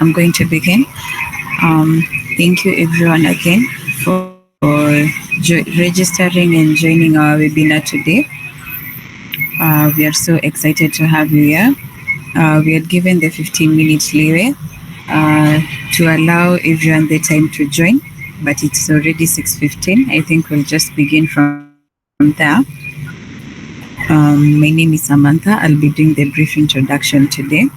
I'm going to begin. Thank you everyone again for registering and joining our webinar today. We are so excited to have you here. We are given the 15 minutes leeway to allow everyone the time to join, but it's already 6:15. I think we'll just begin from there. My name is Samantha. I'll be doing the brief introduction today.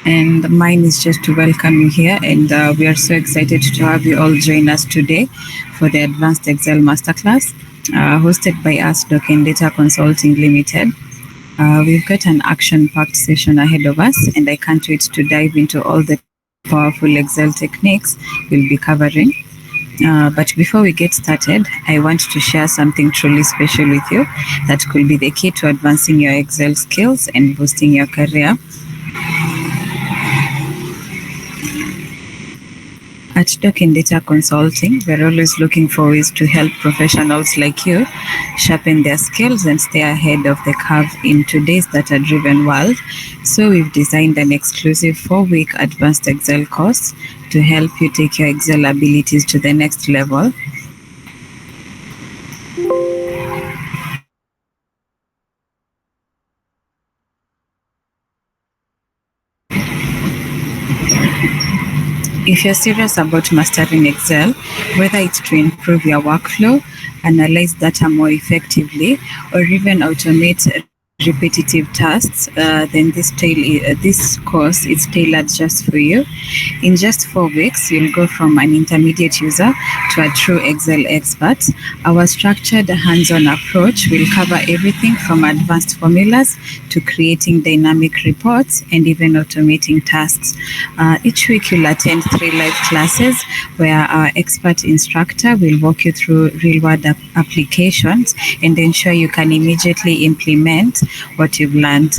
And mine is just to welcome you here, and we are so excited to have you all join us today for the Advanced Excel Masterclass hosted by us, Doc and Data Consulting Limited. We've got an action-packed session ahead of us, and I can't wait to dive into all the powerful Excel techniques we'll be covering. But before we get started, I want to share something truly special with you that could be the key to advancing your Excel skills and boosting your career. At Doc and Data Consulting, we're always looking for ways to help professionals like you sharpen their skills and stay ahead of the curve in today's data-driven world. So we've designed an exclusive 4-week advanced Excel course to help you take your Excel abilities to the next level. If you're serious about mastering Excel, whether it's to improve your workflow, analyze data more effectively, or even automate repetitive tasks, then this course is tailored just for you. In just 4 weeks, you'll go from an intermediate user to a true Excel expert. Our structured hands-on approach will cover everything from advanced formulas to creating dynamic reports and even automating tasks. Each week, you'll attend 3 live classes where our expert instructor will walk you through real-world applications and ensure you can immediately implement what you've learned.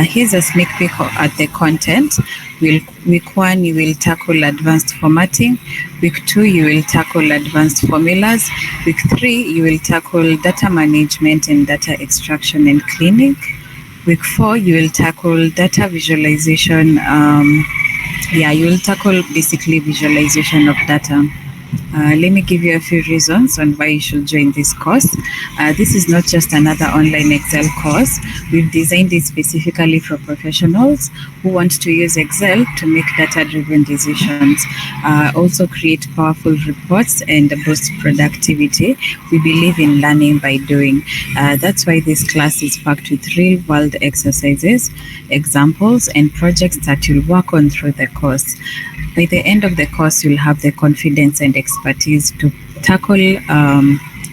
Here's a sneak peek at the content. Week 1, you will tackle advanced formatting. Week 2, you will tackle advanced formulas. Week 3, you will tackle data management and data extraction and cleaning. Week 4, you will tackle data visualization. You will tackle basically visualization of data. Let me give you a few reasons on why you should join this course. This is not just another online Excel course. We've designed it specifically for professionals who want to use Excel to make data-driven decisions, also create powerful reports and boost productivity. We believe in learning by doing. That's why this class is packed with real-world exercises, examples, and projects that you'll work on through the course. By the end of the course, you'll have the confidence and expertise to tackle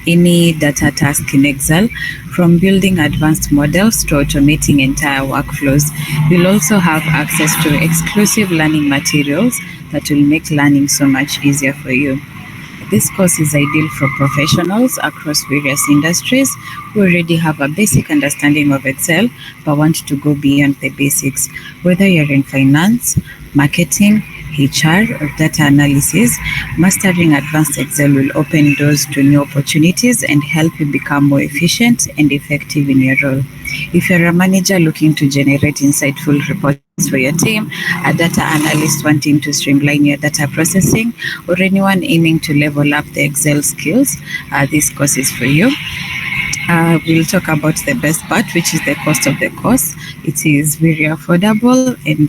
any data task in Excel, from building advanced models to automating entire workflows. You'll also have access to exclusive learning materials that will make learning so much easier for you. This course is ideal for professionals across various industries who already have a basic understanding of Excel but want to go beyond the basics. Whether you're in finance, marketing, HR, or data analysis, mastering advanced Excel will open doors to new opportunities and help you become more efficient and effective in your role. If you're a manager looking to generate insightful reports for your team, a data analyst wanting to streamline your data processing, or anyone aiming to level up the Excel skills, this course is for you. We'll talk about the best part, which is the cost of the course. It is very affordable and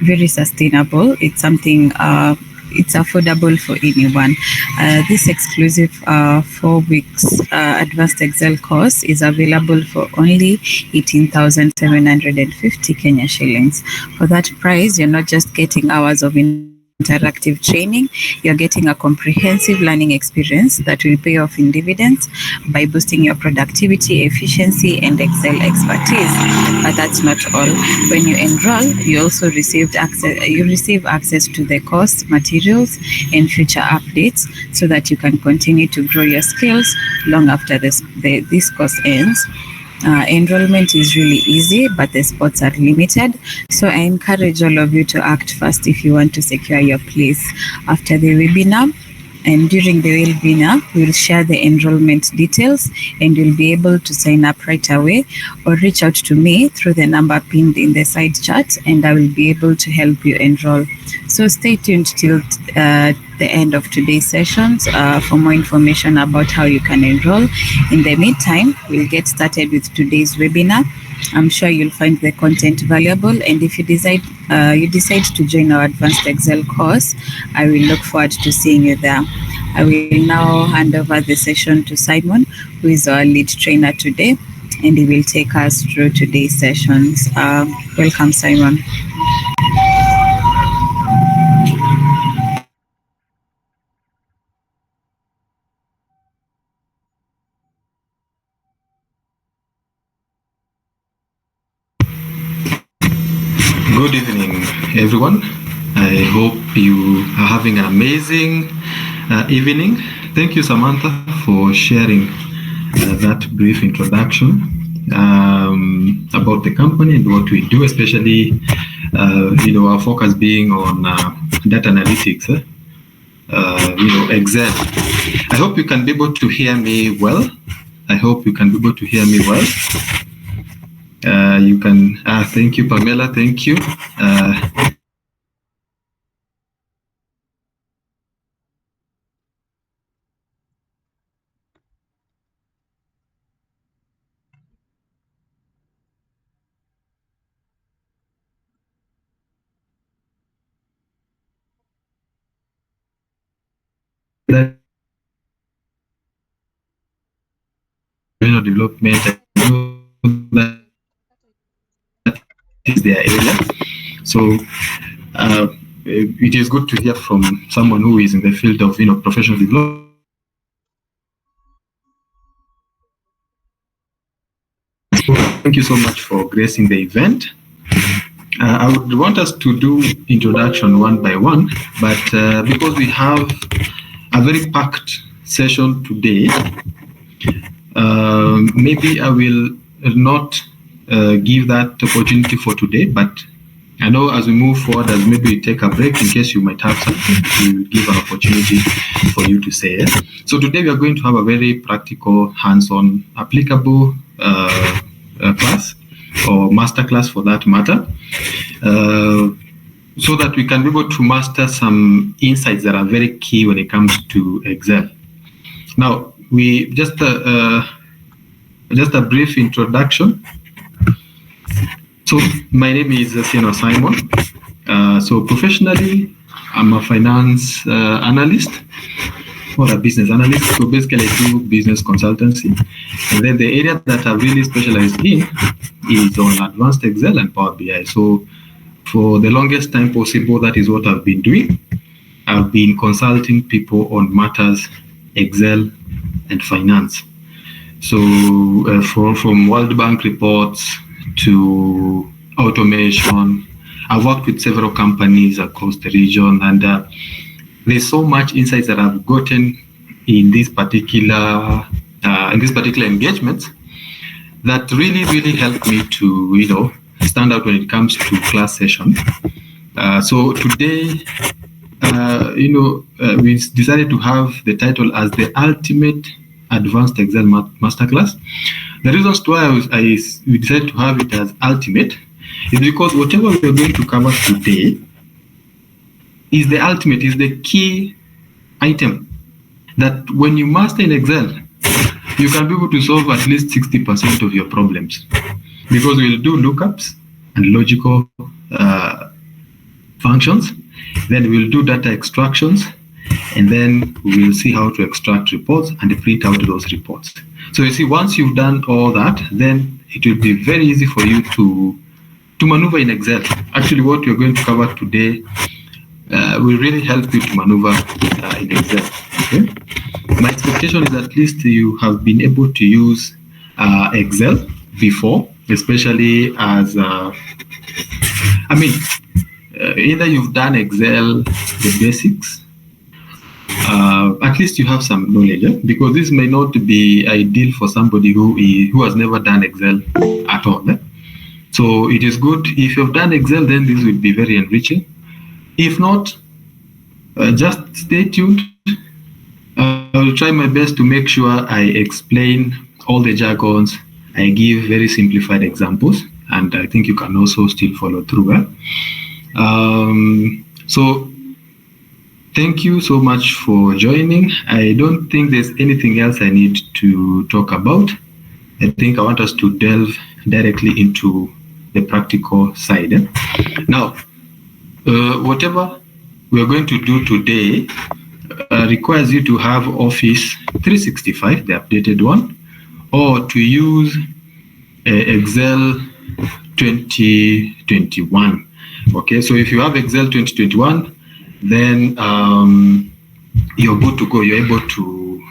very sustainable. It's something it's affordable for anyone. This exclusive 4 weeks advanced Excel course is available for only 18,750 Kenya shillings. For that price, you're not just getting hours of interactive training, you're getting a comprehensive learning experience that will pay off in dividends by boosting your productivity, efficiency, and Excel expertise. But that's not all. When you enroll, you also receive access to the course materials and future updates so that you can continue to grow your skills long after this course ends. Enrollment is really easy, but the spots are limited. So I encourage all of you to act fast if you want to secure your place. After the webinar, And during the webinar, we'll share the enrollment details and you'll be able to sign up right away or reach out to me through the number pinned in the side chat and I will be able to help you enroll. So stay tuned till the end of today's sessions for more information about how you can enroll. In the meantime, we'll get started with today's webinar. I'm sure you'll find the content valuable, and if you decide to join our advanced Excel course, I will look forward to seeing you there. I will now hand over the session to Simon, who is our lead trainer today, and he will take us through today's sessions. Welcome, Simon. Good evening, everyone. I hope you are having an amazing evening. Thank you, Samantha, for sharing that brief introduction about the company and what we do, especially our focus being on data analytics, Excel. I hope you can be able to hear me well. You can, thank you, Pamela, thank you. Development, that is their area. So it is good to hear from someone who is in the field of professional development. Thank you so much for gracing the event. I would want us to do introduction one by one, but because we have a very packed session today, maybe I will not give that opportunity for today, but I know as we move forward, as maybe we take a break in case you might have something, we will give an opportunity for you to say it. So today we are going to have a very practical, hands-on, applicable class or masterclass for that matter, so that we can be able to master some insights that are very key when it comes to Excel. Now, we just a brief introduction. So my name is Simon. So professionally, I'm a finance analyst or a business analyst. So basically, I do business consultancy. And then the area that I've really specialized in is on advanced Excel and Power BI. So for the longest time possible, that is what I've been doing. I've been consulting people on matters Excel and finance. So from World Bank reports to automation, I've worked with several companies across the region, and there's so much insights that I've gotten in this particular engagements that really helped me to stand out when it comes to class session. So today, we decided to have the title as the ultimate advanced Excel masterclass. The reasons why we decided to have it as ultimate is because whatever we are going to cover today is the ultimate, is the key item that when you master in Excel, you can be able to solve at least 60% of your problems, because we'll do lookups and logical functions, then we'll do data extractions, and then we'll see how to extract reports and print out those reports. So you see, once you've done all that, then it will be very easy for you to maneuver in Excel. Actually, what we're going to cover today will really help you to maneuver in Excel. Okay? My expectation is at least you have been able to use Excel before, especially as, either you've done Excel, the basics, at least you have some knowledge, because this may not be ideal for somebody who has never done Excel at all. So it is good if you've done Excel, then this will be very enriching. If not, just stay tuned. I will try my best to make sure I explain all the jargons. I give very simplified examples, and I think you can also still follow through. So thank you so much for joining. I don't think there's anything else I need to talk about. I think I want us to delve directly into the practical side. Now, whatever we're going to do today requires you to have Office 365, the updated one, or to use Excel 2021. Okay, so if you have Excel 2021, then you're good to go. You're able to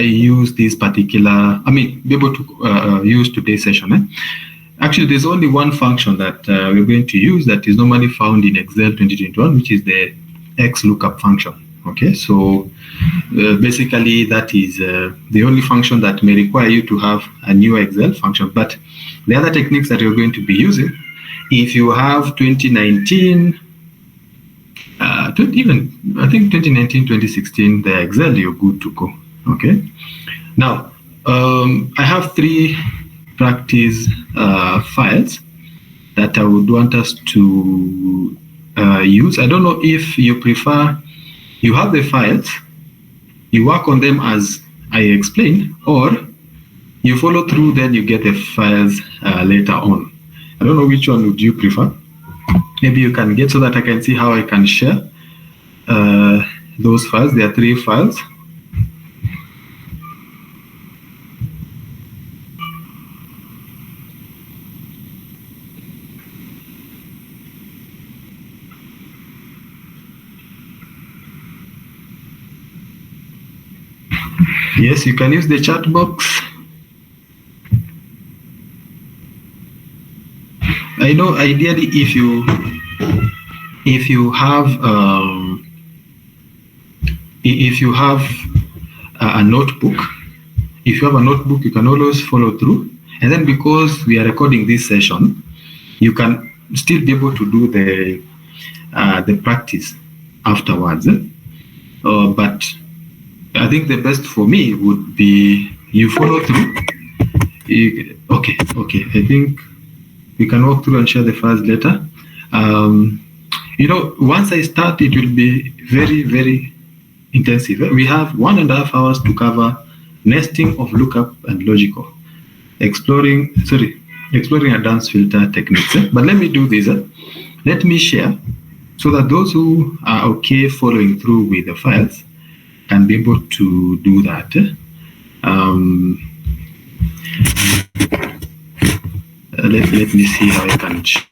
use this particular, be able to use today's session. Actually, there's only one function that we're going to use that is normally found in Excel 2021, which is the XLOOKUP function. Okay, so basically that is the only function that may require you to have a new Excel function. But the other techniques that you're going to be using, if you have 2019, even I think 2019, 2016, the Excel, you're good to go. Okay, now I have 3 practice files that I would want us to use. I don't know if you prefer, you have the files, you work on them as I explained, or you follow through, then you get the files later on. I don't know which one would you prefer. Maybe you can get so that I can see how I can share those files. There are 3 files. Yes, you can use the chat box. I know ideally if you have a notebook, if you have a notebook, you can always follow through. And then because we are recording this session, you can still be able to do the practice afterwards. But I think the best for me would be you follow through. Okay. I think we can walk through and share the files later. Once I start, it will be very, very intensive. We have 1.5 hours to cover nesting of lookup and logical, exploring advanced filter techniques. But let me do this. Let me share so that those who are okay following through with the files can be able to do that. Let me see how I can share.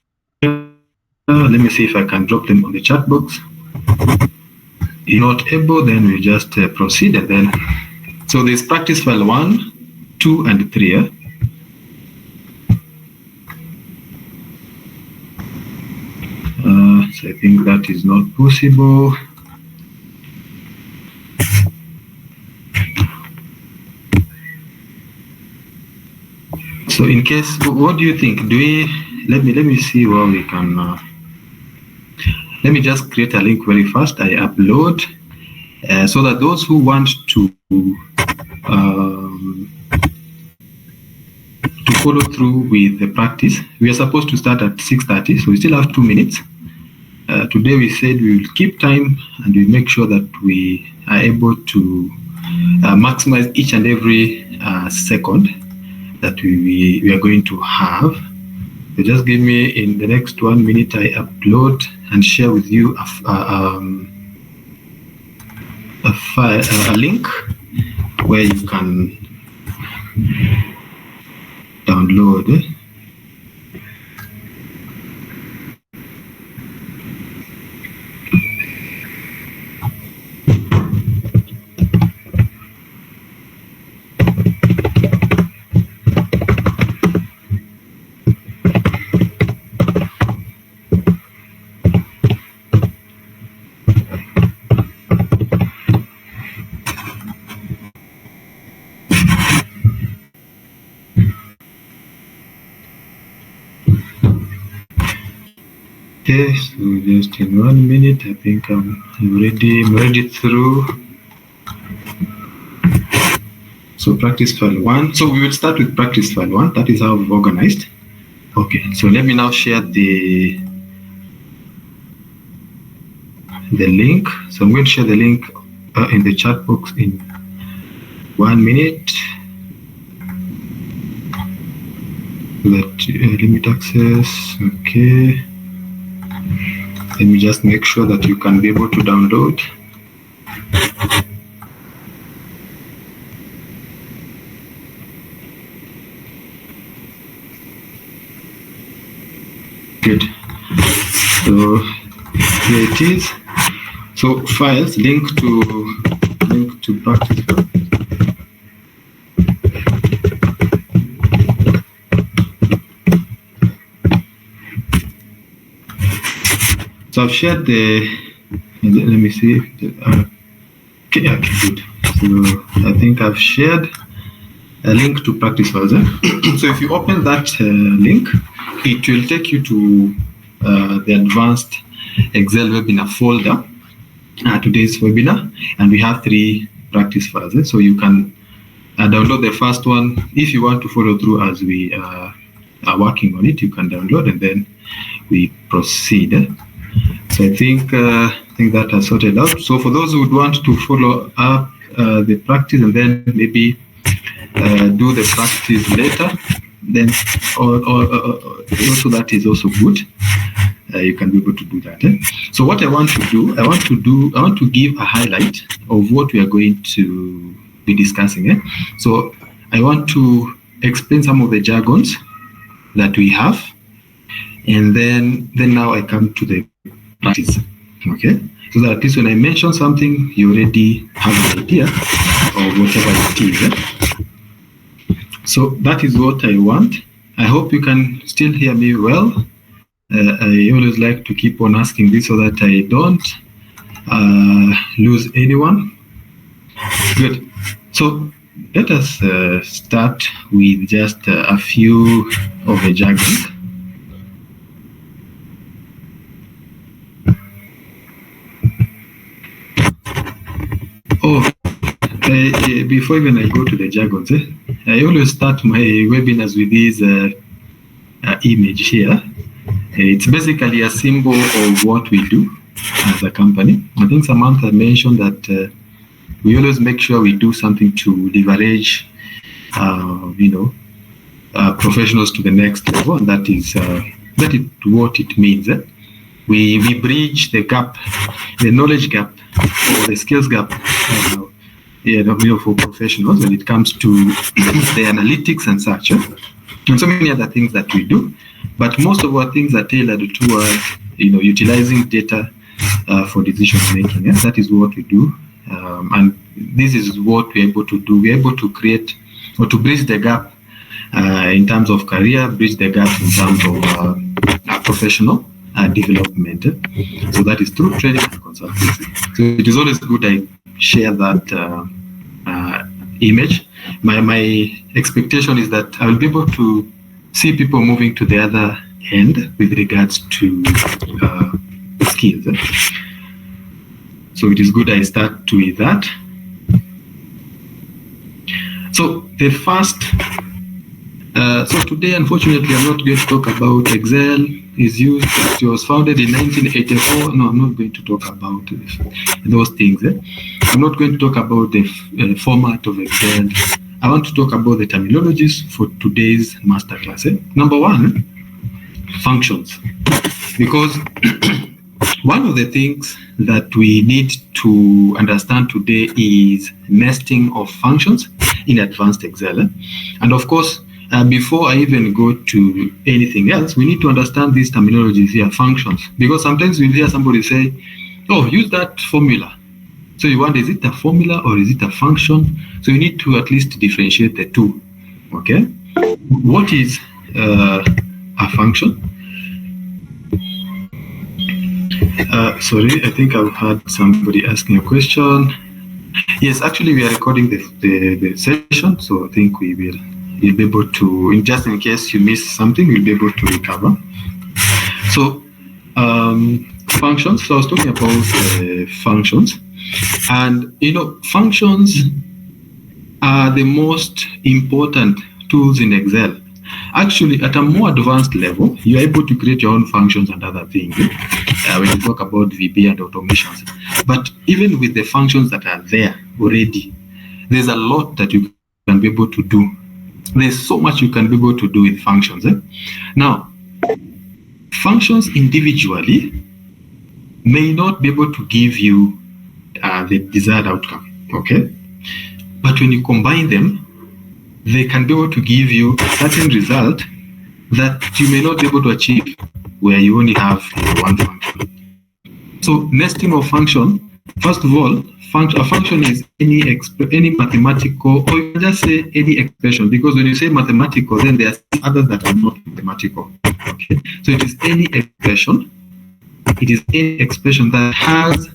Let me see if I can drop them on the chat box. If not able, then we just proceed. And then, so there's practice file 1, 2, and 3. So I think that is not possible. So in case, what do you think? Let me see where we can, let me just create a link very fast. I upload so that those who want to follow through with the practice, we are supposed to start at 6:30, so we still have 2 minutes. Today we said we will keep time and we make sure that we are able to maximize each and every second that we are going to have. So just give me, in the next 1 minute, I upload and share with you a link where you can download. Okay, so just in 1 minute, I think I'm ready through. So practice file 1. So we will start with practice file 1. That is how we've organized. Okay, so let me now share the link. So I'm going to share the link in the chat box in 1 minute. Limit access. Okay. Let me just make sure that you can be able to download. Good. So here it is. So files link to practice. So I've shared let me see. Okay, good. So I think I've shared a link to practice files. So if you open that link, it will take you to the advanced Excel webinar folder, today's webinar, and we have 3 practice files. So you can download the first one. If you want to follow through as we are working on it, you can download and then we proceed. So I think that has sorted out. So for those who would want to follow up the practice and then maybe do the practice later, then also that is also good. You can be able to do that. So what I want to do, I want to give a highlight of what we are going to be discussing. So I want to explain some of the jargons that we have, and then now I come to the practice. Okay, so that at least when I mention something, you already have an idea of whatever it is. So that is what I want. I hope you can still hear me well. I always like to keep on asking this so that I don't lose anyone. Good. So let us start with just a few of the jargons. Before even I go to the jargons, I always start my webinars with this image here. It's basically a symbol of what we do as a company. I think Samantha mentioned that we always make sure we do something to leverage, professionals to the next level, and that is what it means. We bridge the gap, the knowledge gap, or the skills gap, for professionals when it comes to the analytics and such, and so many other things that we do. But most of our things are tailored towards, utilizing data for decision making. That is what we do, and this is what we're able to do. We're able to create or to bridge the gap in terms of career, bridge the gap in terms of professional development. So that is through training and consultancy. So it is always good I share that image. My expectation is that I will be able to see people moving to the other end with regards to skills. So it is good I start with that. So the first, so today, unfortunately, I'm not going to talk about Excel. It was founded in 1984. No, I'm not going to talk about those things. I'm not going to talk about the format of Excel. I want to talk about the terminologies for today's masterclass. Number 1, functions. Because one of the things that we need to understand today is nesting of functions in advanced Excel. And of course, before I even go to anything else, we need to understand these terminologies here, functions. Because sometimes we'll hear somebody say, oh, use that formula. So you want, is it a formula or is it a function? So you need to at least differentiate the two. Okay? What is a function? Sorry, I think I've had somebody asking a question. Yes, actually we are recording the session, so I think you'll be able to, just in case you miss something, you'll be able to recover. So functions, so I was talking about functions, and functions are the most important tools in Excel. Actually, at a more advanced level, you're able to create your own functions and other things when you talk about VB and automations. But even with the functions that are there already, there's a lot that you can be able to do. There's so much you can be able to do with functions. Now, functions individually may not be able to give you the desired outcome, okay? But when you combine them, they can be able to give you a certain result that you may not be able to achieve where you only have one function. So nesting of function, first of all, a function is any mathematical, or you can just say any expression, because when you say mathematical, then there are others that are not mathematical. Okay, so it is any expression. It is any expression that has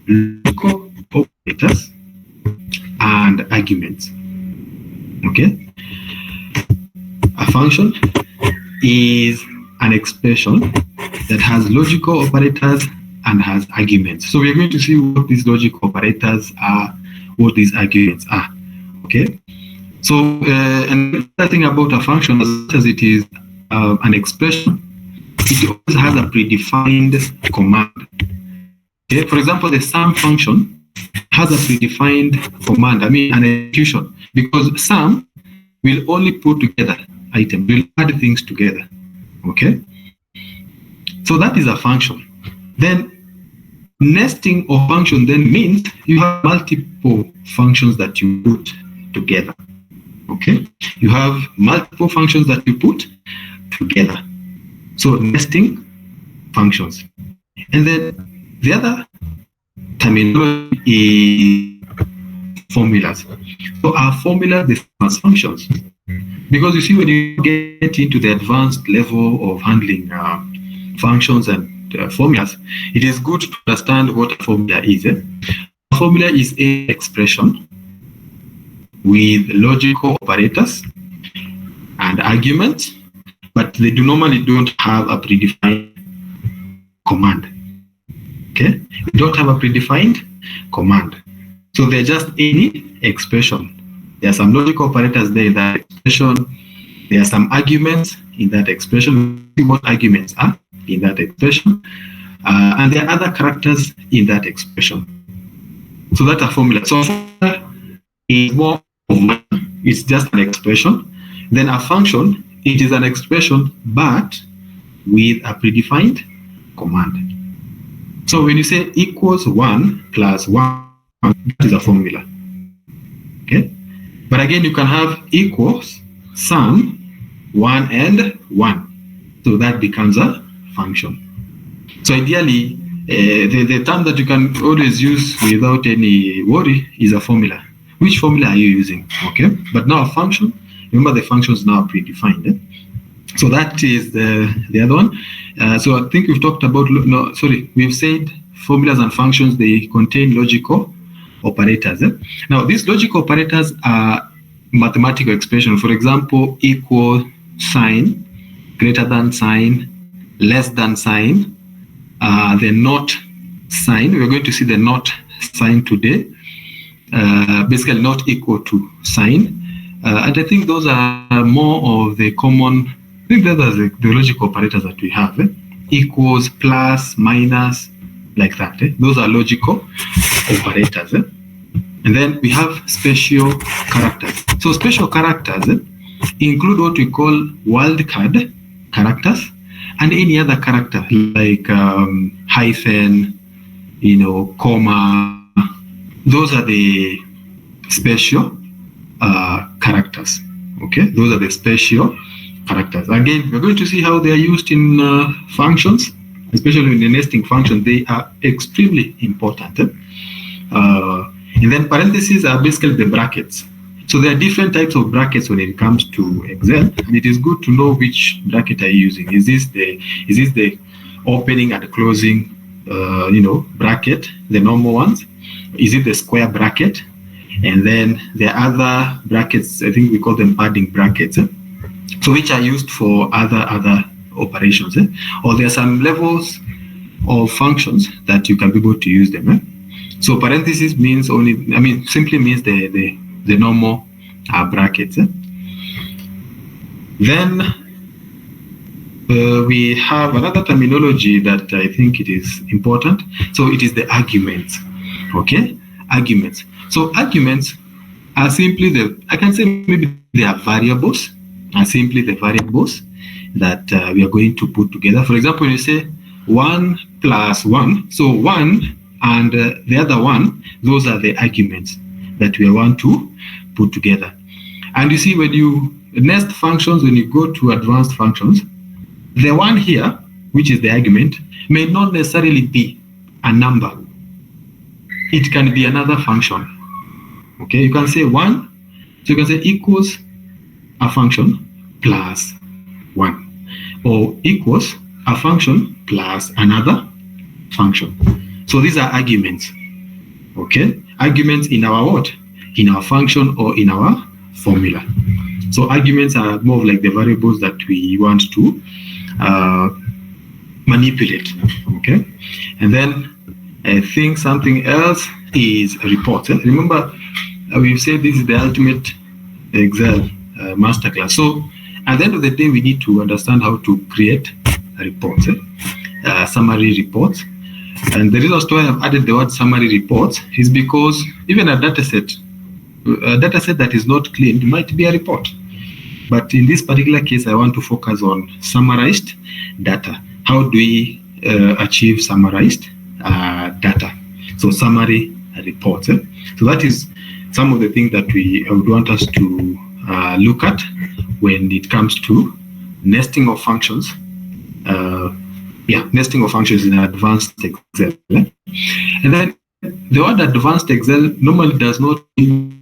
logical operators and arguments. Okay, a function is an expression that has logical operators and has arguments. So we're going to see what these logical operators are, what these arguments are. Okay, so and the thing about a function, as much as it is an expression, it always has a predefined command. Okay, for example, the sum function has a predefined command, an execution, because sum will only put together items, will add things together. Okay, so that is a function. Then nesting of function then means you have multiple functions that you put together. Okay, you have multiple functions that you put together. So nesting functions. And then the other terminology is formulas. So our formulas, the as functions. Because you see, when you get into the advanced level of handling functions and formulas, it is good to understand what a formula is. A formula is an expression with logical operators and arguments, but they normally don't have a predefined command. Okay, they don't have a predefined command, so they're just any expression. There are some logical operators there in that expression. There are some arguments in that expression. See what arguments are in that expression, and there are other characters in that expression. So that's a formula. So a formula is more of one. It's just an expression. Then a function, it is an expression, but with a predefined command. So when you say equals 1 plus 1, that is a formula. Okay? But again, you can have equals sum 1 and 1. So that becomes a function. So ideally, the term that you can always use without any worry is a formula. Which formula are you using? Okay, but now a function, remember the functions now are predefined. So that is the other one. So I think we've talked about, we've said formulas and functions, they contain logical operators. Now these logical operators are mathematical expressions. For example, equal sign, greater than sign, less than sign, the not sign. We're going to see the not sign today. Basically not equal to sign. And I think those are more of the common, I think those are the logical operators that we have. Equals, plus, minus, like that. Those are logical operators. And then we have special characters. So special characters include what we call wildcard characters and any other character like hyphen, comma. Those are the special characters. Okay, those are the special characters. Again, we're going to see how they are used in functions, especially in the nesting function. They are extremely important. And then parentheses are basically the brackets. So there are different types of brackets when it comes to Excel, and it is good to know which bracket are you using. Is this the opening and closing, bracket, the normal ones? Is it the square bracket? And then there are other brackets, I think we call them padding brackets, so which are used for other operations. Or there are some levels of functions that you can be able to use them. So parentheses means simply means the normal brackets. Then we have another terminology that I think it is important. So it is the arguments. Okay, arguments. So arguments are simply I can say maybe they are variables, are simply the variables that we are going to put together. For example, when you say 1 plus 1, so 1 and the other one, those are the arguments that we want to put together. And you see, when you nest functions, when you go to advanced functions, the one here, which is the argument, may not necessarily be a number. It can be another function. Okay, you can say 1, so you can say equals a function plus 1, or equals a function plus another function. So these are arguments. Okay, arguments in our what? In our function or in our formula. So arguments are more of like the variables that we want to manipulate. Okay, and then I think something else is reports. Remember, we've said this is the ultimate Excel masterclass. So at the end of the day, we need to understand how to create reports, summary reports. And the reason why I've added the word summary reports is because even a data set that is not cleaned might be a report. But in this particular case, I want to focus on summarized data. How do we achieve summarized data? So summary reports. So that is some of the things that I would want us to look at when it comes to nesting of functions. Nesting of functions in advanced Excel. And then the word advanced Excel normally does not mean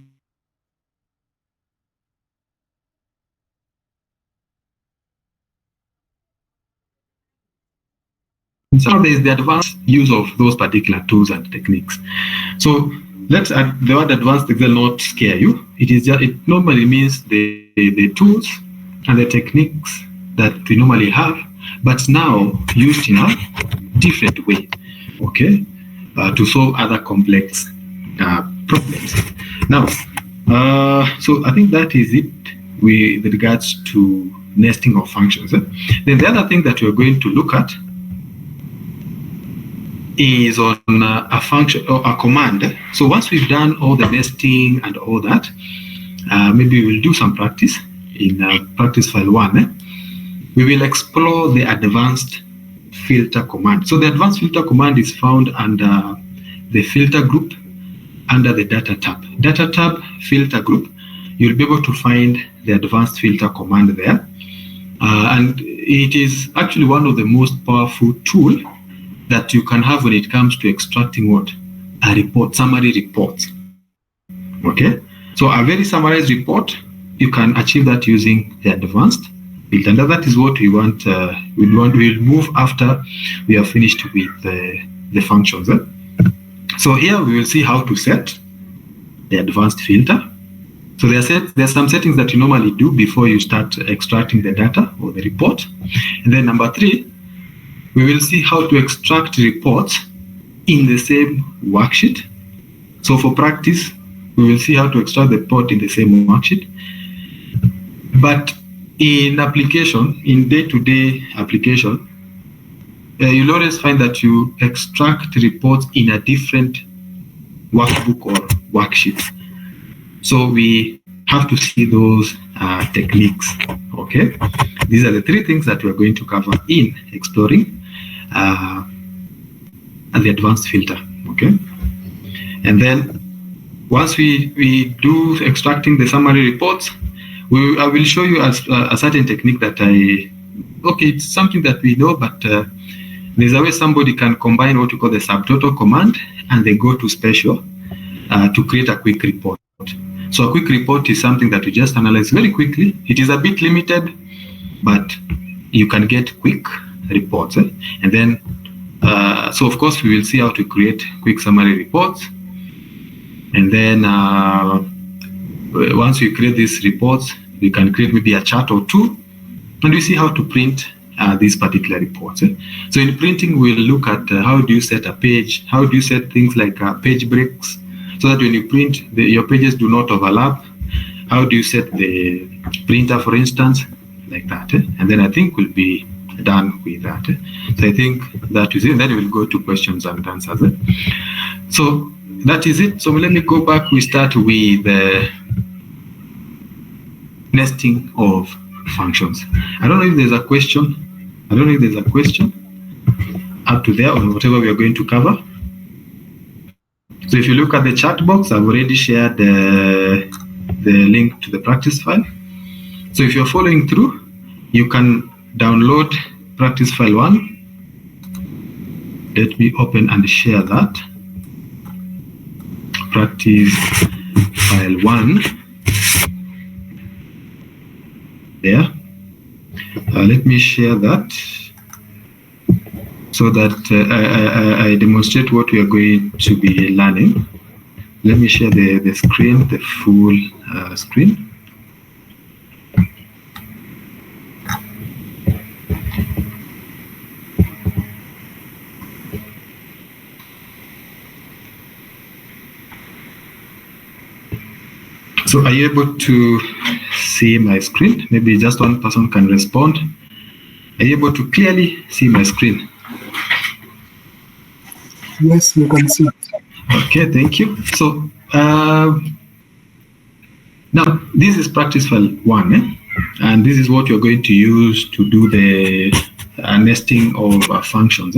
so there is the advanced use of those particular tools and techniques. So let the word advanced Excel not scare you. It normally means the tools and the techniques that we normally have, but now used in a different way, okay, to solve other complex problems. Now, so I think that is it with regards to nesting of functions. Then the other thing that we're going to look at is on a function or a command. So once we've done all the nesting and all that, maybe we'll do some practice in practice file 1. We will explore the advanced filter command. So the advanced filter command is found under the filter group under the data tab. Data tab, filter group, you'll be able to find the advanced filter command there. And it is actually one of the most powerful tools that you can have when it comes to extracting what? A report, summary report. Okay? So a very summarized report, you can achieve that using the advanced filter. And that is what we want. We'll move after we are finished with the functions. So here we will see how to set the advanced filter. So there's some settings that you normally do before you start extracting the data or the report. And then number 3, we will see how to extract reports in the same worksheet. So for practice, we will see how to extract the report in the same worksheet. But in application, in day-to-day application, you'll always find that you extract reports in a different workbook or worksheet. So we have to see those techniques, okay? These are the 3 things that we're going to cover in exploring the advanced filter, okay? And then once we do extracting the summary reports, I will show you a certain technique that it's something that we know, but there's a way somebody can combine what we call the subtotal command and the go to special to create a quick report. So a quick report is something that we just analyze very quickly. It is a bit limited, but you can get quick reports. And then, so of course, we will see how to create quick summary reports. And then once we create these reports, we can create maybe a chart or 2, and we see how to print these particular reports. So in printing, we'll look at how do you set a page, how do you set things like page breaks, so that when you print, your pages do not overlap. how do you set the printer, for instance, like that. And then I think we'll be done with that. So I think that is it. Then we'll go to questions and answers. So that is it. So let me go back. We start with the nesting of functions. I don't know if there's a question. Up to there on whatever we are going to cover. So if you look at the chat box, I've already shared the link to the practice file. So if you're following through, you can download practice file 1. Let me open and share that. Practice file 1. There. Let me share that so that I demonstrate what we are going to be learning. Let me share the screen, the full screen. So are you able to see my screen? Maybe just one person can respond. Are you able to clearly see my screen? Yes, you can see. Okay, thank you. So now this is practice file 1, and this is what you're going to use to do the nesting of functions.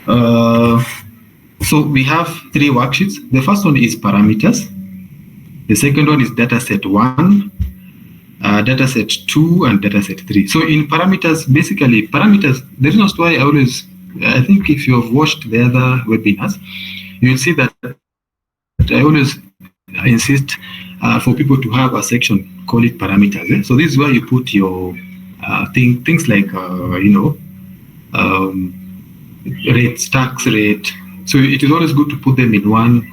So we have 3 worksheets. The first one is parameters. The second one is dataset 1, dataset 2, and dataset 3. So in parameters, basically parameters, the reason why I think if you have watched the other webinars, you will see that I always insist for people to have a section, call it parameters. So this is where you put your things like, rate, tax rate. So it is always good to put them in one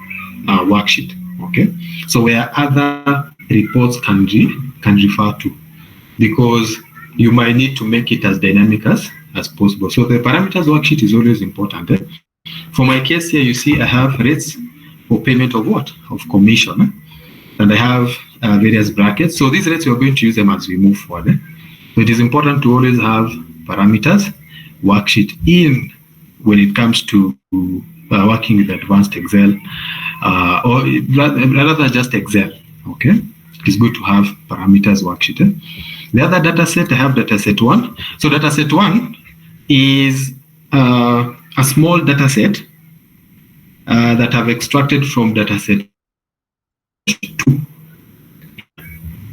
worksheet. Okay, so where other reports can refer to, because you might need to make it as dynamic as possible. So the parameters worksheet is always important. For my case here, you see I have rates for payment of what? Of commission. And I have various brackets. So these rates, we're going to use them as we move forward. So it is important to always have parameters worksheet in when it comes to working with advanced Excel, or rather just Excel. Okay, it's good to have parameters worksheet. The other data set, I have dataset 1. So dataset 1 is a small data set that I've extracted from dataset 2.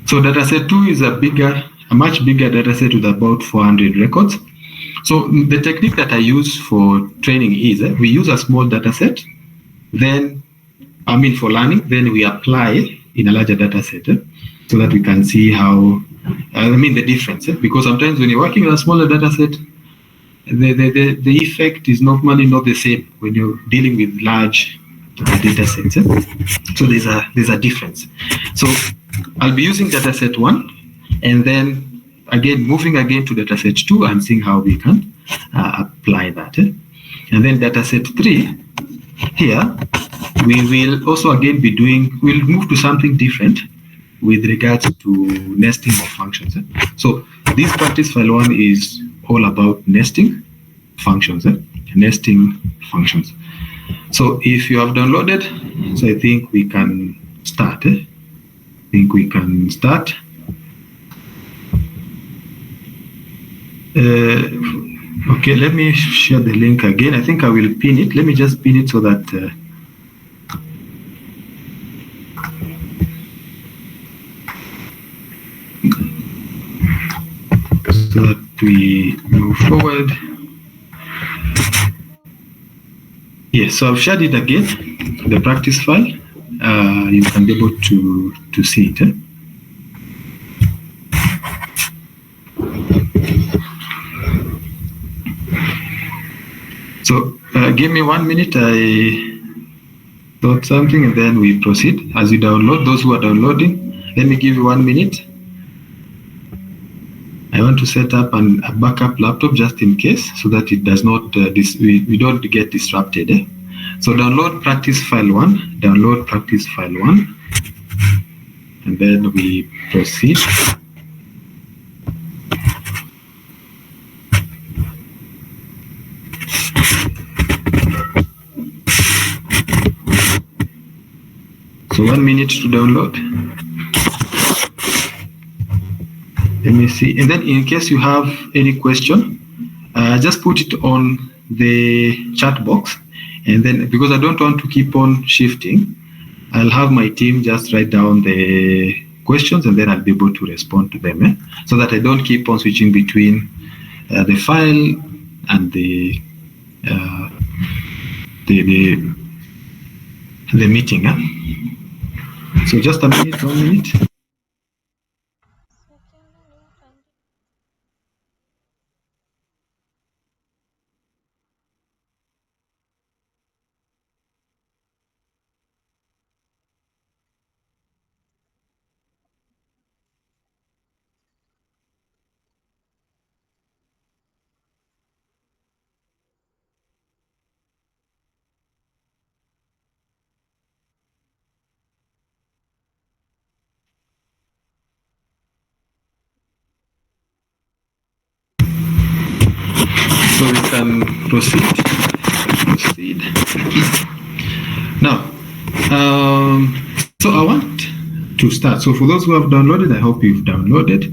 So dataset 2 is a much bigger data set with about 400 records. So the technique that I use for training is we use a small data set, for learning, then we apply in a larger data set so that we can see how, the difference. Because sometimes when you're working with a smaller data set, the effect is normally not the same when you're dealing with large data sets. So there's a difference. So I'll be using data set 1, and then moving again to dataset 2 and seeing how we can apply that. And then dataset 3, here, we will also again we'll move to something different with regards to nesting of functions. So this practice file 1 is all about nesting functions. Nesting functions. So if you have downloaded, so I think we can start. Okay, let me share the link again. I think I will pin it. Let me just pin it so that we move forward. Yes, so I've shared it again, the practice file. You can be able to see it. So give me 1 minute. I thought something, and then we proceed. As you download, those who are downloading, let me give you 1 minute. I want to set up a backup laptop just in case, so that it does not we don't get disrupted. So download practice file 1. Download practice file 1. and then we proceed. So 1 minute to download. Let me see. And then in case you have any question, just put it on the chat box. And then because I don't want to keep on shifting, I'll have my team just write down the questions and then I'll be able to respond to them, so that I don't keep on switching between the file and the meeting. So just a minute, 1 minute. So we can proceed. Now, so I want to start. So for those who have downloaded, I hope you've downloaded.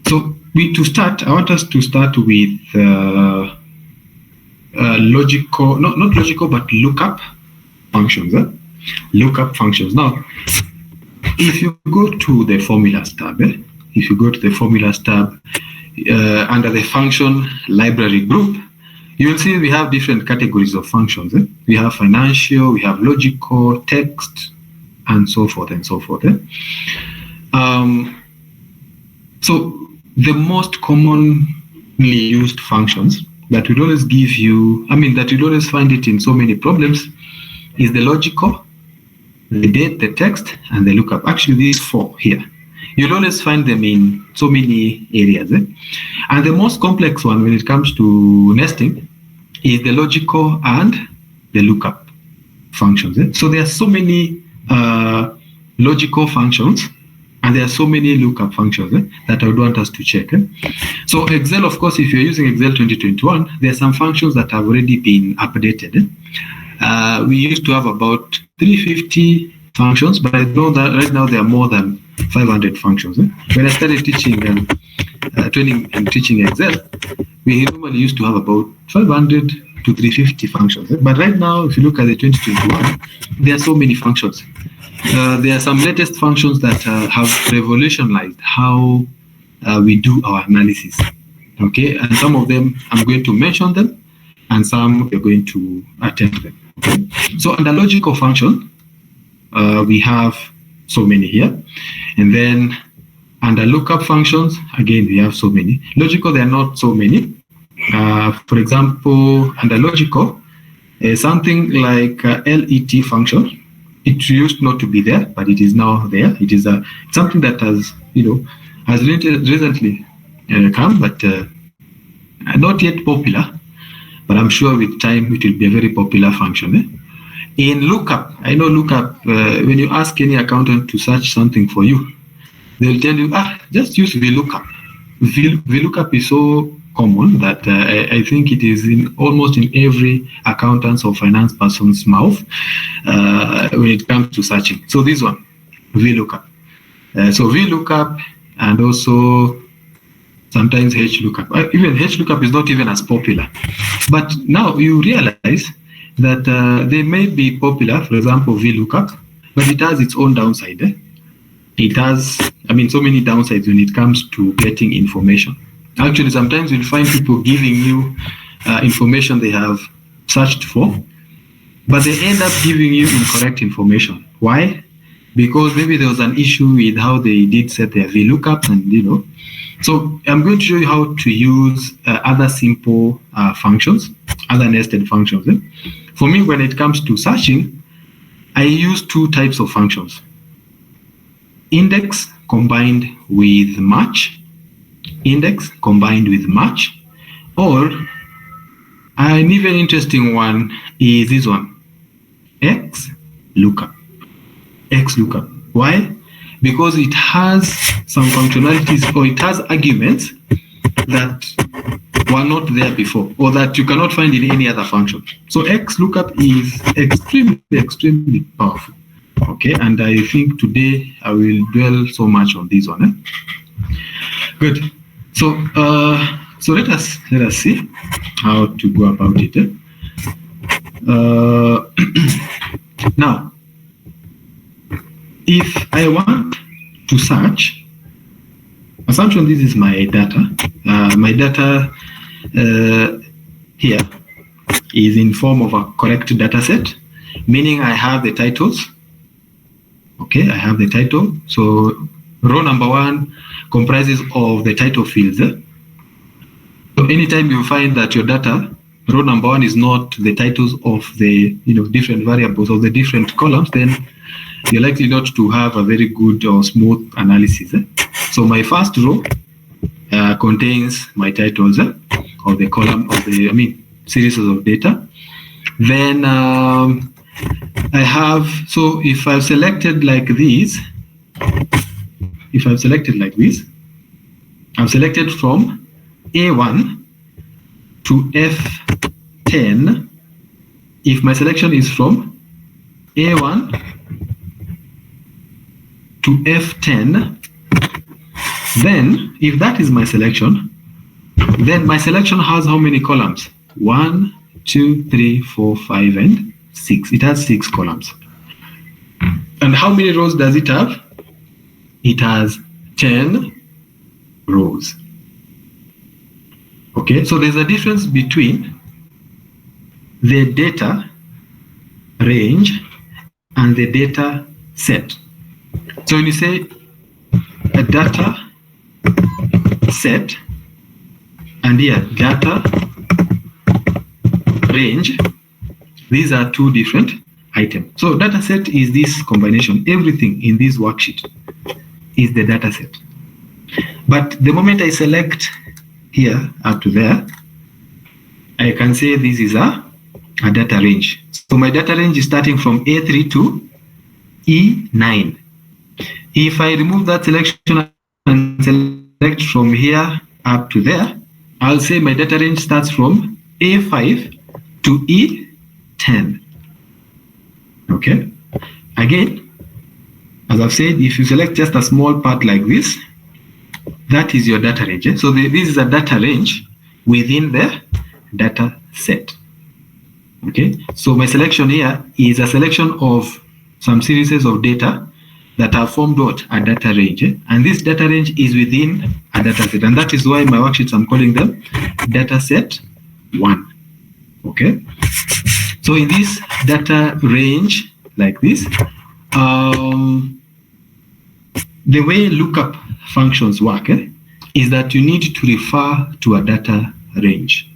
So I want us to start with logical, not logical, but lookup functions. Lookup functions. Now, if you go to the formulas tab, under the function library group, you will see we have different categories of functions. We have financial, we have logical, text, and so forth and so forth. So the most commonly used functions that will always give you, that you'll always find it in so many problems, is the logical, the date, the text, and the lookup. Actually, these four here. You'll always find them in so many areas. And the most complex one when it comes to nesting is the logical and the lookup functions. So there are so many logical functions and there are so many lookup functions that I would want us to check. So Excel, of course, if you're using Excel 2021, there are some functions that have already been updated. We used to have about 350 functions, but I know that right now there are more than 500 functions. When I started teaching training and teaching Excel, we normally used to have about 500 to 350 functions. But right now, if you look at the 2021, there are so many functions. There are some latest functions that have revolutionized how we do our analysis. Okay, and some of them I'm going to mention them, and some we're going to attend them. Okay? So under logical function, we have so many here, and then under lookup functions, again we have so many. Logical, there are not so many. For example, under logical, something like LET function. It used not to be there, but it is now there. It is something that has recently come, but not yet popular. But I'm sure with time it will be a very popular function. In lookup, I know lookup, when you ask any accountant to search something for you, they'll tell you, just use VLOOKUP. VLOOKUP is so common that I think it is almost in every accountant's or finance person's mouth when it comes to searching. So this one, VLOOKUP. So VLOOKUP and also sometimes HLOOKUP. Even HLOOKUP is not even as popular. But now you realize that they may be popular, for example, VLOOKUP, but it has its own downside. It has, so many downsides when it comes to getting information. Actually, sometimes you'll find people giving you information they have searched for, but they end up giving you incorrect information. Why? Because maybe there was an issue with how they did set their VLOOKUP, and So I'm going to show you how to use other simple functions, other nested functions. For me, when it comes to searching, I use two types of functions. Index combined with match. Index combined with match. Or an even interesting one is this one, X lookup. XLOOKUP. Why? Because it has some functionalities, or it has arguments that were not there before, or that you cannot find in any other function. So XLOOKUP is extremely powerful. Okay, and I think today I will dwell so much on this one. Good. So let us see how to go about it. Now, if I want to search, assumption this is my data. My data here is in form of a correct data set, meaning I have the titles. Okay, I have the title. So row number 1 comprises of the title fields. So anytime you find that your data, row number 1 is not the titles of the different variables of the different columns, then you're likely not to have a very good or smooth analysis. So my first row contains my titles of the column of the series of data. Then I have, so if I've selected like this, I've selected from A1 to F10. If my selection is from A1 to F10, then if that is my selection, then my selection has how many columns? 1, 2, 3, 4, 5, and 6. It has 6 columns. And how many rows does it have? It has 10 rows. Okay, so there's a difference between the data range and the data set. So when you say a data set and here data range, these are two different items. So data set is this combination. Everything in this worksheet is the data set. But the moment I select here up to there, I can say this is a data range. So my data range is starting from A3 to E9. If I remove that selection and select from here up to there, I'll say my data range starts from A5 to E10. Okay. Again, as I've said, if you select just a small part like this, that is your data range. So this is a data range within the data set. Okay. So my selection here is a selection of some series of data that have formed what? A data range. And this data range is within a data set. And that is why my worksheets, I'm calling them data set 1. Okay. So in this data range like this, the way lookup functions work is that you need to refer to a data range.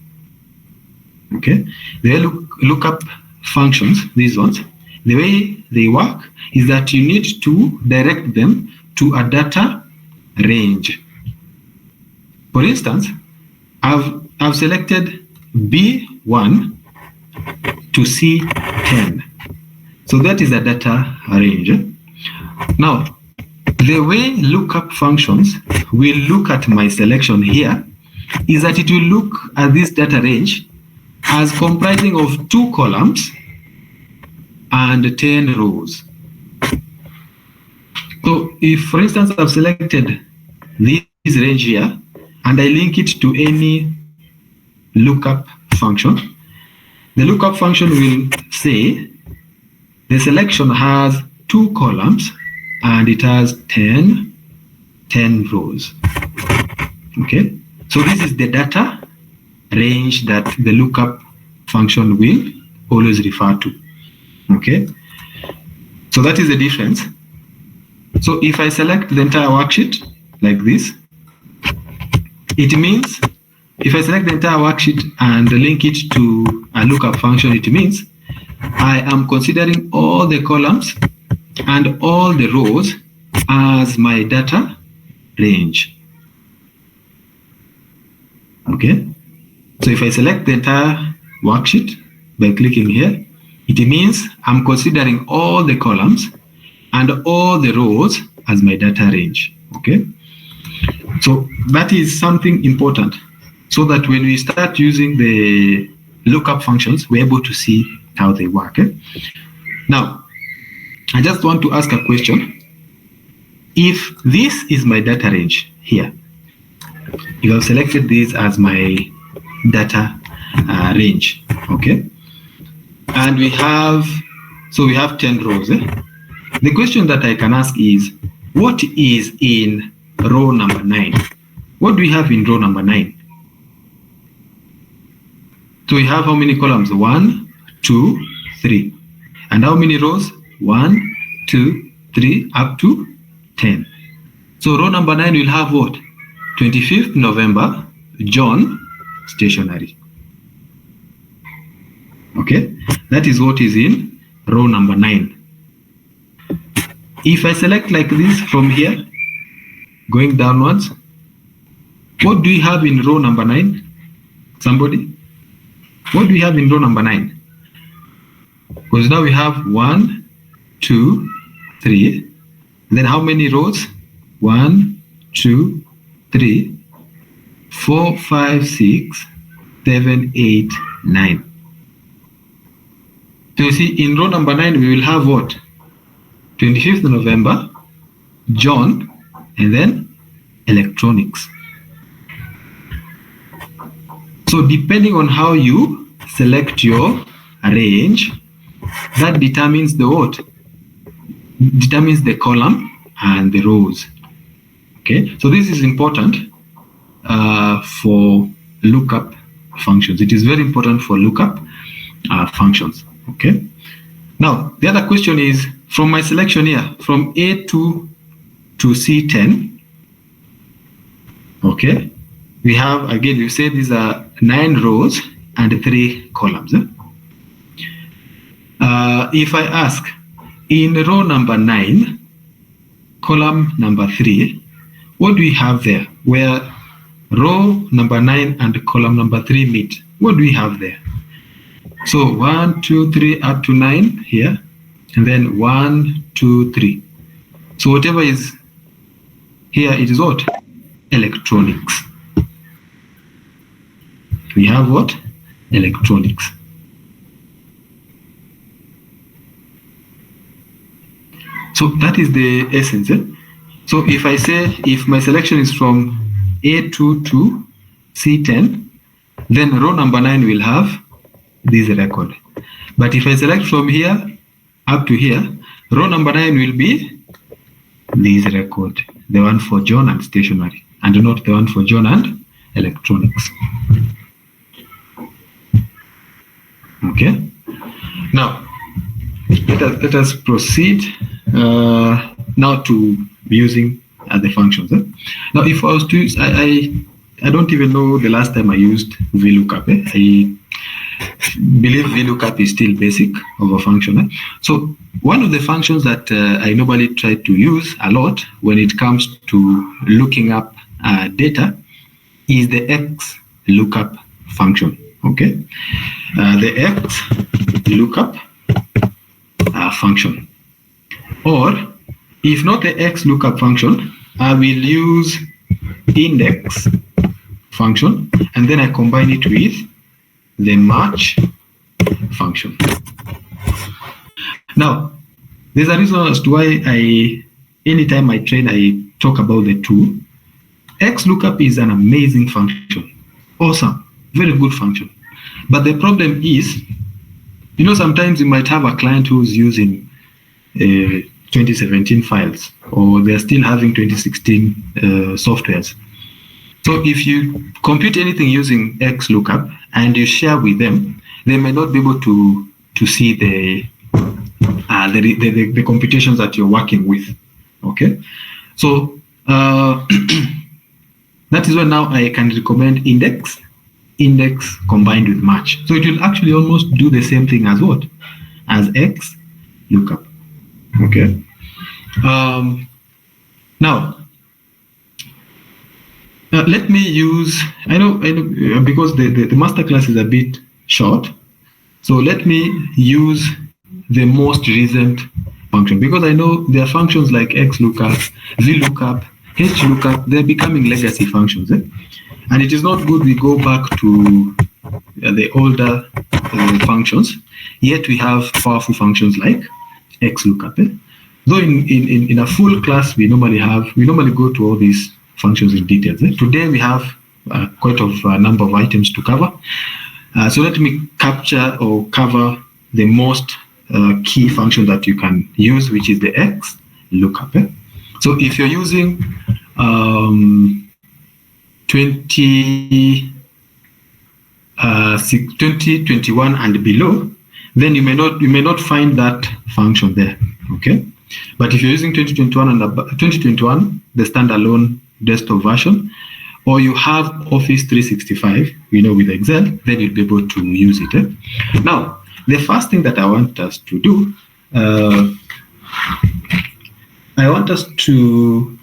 Okay. The way lookup functions, these ones, the way they work is that you need to direct them to a data range. For instance, I've selected B1 to C10. So that is a data range. Now, the way lookup functions will look at my selection here is that it will look at this data range as comprising of 2 columns and 10 rows. So if, for instance, I've selected this range here and I link it to any lookup function, the lookup function will say the selection has 2 columns and it has 10 rows. Okay, so this is the data range that the lookup function will always refer to. Okay, so that is the difference. So if I select the entire worksheet like this, it means if I select the entire worksheet and link it to a lookup function, it means I am considering all the columns and all the rows as my data range. Okay, so if I select the entire worksheet by clicking here, it means I'm considering all the columns and all the rows as my data range. Okay, so that is something important, so that when we start using the lookup functions, we're able to see how they work. Now, I just want to ask a question. If this is my data range here, if I've selected this as my data range, okay, and we have 10 rows. The question that I can ask is, what is in row number 9? What do we have in row number 9? So we have how many columns? 1, 2, 3. And how many rows? 1, 2, 3, up to 10. So row number 9 will have what? 25th November, John, stationery. Okay, that is what is in row number 9. If I select like this from here, going downwards, what do we have in row number 9? Somebody? What do we have in row number 9? Because now we have 1, 2, 3. And then how many rows? 1, 2, 3, 4, 5, 6, 7, 8, 9. So you see, in row number 9, we will have what? 25th November, John, and then electronics. So depending on how you select your range, that determines the what? Determines the column and the rows. Okay, so this is important for lookup functions. It is very important for lookup functions. Okay. Now the other question is, from my selection here, from A2 to C10. Okay, we have, again, you say these are 9 rows and 3 columns. If I ask, in row number 9, column number 3, what do we have there? Where row number 9 and column number 3 meet, what do we have there? So 1, 2, 3 up to 9 here, and then 1, 2, 3. So whatever is here, it is what? Electronics. We have what? Electronics. So that is the essence. So if I say, if my selection is from A2 to C10, then row number 9 will have this record. But if I select from here up to here, row number 9 will be this record, the one for John and stationery, and not the one for John and electronics. Okay. Now let us proceed now to using the functions. Now, if I was to use, I don't even know the last time I used VLOOKUP. I believe VLOOKUP is still basic of a function. So one of the functions that I normally try to use a lot when it comes to looking up data is the XLOOKUP function. Okay, the XLOOKUP function. Or if not the XLOOKUP function, I will use index function, and then I combine it with the match function. Now, there's a reason as to why anytime I train, I talk about the two. XLOOKUP is an amazing function. Awesome. Very good function. But the problem is, sometimes you might have a client who's using 2017 files, or they're still having 2016 softwares. So if you compute anything using XLOOKUP and you share with them, they may not be able to see the computations that you're working with. Okay, so that is why now I can recommend index combined with match. So it will actually almost do the same thing as what? As XLOOKUP. Okay. Now, let me use, I know because the masterclass is a bit short, so let me use the most recent function, because I know there are functions like XLOOKUP, VLOOKUP, HLOOKUP, they're becoming legacy functions. And it is not good we go back to the older functions, yet we have powerful functions like XLOOKUP. Though in a full class, we normally go to all these functions in details. Today we have quite a number of items to cover. So let me capture or cover the most key function that you can use, which is the XLOOKUP. So if you're using 2021 and below, then you may not find that function there. Okay, but if you're using 2021 and 2021, the standalone desktop version, or you have Office 365, with Excel, then you'll be able to use it. Now, the first thing that I want us to do, I want us to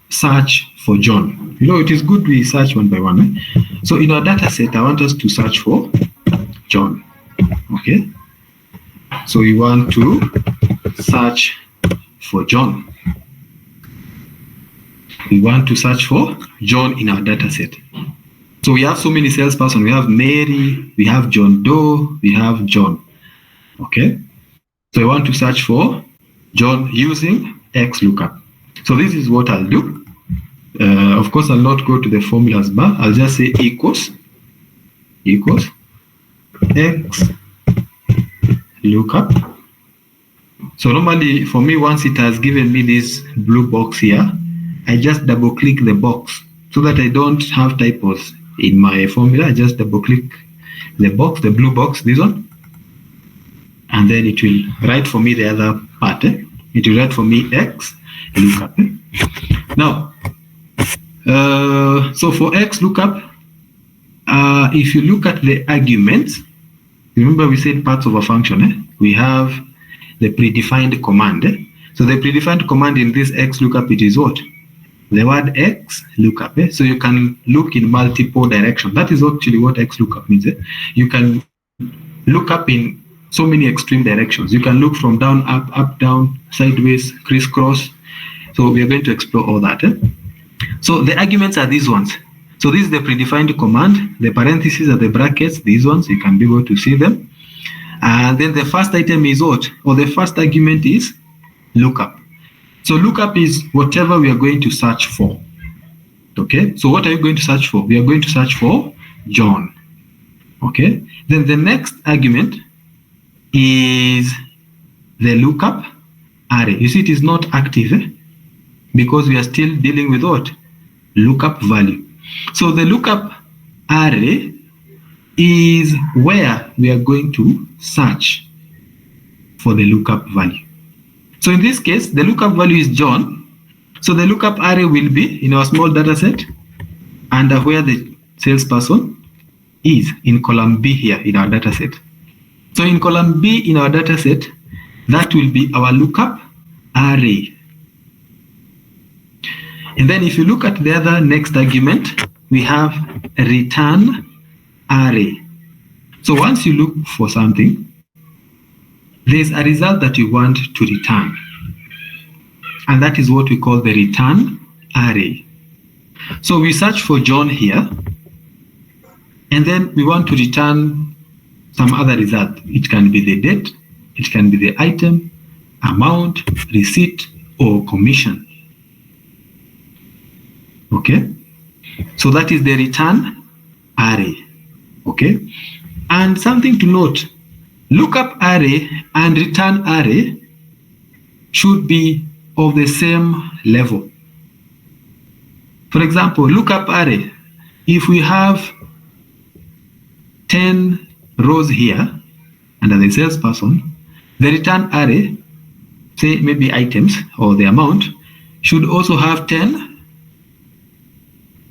search for John. It is good we search one by one. So in our data set, I want us to search for John. Okay. So we want to search for John. We want to search for John in our data set. So we have so many salespersons. We have Mary, we have John Doe, we have John. Okay. So I want to search for John using XLOOKUP. So this is what I'll do. Of course, I'll not go to the formulas bar. I'll just say equals X lookup. So normally for me, once it has given me this blue box here, I just double click the box so that I don't have typos in my formula. I just double click the box, the blue box, this one, and then it will write for me the other part. It will write for me X lookup. Now, so for X lookup, if you look at the arguments, remember we said parts of a function. We have the predefined command. So the predefined command in this X lookup, it is what? The word X lookup. So you can look in multiple directions. That is actually what X lookup means. You can look up in so many extreme directions. You can look from down, up, down, sideways, crisscross. So we are going to explore all that. So the arguments are these ones. So this is the predefined command. The parentheses are the brackets, these ones. You can be able to see them. And then the first item is what? Or the first argument is lookup. So lookup is whatever we are going to search for. Okay. So what are you going to search for? We are going to search for John. Okay. Then the next argument is the lookup array. You see, it is not active because we are still dealing with what? Lookup value. So the lookup array is where we are going to search for the lookup value. So in this case, the lookup value is John. So the lookup array will be in our small data set under where the salesperson is in column B here in our data set. So in column B in our data set, that will be our lookup array. And then if you look at the other next argument, we have a return array. So once you look for something, there's a result that you want to return. And that is what we call the return array. So we search for John here, and then we want to return some other result. It can be the date, it can be the item, amount, receipt, or commission. Okay, so that is the return array. Okay, and something to note, lookup array and return array should be of the same level. For example, lookup array, if we have 10 rows here under the salesperson, the return array, say maybe items or the amount, should also have 10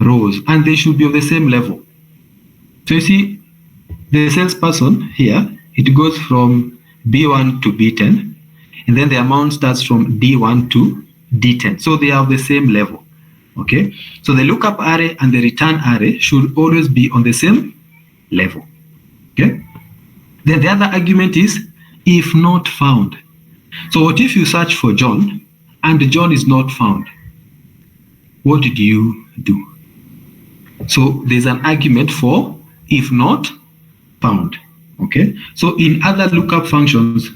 rows, and they should be of the same level. So you see, the salesperson here, it goes from B1 to B10, and then the amount starts from D1 to D10. So they are of the same level. Okay, so the lookup array and the return array should always be on the same level. Okay, then the other argument is if not found. So what if you search for John and John is not found? What did you do? So there's an argument for if not found. Okay. So in other lookup functions,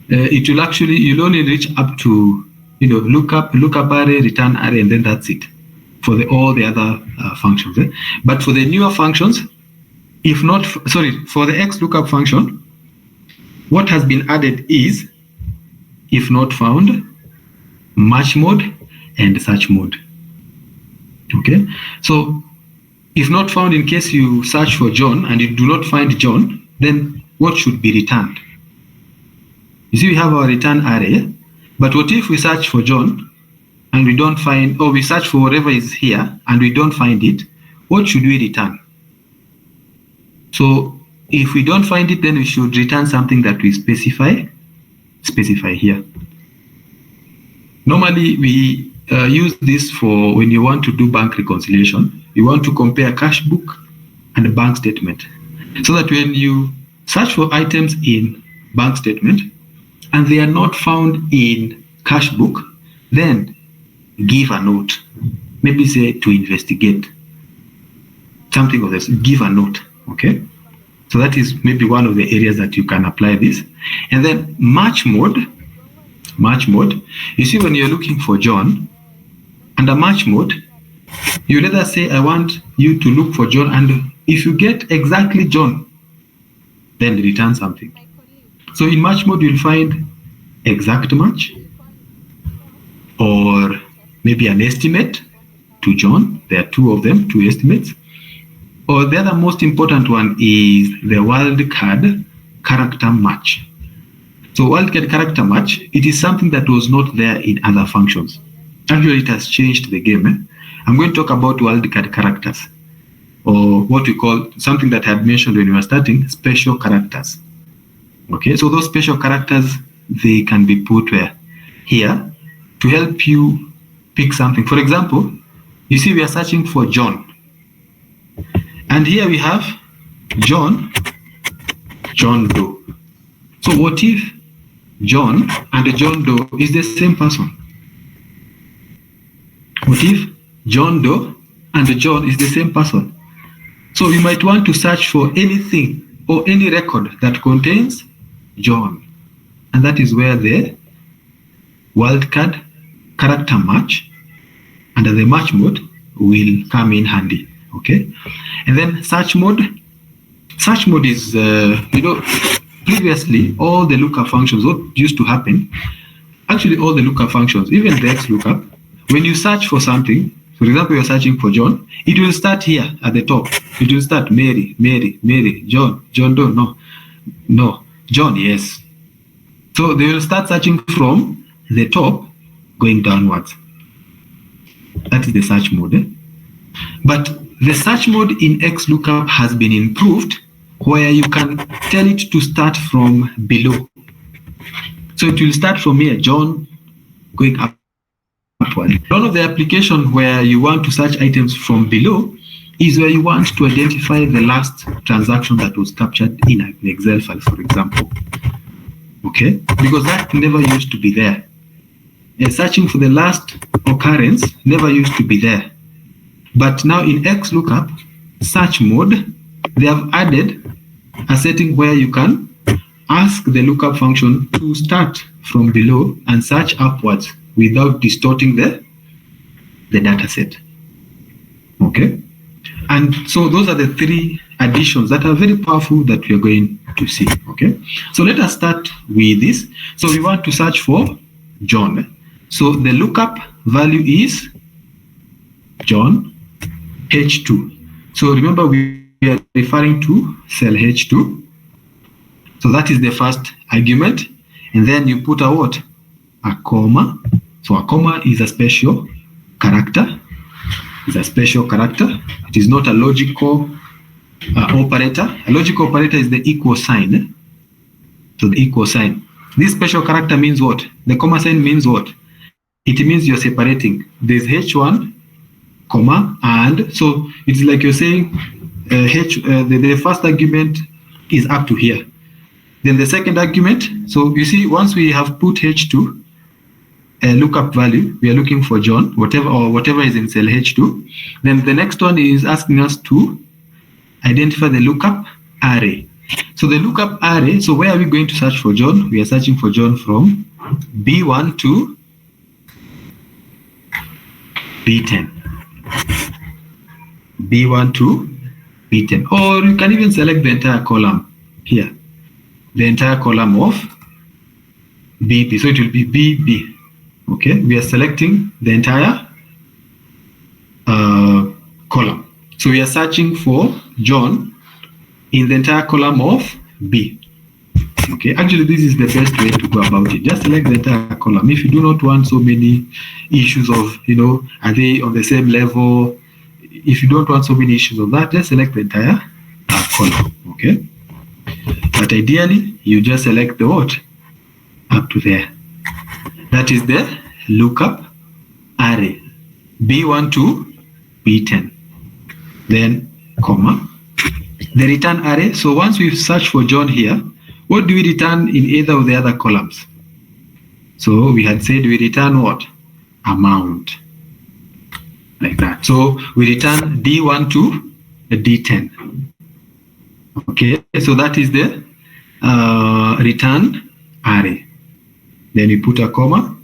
it will actually, you'll only reach up to, lookup array, return array, and then that's it for all the other functions. But for the newer functions, if not, for the X lookup function, what has been added is if not found, match mode, and search mode. Okay, so if not found, in case you search for John and you do not find John, then what should be returned? You see, we have our return array, but what if we search for John and we don't find, or we search for whatever is here and we don't find it? What should we return? So if we don't find it, then we should return something that we specify here. Normally, we use this for when you want to do bank reconciliation. You want to compare cash book and a bank statement, so that when you search for items in bank statement and they are not found in cash book, then give a note. Maybe say to investigate, something of this, give a note. Okay, so that is maybe one of the areas that you can apply this. And then match mode, you see, when you're looking for John, under match mode, you let us say I want you to look for John, and if you get exactly John, then return something. So in match mode, you'll find exact match, or maybe an estimate to John. There are two of them, two estimates. Or the other most important one is the wildcard character match. So wildcard character match, it is something that was not there in other functions. Actually, it has changed the game. I'm going to talk about wildcard characters, or what we call, something that I had mentioned when we were starting, special characters. Okay, so those special characters, they can be put here to help you pick something. For example, you see we are searching for John. And here we have John Doe. So what if John and John Doe is the same person? What if John Doe and John is the same person? So you might want to search for anything or any record that contains John. And that is where the wildcard character match under the match mode will come in handy. Okay, and then search mode. Search mode is, previously all the lookup functions, what used to happen, actually all the lookup functions, even the X lookup, when you search for something, for example, you're searching for John, it will start here at the top. It will start Mary, John Doe, no, John, yes. So they will start searching from the top going downwards. That is the search mode. But the search mode in XLOOKUP has been improved, where you can tell it to start from below. So it will start from here, John, going upward. One of the applications where you want to search items from below is where you want to identify the last transaction that was captured in an Excel file, for example. Okay, because that never used to be there. Searching for the last occurrence never used to be there. But now in XLOOKUP search mode, they have added a setting where you can ask the lookup function to start from below and search upwards without distorting the data set. Okay, and so those are the three additions that are very powerful that we are going to see. Okay, so let us start with this. So we want to search for John. So the lookup value is John H2. So remember, we are referring to cell H2. So that is the first argument. And then you put a what? A comma. So a comma is a special character. It's a special character. It is not a logical operator. A logical operator is the equal sign. So the equal sign. This special character means what? The comma sign means what? It means you're separating. There's H1, comma, and so it's like you're saying the first argument is up to here. Then the second argument, so you see, once we have put H2, a lookup value, we are looking for John, whatever is in cell H2. Then the next one is asking us to identify the lookup array. So the lookup array, so where are we going to search for John? We are searching for John from B1 to B10. B1 to B10. Or you can even select the entire column here. The entire column of BP. So it will be BB. Okay, we are selecting the entire column. So we are searching for John in the entire column of B. Okay, actually this is the best way to go about it. Just select the entire column. If you do not want so many issues of, are they on the same level? If you don't want so many issues of that, just select the entire column. Okay, but ideally you just select the what? Up to there. That is the lookup array, B1 to B10. Then, comma, the return array. So once we search for John here, what do we return in either of the other columns? So we had said we return what? Amount. Like that. So we return D1 to D10. Okay, so that is the return array. Then we put a comma.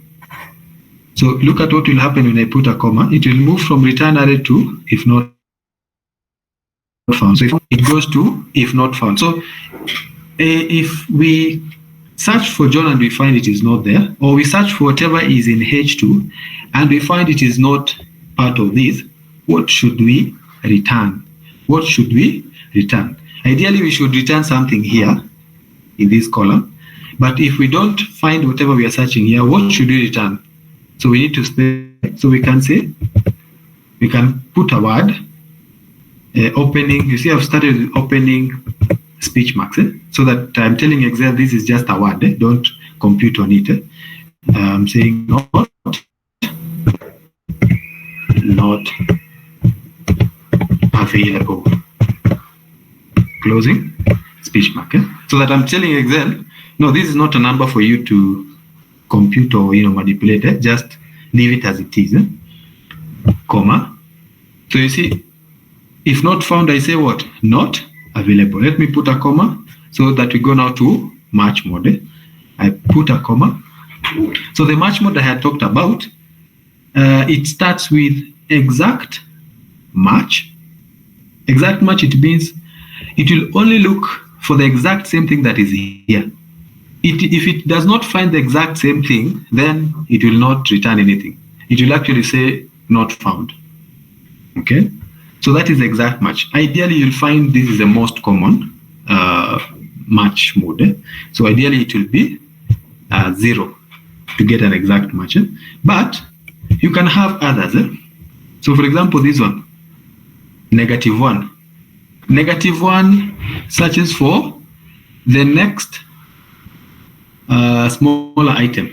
So look at what will happen when I put a comma. It will move from return array to if not found. So it goes to if not found. So if we search for John and we find it is not there, or we search for whatever is in H2 and we find it is not part of this, what should we return? What should we return? Ideally, we should return something here in this column. But if we don't find whatever we are searching here, what should we return? So we need to specify. So we can say, we can put a word, opening. You see, I've started with opening speech marks, so that I'm telling Excel this is just a word. Don't compute on it. I'm saying not available. Closing speech mark. So that I'm telling Excel, no, this is not a number for you to compute or manipulate. Just leave it as it is. Comma. So you see, if not found, I say what? Not available. Let me put a comma so that we go now to match mode. I put a comma. So the match mode I had talked about, it starts with exact match. Exact match, it means it will only look for the exact same thing that is here. If it does not find the exact same thing, then it will not return anything. It will actually say not found. Okay, so that is exact match. Ideally, you'll find this is the most common match mode. So ideally, it will be 0 to get an exact match. But you can have others. So for example, this one, -1. -1 searches for the next smaller item.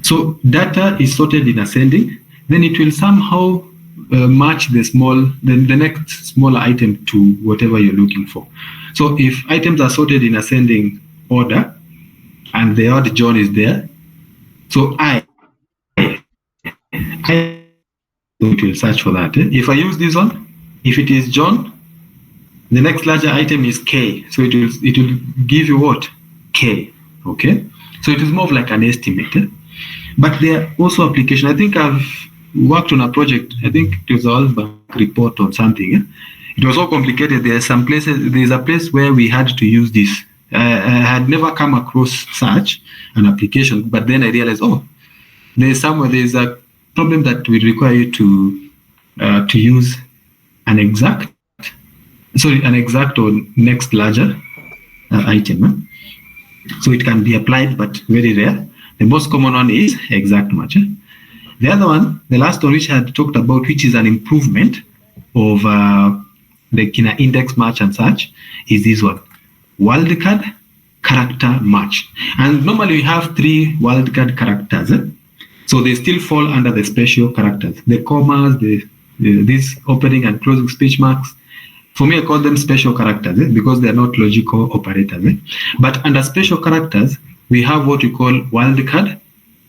So data is sorted in ascending, then it will somehow match the next smaller item to whatever you're looking for. So if items are sorted in ascending order and the odd John is there, so it will search for that. If I use this one, if it is John, the next larger item is K, so it will give you what? K. Okay, so it is more of like an estimate. But there are also applications. I think I've worked on a project. I think it was all back report or something. It was so complicated. There's a place where we had to use this. I had never come across such an application, but then I realized, there's a problem that will require you to use an exact or next larger item. So it can be applied, but very rare. The most common one is exact match. The other one, the last one which I had talked about, which is an improvement of the index match and such, is this one, wildcard character match. And normally we have 3 wildcard characters. So they still fall under the special characters. The commas, these opening and closing speech marks For me, I call them special characters because they are not logical operators. But under special characters, we have what we call wildcard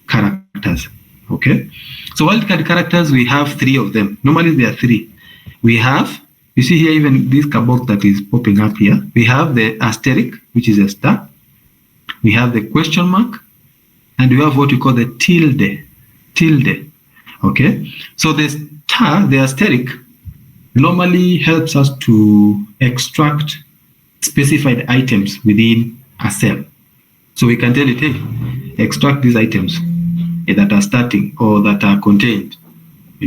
characters. Okay, so wildcard characters, we have 3 of them. Normally there are 3. We have, you see here, even this box that is popping up here, we have the asterisk, which is a star. We have the question mark, and we have what we call the tilde. Okay, so the star, the asterisk, normally helps us to extract specified items within a cell. So we can tell it, hey, extract these items that are starting or that are contained,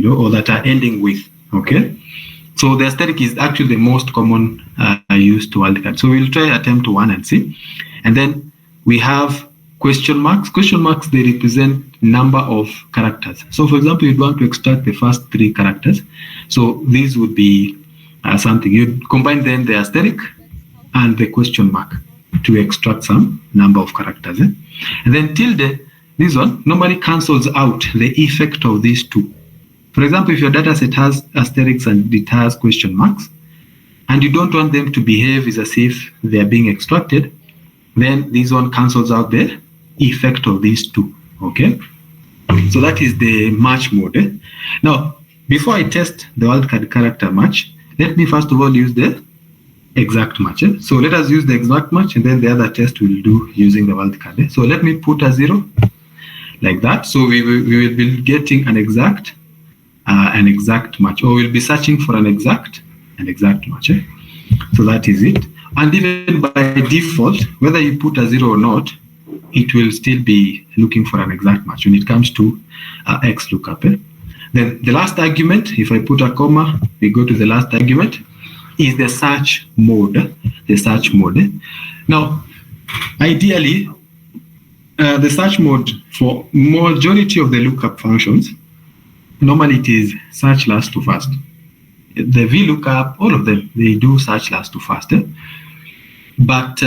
or that are ending with. Okay, so the asterisk is actually the most common use to wildcard. So we'll try attempt 1 and see. And then we have question marks. Question marks, they represent number of characters. So for example, you'd want to extract the first 3 characters. So these would be something. You'd combine then the asterisk and the question mark to extract some number of characters. And then tilde, this one normally cancels out the effect of these 2. For example, if your data set has asterisks and it has question marks, and you don't want them to behave as if they are being extracted, then this one cancels out the effect of these 2. Okay, so that is the match mode. Now, before I test the wildcard character match, let me first of all use the exact match. So let us use the exact match, and then the other test we'll do using the wildcard. So let me put a 0 like that. So we will be getting an exact match, or we'll be searching for an exact match. So that is it. And even by default, whether you put a 0 or not, it will still be looking for an exact match when it comes to XLOOKUP. Then the last argument, if I put a comma, we go to the last argument, is the search mode. Now, ideally, the search mode for majority of the lookup functions, normally it is search last to first. The VLOOKUP, all of them, they do search last to first. But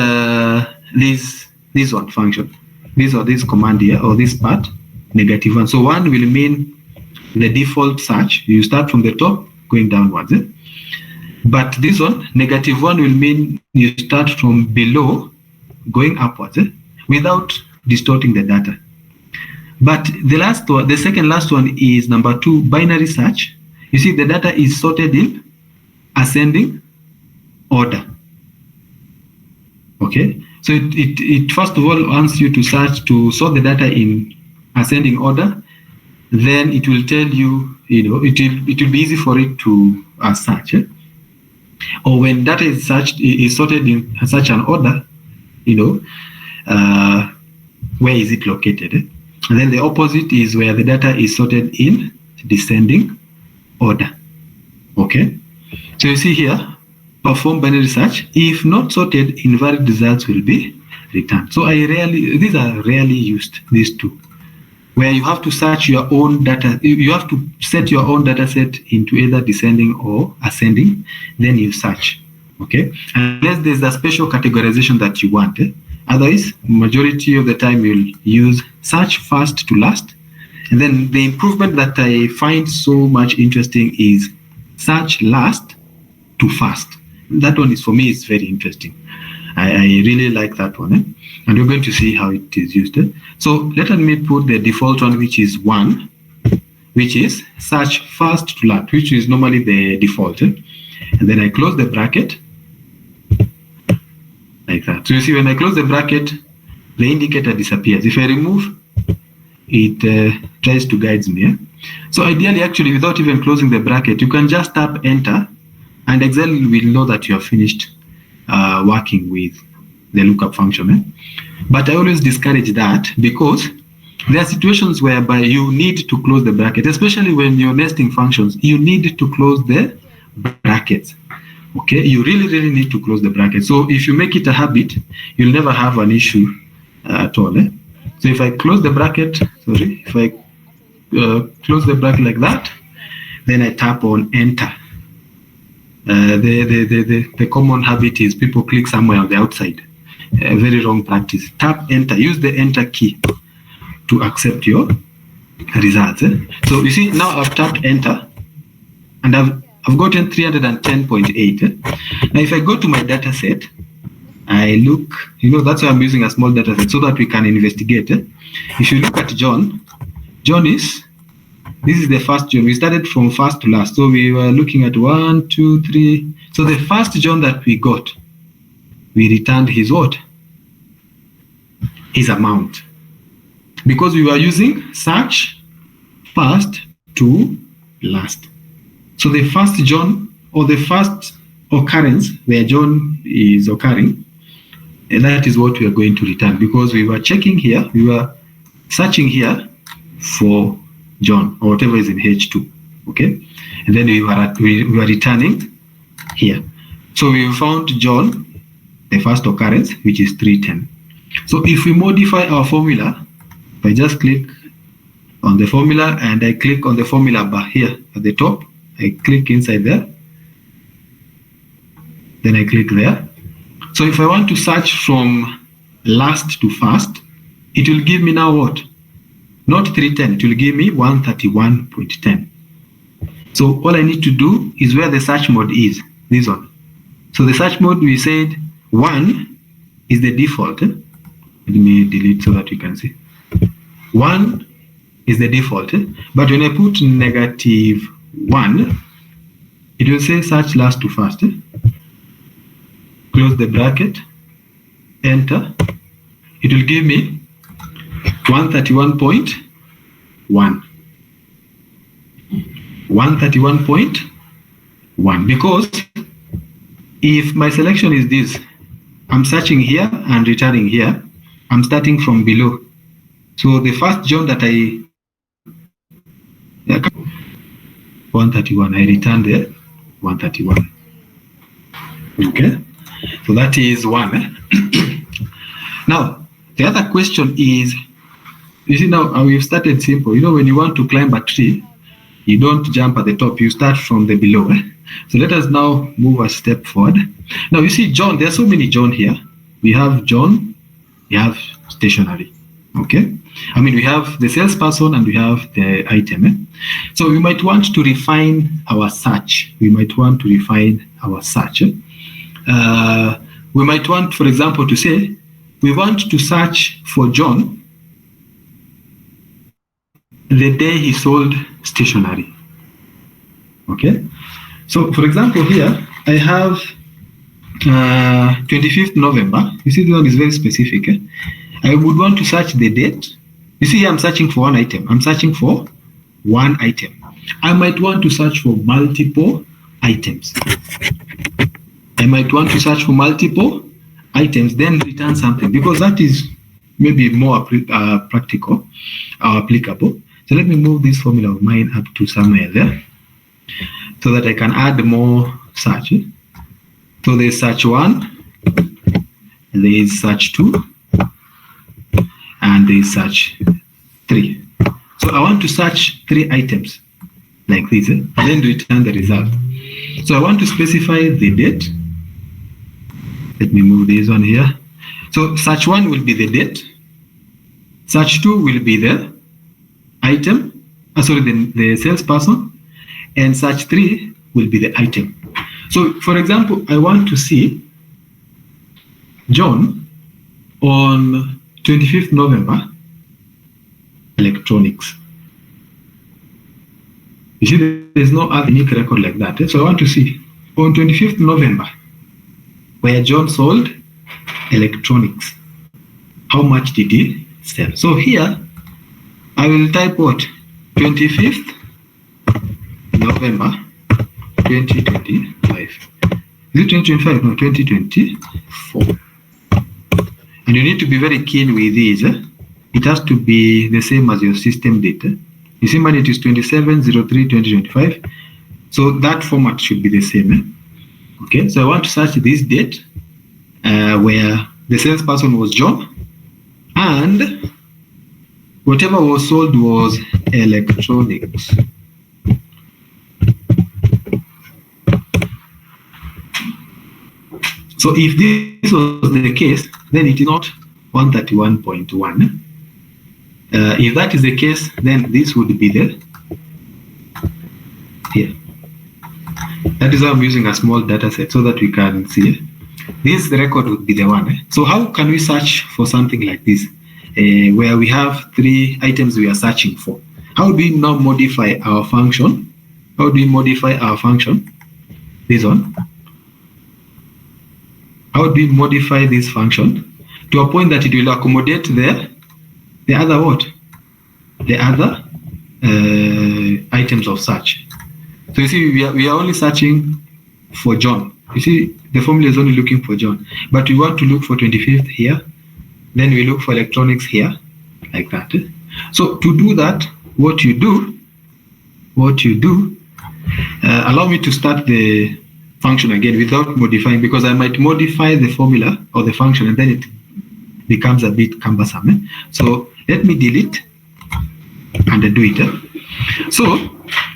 this one function, this command here, or this part, -1. So 1 will mean the default search. You start from the top going downwards. But this one, -1, will mean you start from below going upwards without distorting the data. But the last one, the second last one is number 2, binary search. You see, the data is sorted in ascending order. Okay, so it first of all wants you to sort the data in ascending order. Then it will tell you, it will be easy for it to search. Or when data is sorted in such an order, where is it located? And then the opposite is where the data is sorted in descending order. Okay, so you see here, perform binary search. If not sorted, invalid results will be returned. So these are rarely used, these 2, where you have to search your own data. You have to set your own data set into either descending or ascending, then you search. Okay, unless there's a special categorization that you want. Otherwise, majority of the time you'll use search first to last. And then the improvement that I find so much interesting is search last to first. That one is, for me, it's very interesting. I really like that one. And we're going to see how it is used. So let me put the default one, which is 1, which is search first to last, which is normally the default. And then I close the bracket like that. So you see, when I close the bracket, the indicator disappears. If I remove, it tries to guide me. So ideally, actually, without even closing the bracket, you can just tap enter, and Excel will know that you have finished working with the lookup function. But I always discourage that, because there are situations whereby you need to close the bracket, especially when you're nesting functions. You need to close the brackets. Okay, you really need to close the bracket. So if you make it a habit, you'll never have an issue at all. So if I close the bracket, if I close the bracket like that, then I tap on enter. The common habit is people click somewhere on the outside. Very wrong practice. Tap enter. Use the enter key to accept your results. So you see, now I've tapped enter, and I've gotten 310.8. Now, if I go to my data set, I look, that's why I'm using a small data set so that we can investigate. If you look at John this is the first John. We started from first to last. So we were looking at 1, 2, 3. So the first John that we got, we returned his what? His amount. Because we were using search first to last. So the first John, or the first occurrence where John is occurring, and that is what we are going to return, because we were checking here, we were searching here for John or whatever is in H2, okay? And then we were returning here. So we found John, the first occurrence, which is 310. So if we modify our formula, if I just click on the formula and I click on the formula bar here at the top, I click inside there, then I click there. So if I want to search from last to first, it will give me now what? Not 310, it will give me 131.10. So all I need to do is where the search mode is, this one. So the search mode, we said 1 is the default. Let me delete so that you can see. 1 is the default, but when I put -1, it will say search last to first. Close the bracket, enter. It will give me 131.1. 131.1, because if my selection is this, I'm searching here and returning here, I'm starting from below. So the first John that 131, I returned there 131. Okay, so that is one. Now the other question is, you see, now we've started simple. When you want to climb a tree, you don't jump at the top, you start from the below. So let us now move a step forward. Now you see John, there are so many John here. We have John, we have stationery. Okay, I mean, we have the salesperson and we have the item. So we might want to refine our search. We might want, for example, to say we want to search for John the day he sold stationery. Okay, so for example here I have 25th November. You see, this one is very specific. I would want to search the date. You see here I'm searching for one item. I might want to search for multiple items. Then return something, because that is maybe more practical or applicable. So let me move this formula of mine up to somewhere there so that I can add more search. So there's search 1, there is search 2, and there is search 3. So I want to search 3 items like this, and then return the result. So I want to specify the date. Let me move this one here. So search 1 will be the date. Search 2 will be the item, the salesperson, and search 3 will be the item. So for example, I want to see John on 25th November, electronics. You see, there's no other unique record like that. So I want to see on 25th November, where John sold electronics, how much did he sell? So here, I will type what? 25th November 2025. Is it 2025? No, 2024. And you need to be very keen with these. It has to be the same as your system data. You see, mine it is 27/03/2025. So that format should be the same. Okay, so I want to search this date where the salesperson was John, and whatever was sold was electronics. So if this was the case, then it is not 131.1. If that is the case, then this would be the here. That is why I'm using a small data set so that we can see. This record would be the one. So how can we search for something like this, where we have 3 items we are searching for? How do we now modify our function? How do we modify our function? This one. How do we modify this function to a point that it will accommodate the other what? The other items of search. So you see, we are only searching for John. You see, the formula is only looking for John, but we want to look for 25th here. Then we look for electronics here, like that. So to do that, what you do, allow me to start the function again without modifying, because I might modify the formula or the function and then it becomes a bit cumbersome. So let me delete and do it. So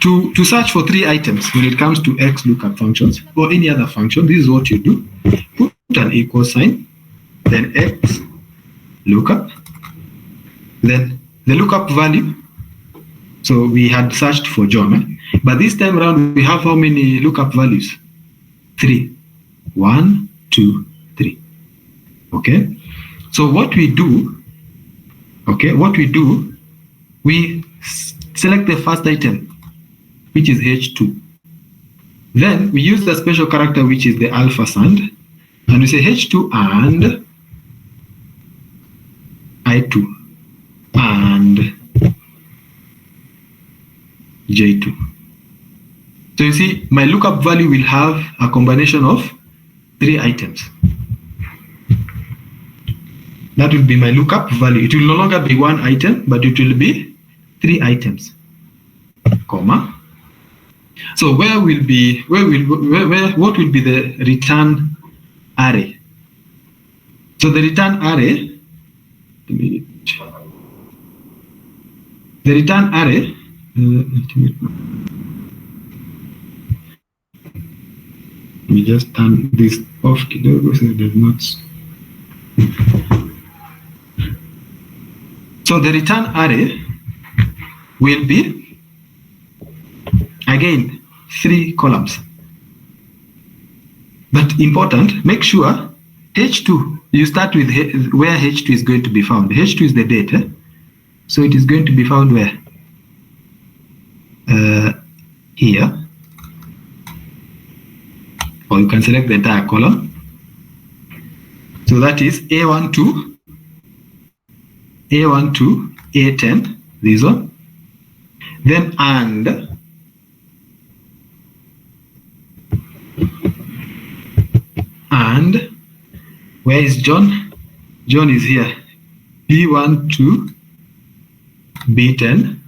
to search for 3 items when it comes to X lookup functions or any other function, this is what you do. Put an equal sign, then X lookup, then the lookup value. So we had searched for John, but this time around we have how many lookup values? 3. 1, 2, 3. Okay. So what we do, we select the first item, which is H2. Then we use the special character, which is the alpha sand, and we say H2 and I2 and J2. So you see, my lookup value will have a combination of 3 items. That will be my lookup value. It will no longer be 1 item, but it will be 3 items, comma. So what will be the return array? So the return array, let me just turn this off so it does not. So the return array will be, again, 3 columns. But important, make sure H2, you start with where H2 is going to be found. H2 is the date. So it is going to be found where? Here. Or you can select the entire column. So that is A12, A10, this one. Then and where is John? John is here. B12, B10.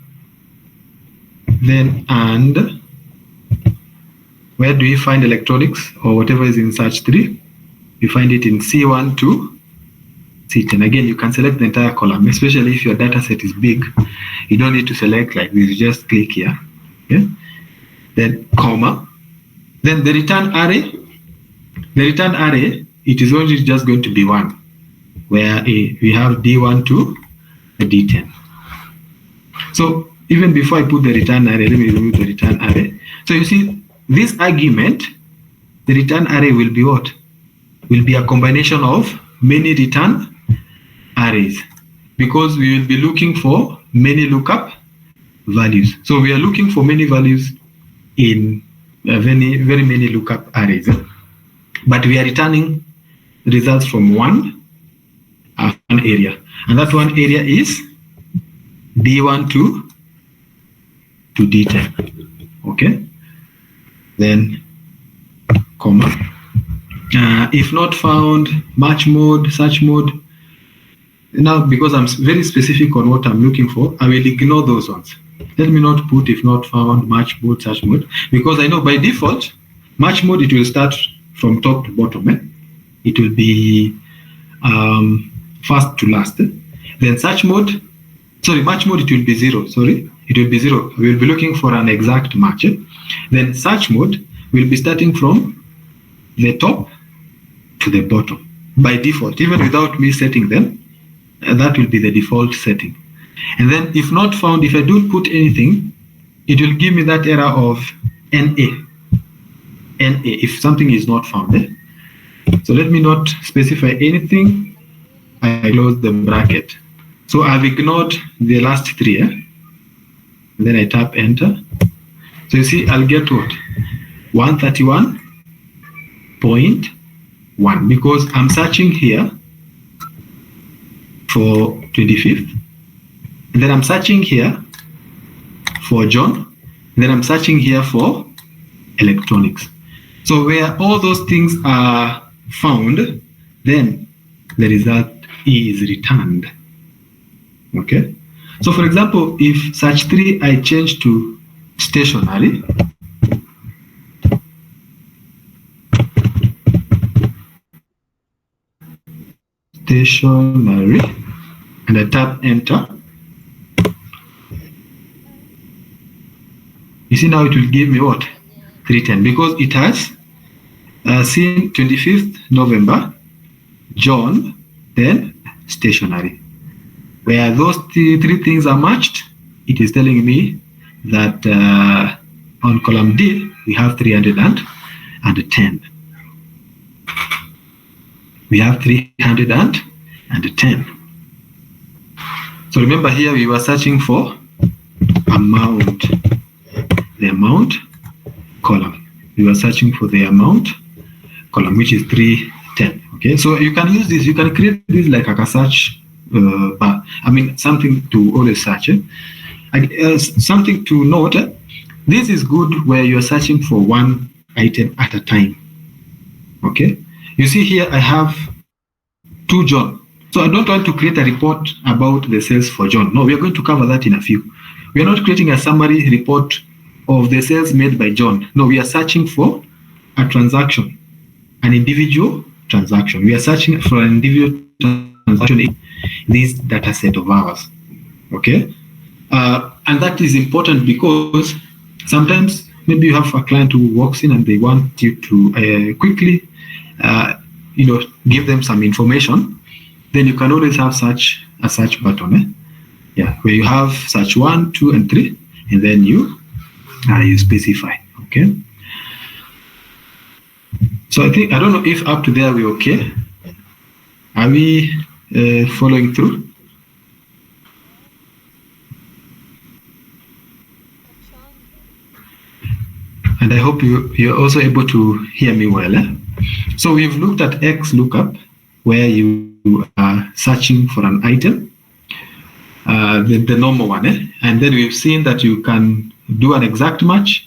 Then and where do we find electronics or whatever is in search 3? You find it in C12, C10. Again, you can select the entire column, especially if your data set is big. You don't need to select like this, you just click here. Okay? Then comma. Then the return array, it is only just going to be 1, where we have D12, D10. So even before I put the return array, let me remove the return array. So you see, this argument, the return array will be what? Will be a combination of many return arrays, because we will be looking for many lookup values. So we are looking for many values in very many lookup arrays, but we are returning results from one area, and that one area is D12 to D10. Okay, then comma. If not found, match mode, search mode. Now, because I'm very specific on what I'm looking for, I will ignore those ones. Let me not put if not found, match mode, search mode, because I know by default, match mode, it will start from top to bottom. It will be first to last. Then search mode, match mode, it will be 0. It will be 0. We will be looking for an exact match. Then search mode will be starting from the top to the bottom by default, even without me setting them. That will be the default setting. And then if not found, if I don't put anything, it will give me that error of NA. NA if something is not found. So let me not specify anything. I close the bracket. So I've ignored the last three. And then I tap enter. So you see, I'll get what? 131.1 because I'm searching here for 25th. And then I'm searching here for John. And then I'm searching here for electronics. So where all those things are found, then the result is returned. Okay. So for example, if search 3 I change to stationary, and I tap enter, you see now it will give me what? 310 because it has seen 25th November, John, then stationary. Where those three things are matched, it is telling me that on column D, we have 310. We have 310. So remember here we were searching for amount, the amount column. We were searching for the amount column, which is 310. Okay, so you can use this, you can create this like a search bar. I mean, something to always search. Something to note, this is good where you're searching for one item at a time. Okay, you see here I have 2 John. So I don't want to create a report about the sales for John. No, we are going to cover that in a few. We are not creating a summary report of the sales made by John. No, we are searching for a transaction, an individual transaction. We are searching for an individual transaction in this data set of ours. Okay, and that is important because sometimes maybe you have a client who walks in and they want you to quickly, give them some information. Then you can always have a search button, where you have search 1, 2, and 3, and then you specify. Okay. So I don't know if up to there we're okay. Are we following through? And I hope you're also able to hear me well. So we've looked at X lookup, where you are searching for an item, the normal one. And then we've seen that you can do an exact match.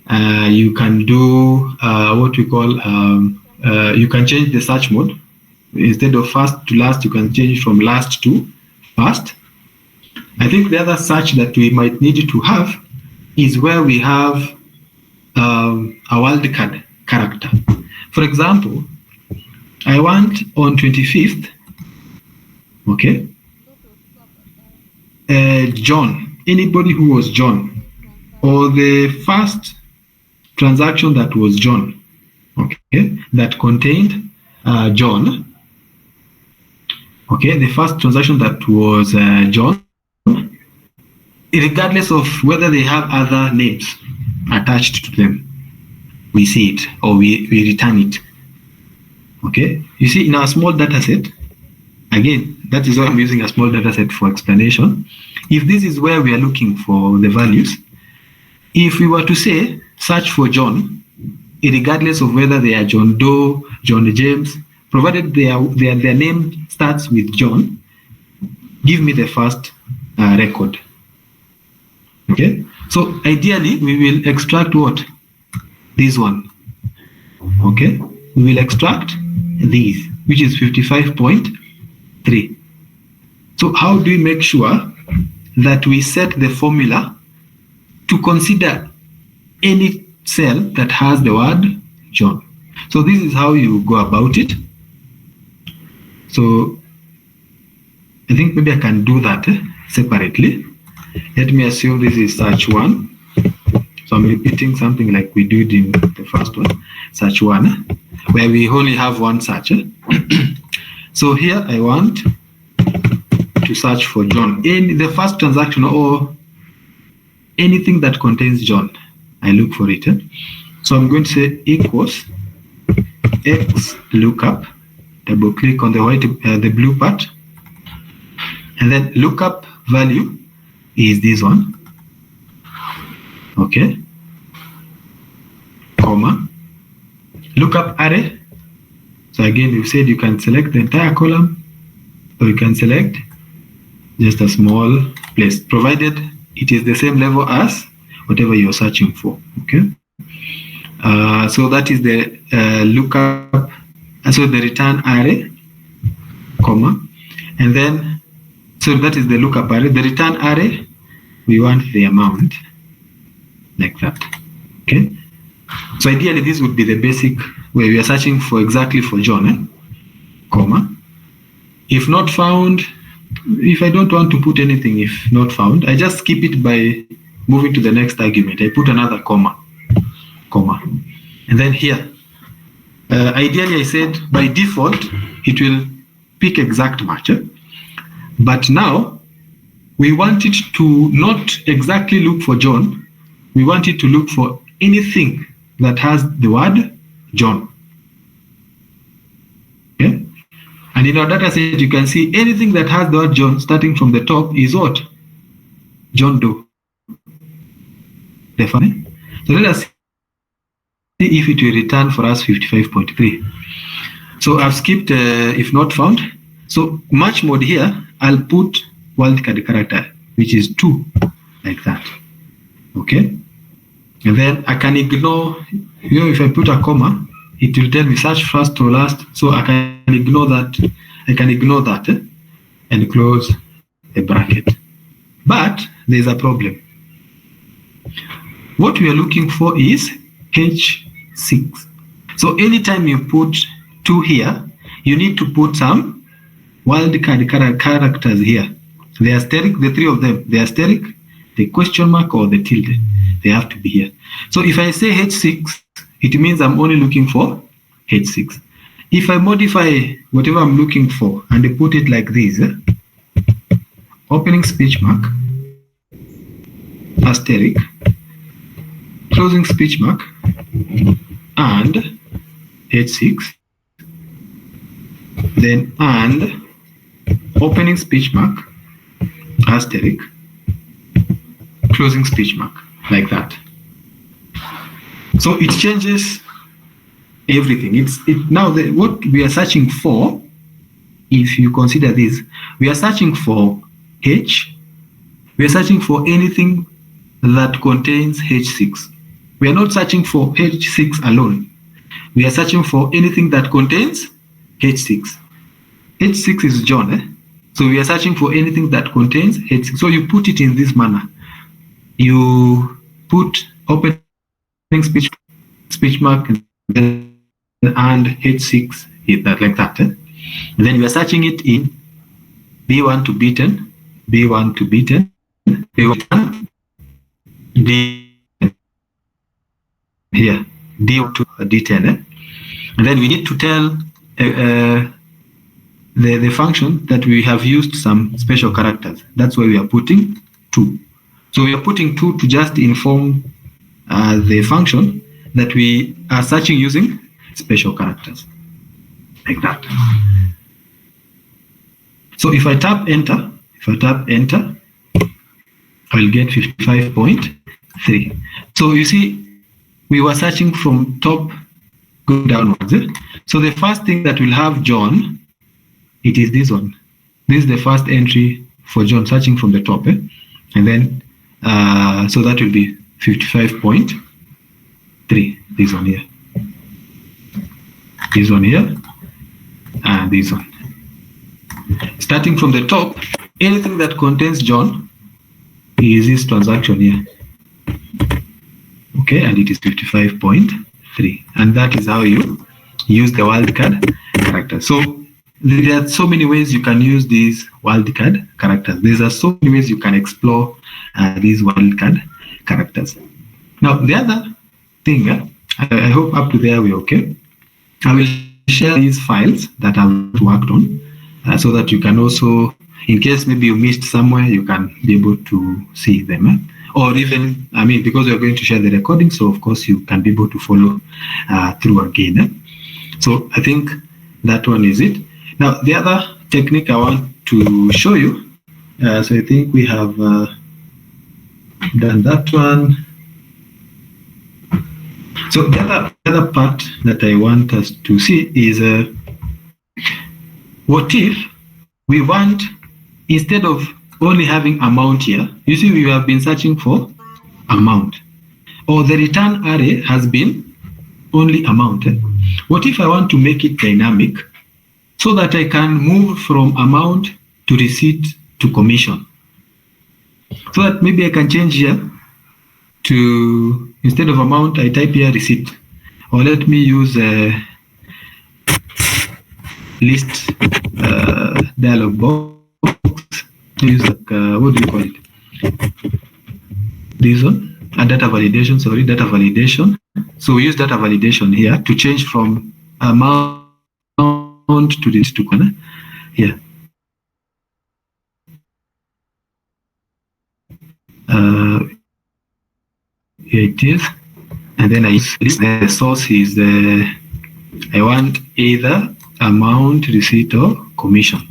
You can do what we call, you can change the search mode. Instead of first to last, you can change from last to first. I think the other search that we might need to have is where we have a wildcard character. For example, I want on 25th, okay, John, anybody who was John, or the first transaction that was John, okay, that contained John, okay, the first transaction that was John, regardless of whether they have other names attached to them, we see it or we return it. Okay, you see in our small data set, again, that is why I'm using a small data set for explanation. If this is where we are looking for the values, if we were to say search for John, regardless of whether they are John Doe, John James, provided their name starts with John, give me the first record. Okay, so ideally we will extract what? This one. Okay, we will extract these, which is 55.3. So how do we make sure that we set the formula to consider any cell that has the word John? So this is how you go about it. So I think maybe I can do that separately. Let me assume this is search 1. So I'm repeating something like we did in the first one, search 1, where we only have one search. So here I want to search for John in the first transaction or anything that contains John. I look for it. So I'm going to say equals X lookup, double click on the the blue part, and then lookup value is this one, okay, comma, lookup array. So again, we've said you can select the entire column, or you can select just a small place, provided it is the same level as whatever you're searching for, okay. So that is the lookup, so the return array, comma, and then, so that is the lookup array. The return array, we want the amount, like that, okay. So ideally, this would be the basic where we are searching for exactly for John, comma. If not found, if I don't want to put anything, if not found, I just skip it by moving to the next argument. I put another comma, and then here, ideally I said by default it will pick exact match, but now we want it to not exactly look for John. We want it to look for anything that has the word John. Okay? And in our data set, you can see anything that has the word John starting from the top is what? John Doe. Definitely. So let us see if it will return for us 55.3. So I've skipped if not found. So match mode here, I'll put wildcard character, which is 2, like that. Okay? And then I can ignore, if I put a comma, it will tell me search first or last. So I can ignore that. And close the bracket. But there's a problem. What we are looking for is H6. So anytime you put 2 here, you need to put some wildcard characters here. The asterisk, the 3 of them, the asterisk, the question mark, or the tilde. They have to be here. So if I say H6, it means I'm only looking for H6. If I modify whatever I'm looking for and I put it like this, opening speech mark, asterisk, closing speech mark, and H6, then and opening speech mark, asterisk, closing speech mark, like that. So it changes everything. Now what we are searching for, if you consider this, we are searching for H. We are searching for anything that contains H6. We are not searching for H6 alone. We are searching for anything that contains H6. H6 is John. So we are searching for anything that contains H6. So you put it in this manner. You put opening speech mark and H6 is that, like that. And then we are searching it in B1 to B10, B1 to B10, B1, D here, D1 to D10. And then we need to tell the function that we have used some special characters. That's why we are putting 2. So we are putting 2 to just inform the function that we are searching using special characters, like that. So if I tap enter, I'll get 55.3. So you see, we were searching from top go downwards. So the first thing that will have John, it is this one. This is the first entry for John, searching from the top. And then, so that will be 55.3. This one here. This one here. And this one. Starting from the top, anything that contains John is this transaction here. Okay, and it is 55.3. And that is how you use the wildcard character. So there are so many ways you can use these wildcard characters. There are so many ways you can explore these wildcard characters. Now, the other thing, I hope up to there we're okay. I will share these files that I've worked on so that you can also, in case maybe you missed somewhere, you can be able to see them. or even, because we're going to share the recording, so of course you can be able to follow through again. So I think that one is it. Now, the other technique I want to show you, so I think we have done that one. So the other part that I want us to see is what if we want, instead of only having amount here, you see we have been searching for amount, or the return array has been only amount. What if I want to make it dynamic so that I can move from amount to receipt to commission? So that maybe I can change here to, instead of amount, I type here receipt, or let me use a list dialog box. Use like, what do you call it? This one, data validation. Sorry, data validation. So we use data validation here to change from amount to this to corner. Here. Here it is, and then I use this. The source is the, I want either amount, receipt, or commission.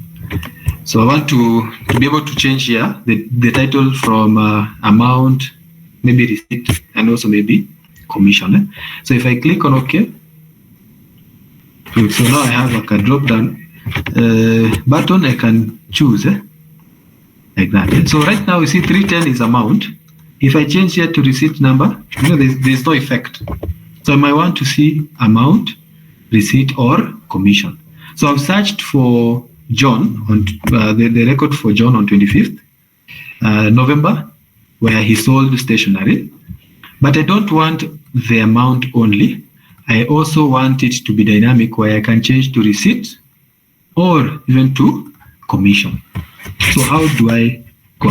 So I want to be able to change here the title from amount, maybe receipt, and also maybe commission. So if I click on OK, so now I have like a drop down button. I can choose like that. So right now you see 310 is amount. If I change here to receipt number, there's no effect. So I might want to see amount, receipt, or commission. So I've searched for John on the record for John on 25th November, where he sold stationery. But I don't want the amount only. I also want it to be dynamic, where I can change to receipt or even to commission. So how do I go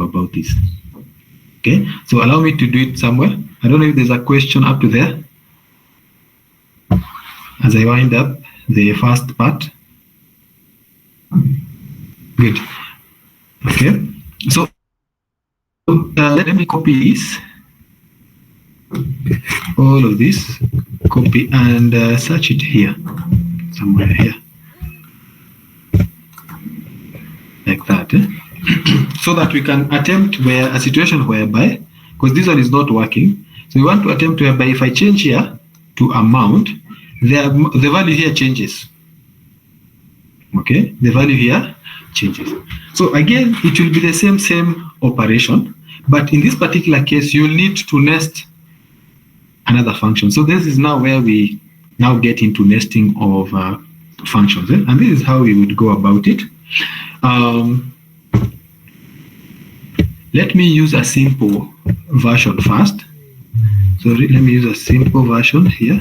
about this? Okay, so allow me to do it somewhere. I don't know if there's a question up to there as I wind up the first part. Good. Okay, so let me copy this, all of this, copy and search it here, somewhere here, like that. So that we can attempt a situation whereby, because this one is not working, so we want to attempt whereby if I change here to amount, the value here changes. Okay, the value here changes. So again, it will be the same operation, but in this particular case, you'll need to nest another function. So this is now where we now get into nesting of functions, and this is how we would go about it. Let me use a simple version first. So let me use a simple version here.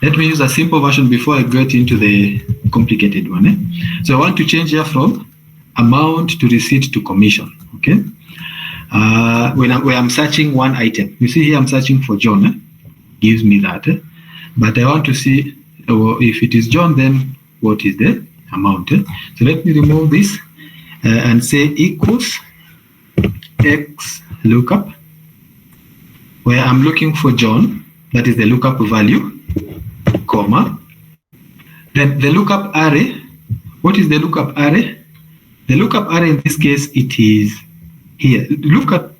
Let me use a simple version before I get into the complicated one. So I want to change here from amount to receipt to commission. Okay. When I'm searching one item, you see here I'm searching for John. Gives me that. But I want to see if it is John, then what is the amount? So let me remove this and say equals X lookup, where I'm looking for John, that is the lookup value, comma. Then the lookup array. What is the lookup array? The lookup array in this case, it is here. Look at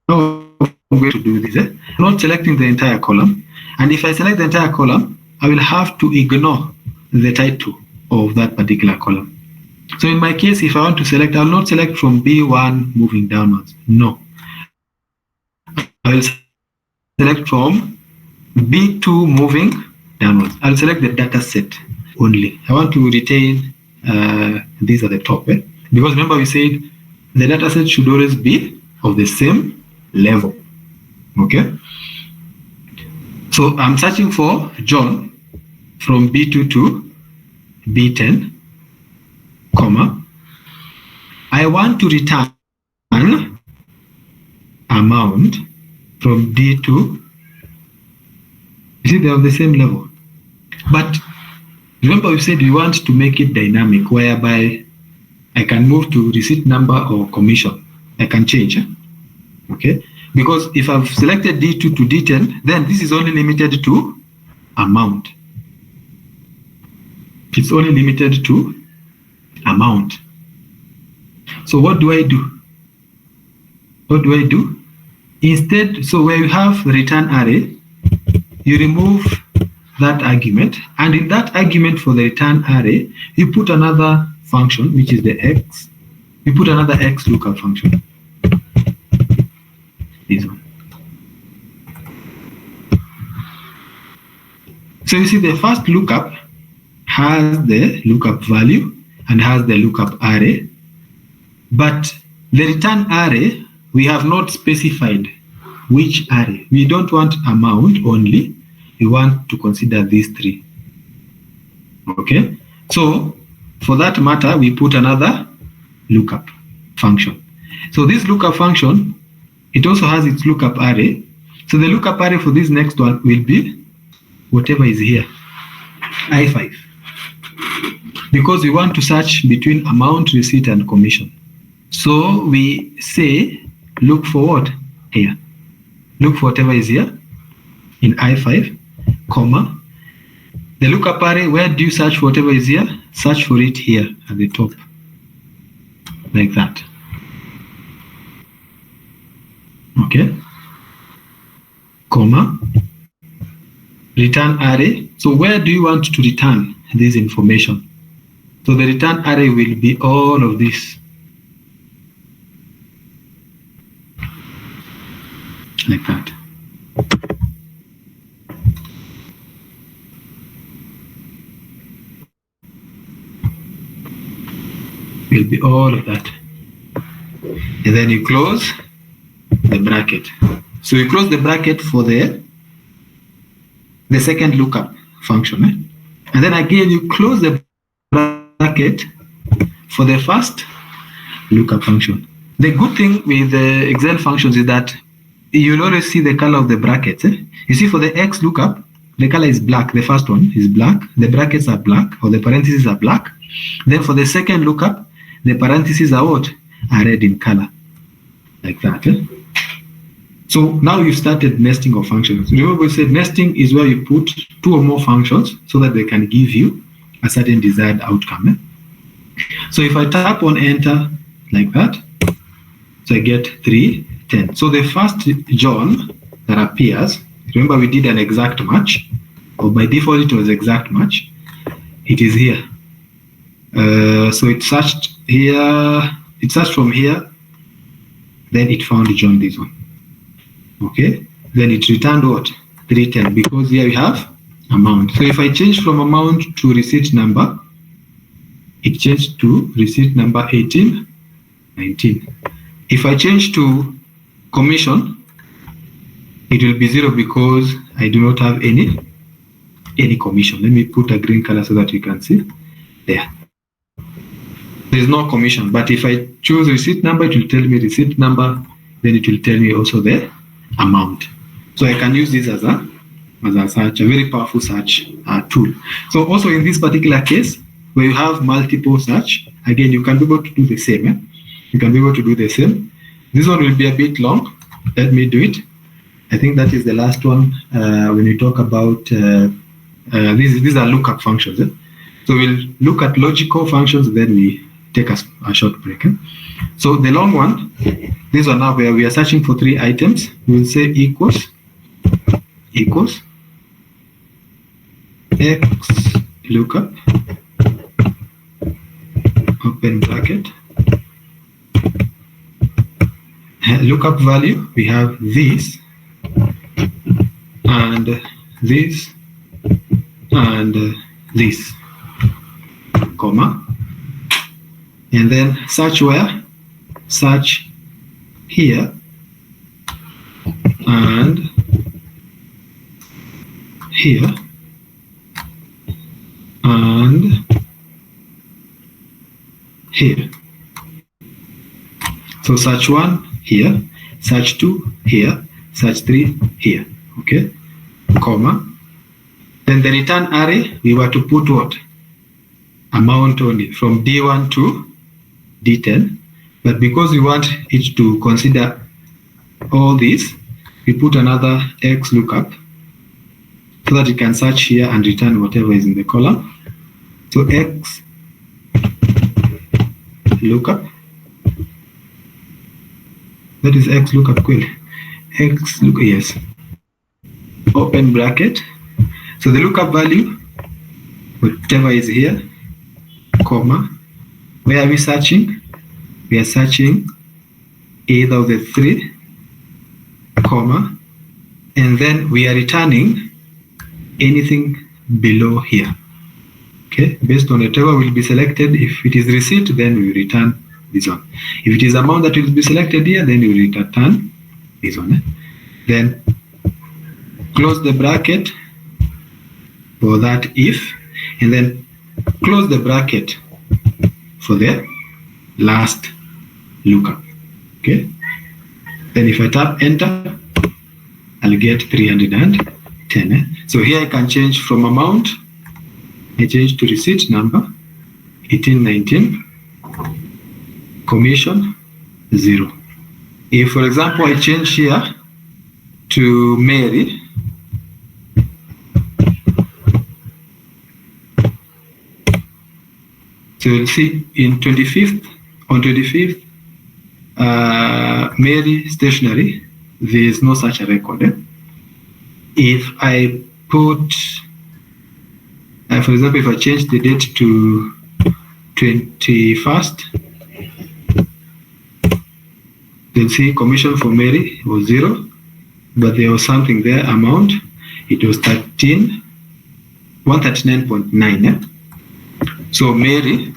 how I'm going to do this. I'm not selecting the entire column. And if I select the entire column, I will have to ignore the title of that particular column. So in my case, if I want to select, I will not select from B1 moving downwards. No. I will select from B2 moving downwards. I'll select the data set only. I want to retain these at the top. Because remember we said the data set should always be of the same level. Okay. So I'm searching for John from B2 to B10, comma. I want to return amount from D2. You see, they're on the same level. But remember we said we want to make it dynamic, whereby I can move to receipt number or commission. I can change, okay? Because if I've selected D2 to D10, then this is only limited to amount. It's only limited to amount. So what do I do? What do I do? Instead, so where you have return array, you remove that argument, and in that argument for the return array, you put another function, which is the x. You put another x lookup function. This one. So you see the first lookup has the lookup value and has the lookup array, but the return array, we have not specified which array. We don't want amount only. We want to consider these three. Okay? So for that matter, we put another lookup function. So this lookup function, it also has its lookup array. So the lookup array for this next one will be whatever is here, I5. Because we want to search between amount, receipt, and commission. So we say, look for what? Here. Look for whatever is here in I5, comma. The lookup array, where do you search for whatever is here? Search for it here at the top, like that. Okay, comma, return array. So where do you want to return this information? So the return array will be all of this, like that. Will be all of that. And then you close the bracket. So you close the bracket for the second lookup function. And then again you close the bracket for the first lookup function. The good thing with the Excel functions is that you'll always see the color of the brackets. You see for the X lookup, the color is black. The first one is black. The brackets are black, or the parentheses are black. Then for the second lookup, the parentheses are what? Are red in color, like that. So now you've started nesting of functions. Remember we said nesting is where you put two or more functions so that they can give you a certain desired outcome. So if I tap on enter like that, so I get 3, 10. So the first John that appears, remember we did an exact match, or by default it was exact match. It is here. So it searched here, it searched from here, then it found John, this one. Okay, then it returned what? 310, because here we have amount. So if I change from amount to receipt number, it changed to receipt number 18, 19. If I change to commission, it will be 0 because I do not have any commission. Let me put a green color so that you can see there. There is no commission, but if I choose receipt number, it will tell me receipt number, then it will tell me also the amount. So I can use this as a search, a very powerful search tool. So also in this particular case, where you have multiple search, again, you can be able to do the same. You can be able to do the same. This one will be a bit long. Let me do it. I think that is the last one when you talk about, these are lookup functions. So we'll look at logical functions, then we take a short break. So the long one, this one now where we are searching for 3 items, we'll say equals X lookup, open bracket, lookup value, we have this, and this, and this, comma, and then search where? Search here, and here, and here. So search 1 here, search 2 here, search 3 here, okay, comma. Then the return array, we were to put what? Amount only, from D1 to D10, but because we want it to consider all this, we put another X lookup so that it can search here and return whatever is in the column. So X lookup, that is X lookup query. X lookup, yes. Open bracket. So the lookup value, whatever is here, comma. Where are we searching? We are searching either of the three, comma, and then we are returning anything below here. Okay, based on whatever will be selected. If it is receipt, then we return this one. If it is amount that will be selected here, then we return this one. Then close the bracket for that if, and then close the bracket for the last lookup. Okay. Then if I tap enter, I'll get 310. So here I can change from amount. I change to receipt number 1819, commission 0. If, for example, I change here to Mary, so you'll see in 25th, on 25th, Mary stationery, there is no such a record. If I put, for example, if I change the date to 21st, you'll see commission for Mary was 0, but there was something there, amount, it was 139.9. So Mary,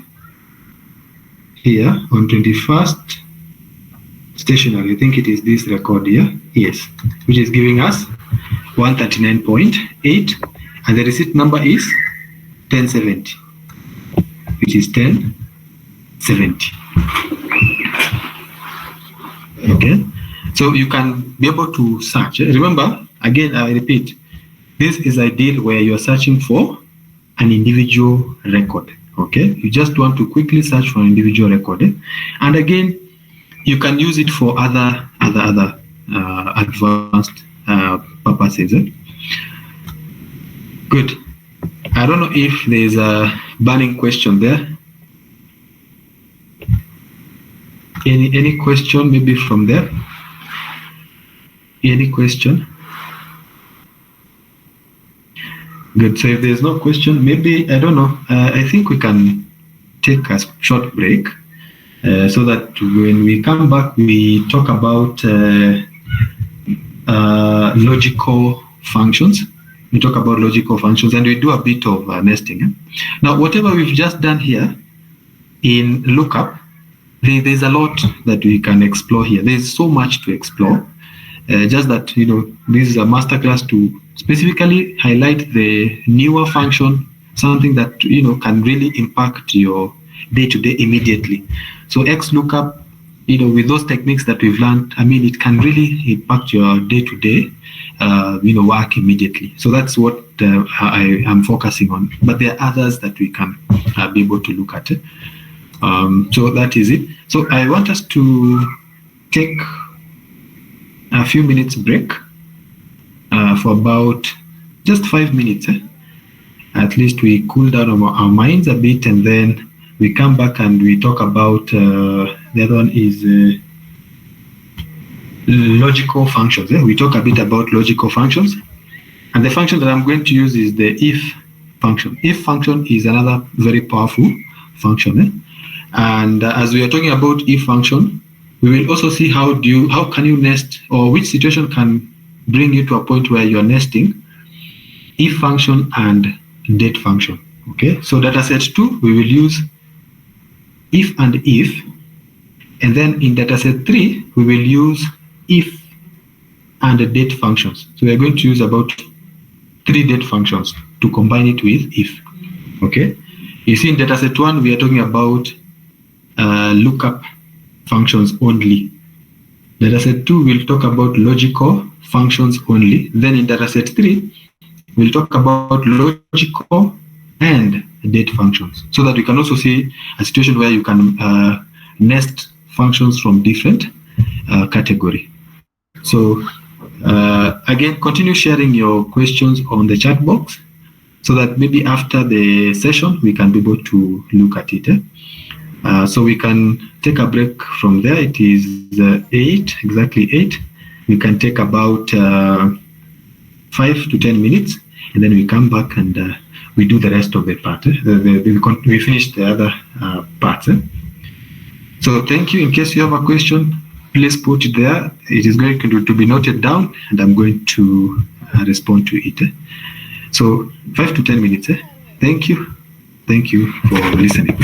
here on 21st, stationery, I think it is this record here, yes, which is giving us 139.8, and the receipt number is 1070, which is 1070. Okay, so you can be able to search. Remember, again, I repeat, this is ideal where you're searching for an individual record. Okay, you just want to quickly search for an individual record, and again, you can use it for other advanced purposes. Good. I don't know if there's a burning question there. Any question maybe from there? Any question? Good. So if there's no question, maybe, I don't know, I think we can take a short break so that when we come back, we talk about logical functions. We talk about logical functions and we do a bit of nesting. Now, whatever we've just done here in lookup, there's a lot that we can explore here. There's so much to explore. Just that, this is a masterclass to specifically highlight the newer function, something that, can really impact your day-to-day immediately. So XLOOKUP, with those techniques that we've learned, it can really impact your day-to-day, work immediately. So that's what I am focusing on. But there are others that we can be able to look at. So that is it. So I want us to take a few minutes break for about just 5 minutes. At least we cool down our minds a bit, and then we come back and we talk about the other one is logical functions. We talk a bit about logical functions, and the function that I'm going to use is the if function. If function is another very powerful function, and as we are talking about if function, we will also see how can you nest, or which situation can bring you to a point where you're nesting if function and date function. Okay, so data set 2 we will use if and if, and then in data set 3 we will use if and date functions. So we are going to use about 3 date functions to combine it with if. Okay, you see in data set 1 we are talking about lookup functions only. Data set 2 will talk about logical functions only. Then in data set 3 we'll talk about logical and date functions, so that we can also see a situation where you can nest functions from different category. So again, continue sharing your questions on the chat box so that maybe after the session we can be able to look at it. So we can take a break from there. It is 8, exactly 8. We can take about 5 to 10 minutes, and then we come back and we do the rest of the part. We finish the other parts. So thank you. In case you have a question, please put it there. It is going to be noted down, and I'm going to respond to it. So 5 to 10 minutes. Thank you. Thank you for listening.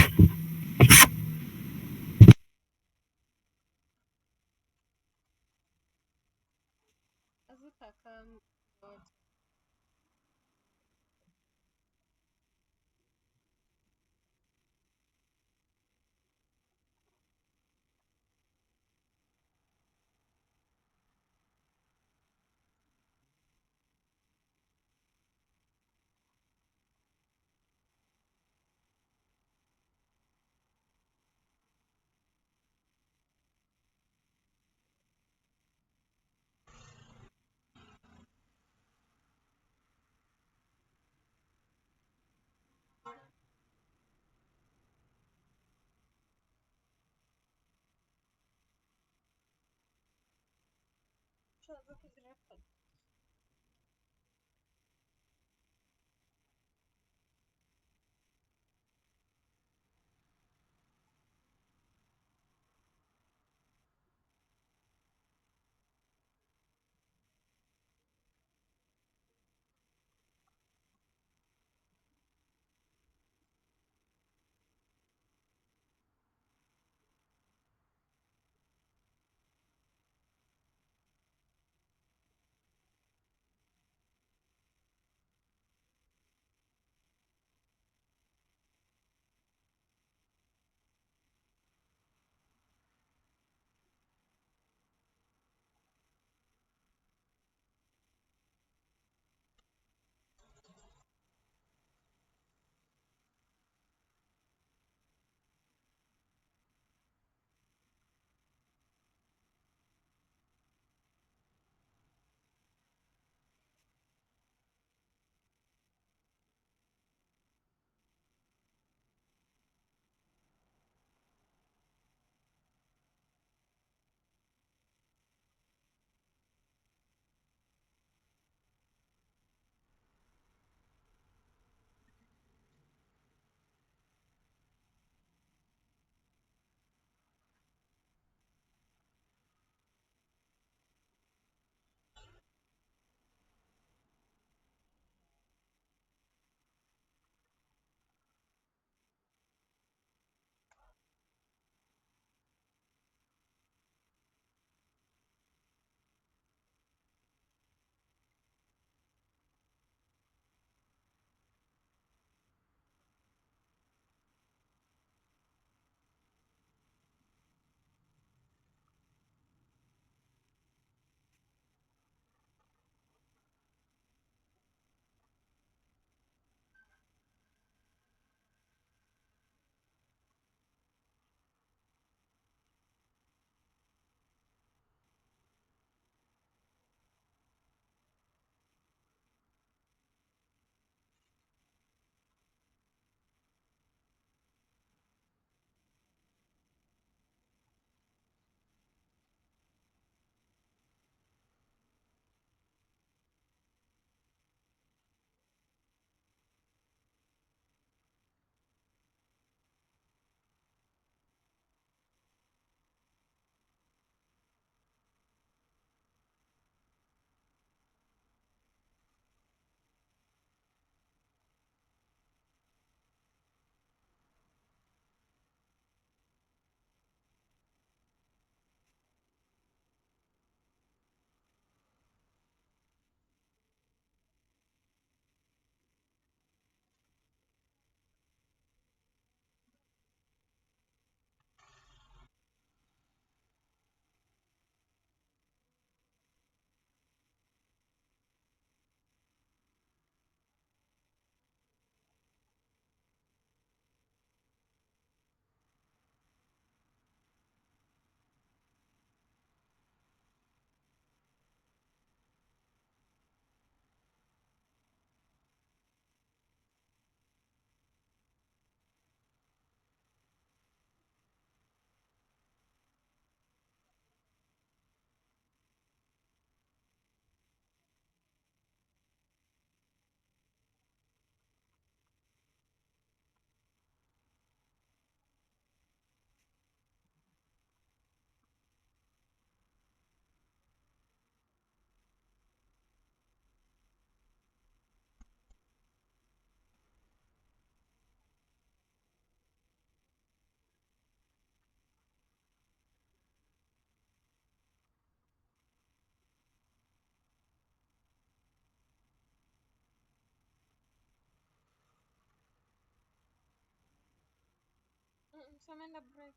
Tumeenda break.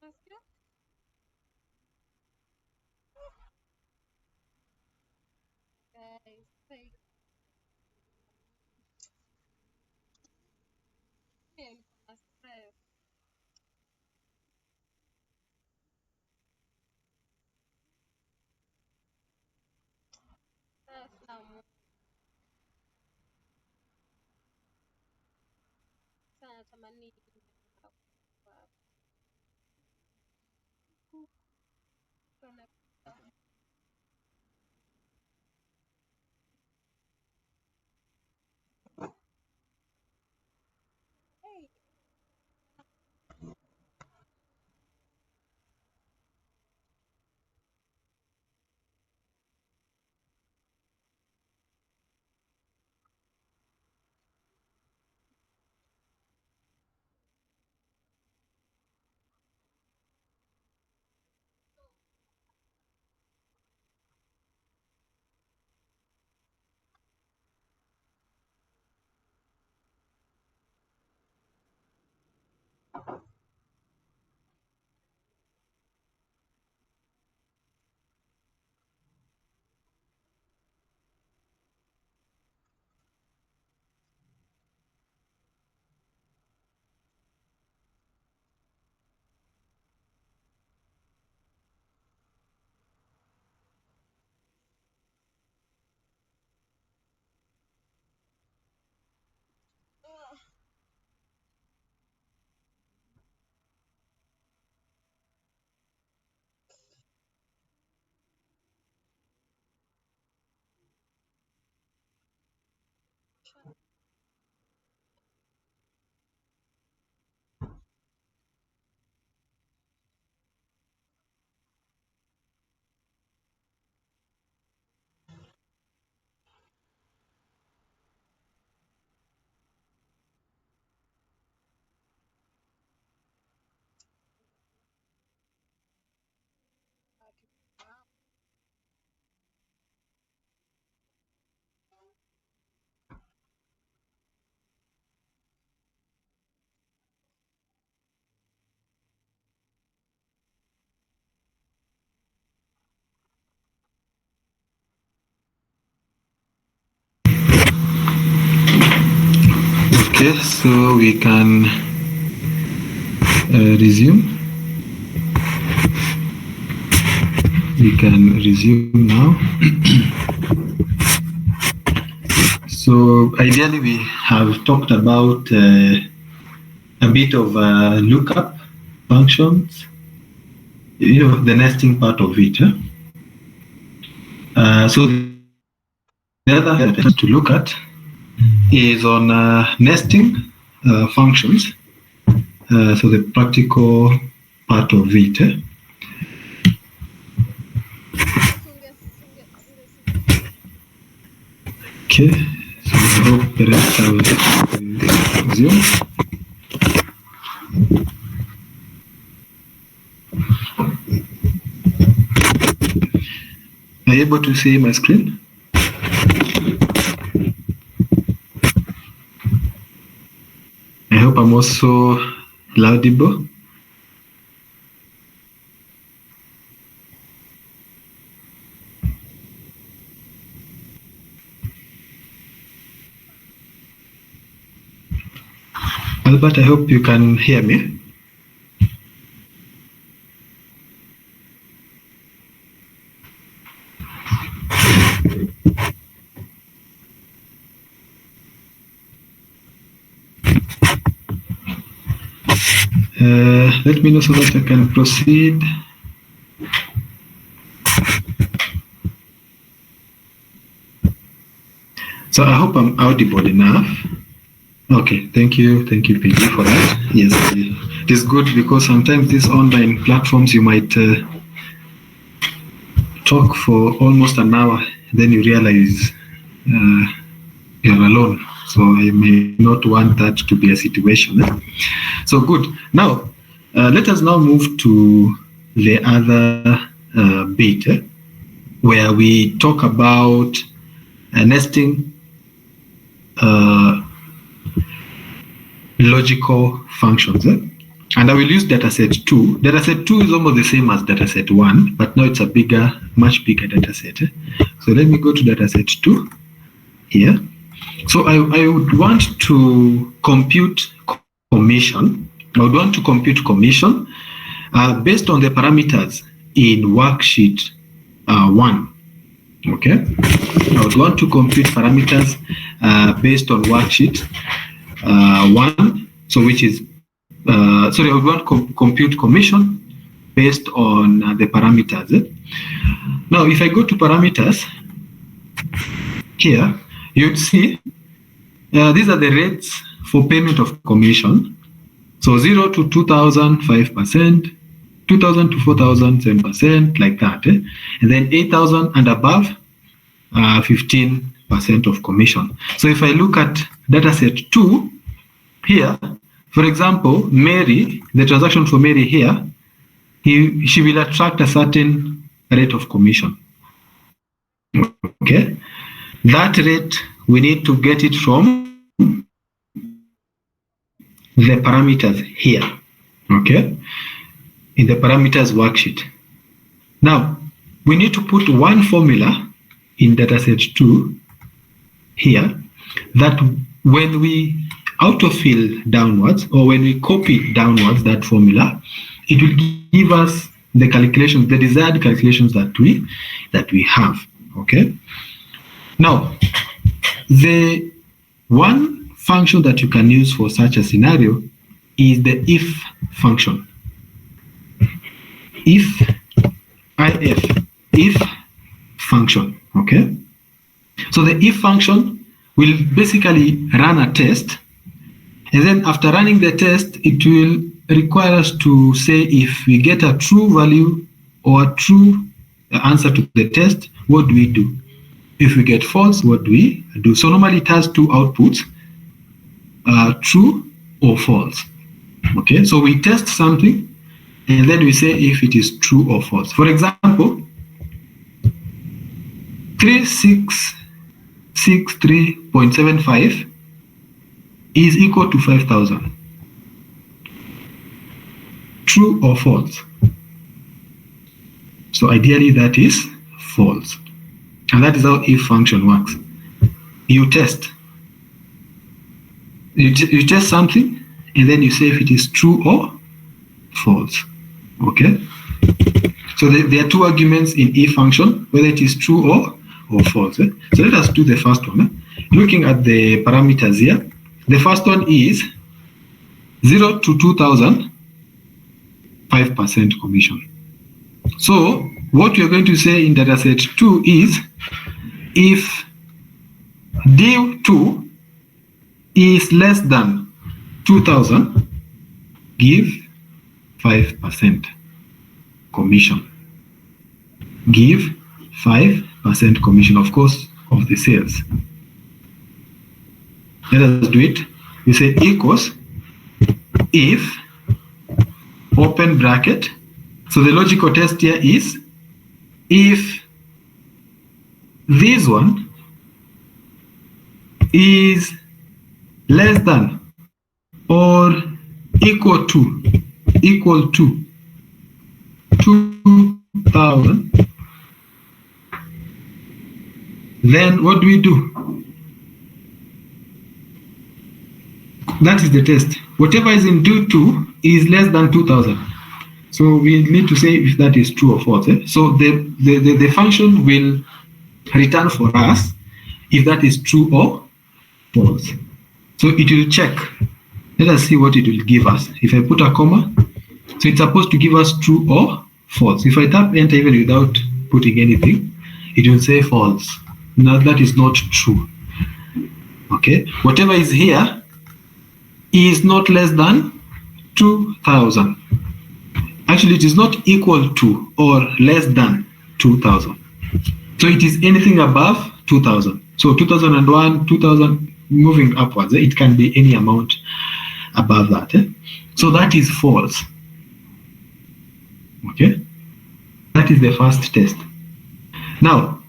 Unasikia? Guys, like, mimi niko na stress. Stress na Mungu. Sana natamani kwa kuna hey, Okay, so we can resume. We can resume now. So ideally, we have talked about a bit of lookup functions, the nesting part of it. So the other to look at is on nesting functions. So the practical part of it. Okay, so I hope the rest have resumed. Are you able to see my screen? I hope I'm also audible. Albert, I hope you can hear me. Let me know so that I can proceed. So I hope I'm audible enough. Okay, thank you, PG, for that. Yes, it is good because sometimes these online platforms you might talk for almost an hour, then you realize you're alone. So I may not want that to be a situation. So good. Now, let us now move to the other bit. where we talk about nesting logical functions. And I will use dataset 2. Dataset 2 is almost the same as dataset 1, but now it's a much bigger dataset. So let me go to dataset 2 here. So I would want to compute commission. I would want to compute commission based on the parameters in worksheet 1. Okay, I would want to compute parameters based on worksheet 1. So which is I would want to compute commission based on the parameters. Now, if I go to parameters here, you'd see these are the rates for payment of commission. So 0 to 2,000, 5%, 2,000 to 4,000, 7%, like that. And then 8,000 and above, 15% of commission. So if I look at dataset 2 here, for example, Mary, the transaction for Mary here, she will attract a certain rate of commission. Okay, that rate we need to get it from the parameters here. Okay, in the parameters worksheet. Now we need to put one formula in dataset 2 here that when we autofill downwards, or when we copy downwards that formula, it will give us the calculations, the desired calculations that we have. Okay. Now, the one function that you can use for such a scenario is the if function. If function. Okay. So the if function will basically run a test. And then after running the test, it will require us to say if we get a true value or a true answer to the test, what do we do? If we get false, what do we do? So normally it has two outputs, true or false. Okay, so we test something and then we say if it is true or false. For example, 3663.75 is equal to 5,000. True or false? So ideally that is false. And that is how if function works. You test. You test something and then you say if it is true or false. Okay? So there are two arguments in if function, whether it is true or false. So let us do the first one. Looking at the parameters here, the first one is 0 to 2,000, 5% commission. So what we are going to say in dataset 2 is if D2 is less than 2,000, give 5% commission. Give 5% commission, of course, of the sales. Let us do it. We say equals if, open bracket. So the logical test here is if this one is less than or equal to 2,000, then what do we do? That is the test. Whatever is in D2 is less than 2,000. So we need to say if that is true or false. So the function will return for us if that is true or false. So it will check. Let us see what it will give us. If I put a comma, so it's supposed to give us true or false. If I tap enter even without putting anything, it will say false. Now that is not true. Okay, whatever is here is not less than 2,000. Actually, it is not equal to or less than 2,000. So it is anything above 2,000. So 2001, 2000, moving upwards. It can be any amount above that. So that is false. Okay, that is the first test. Now,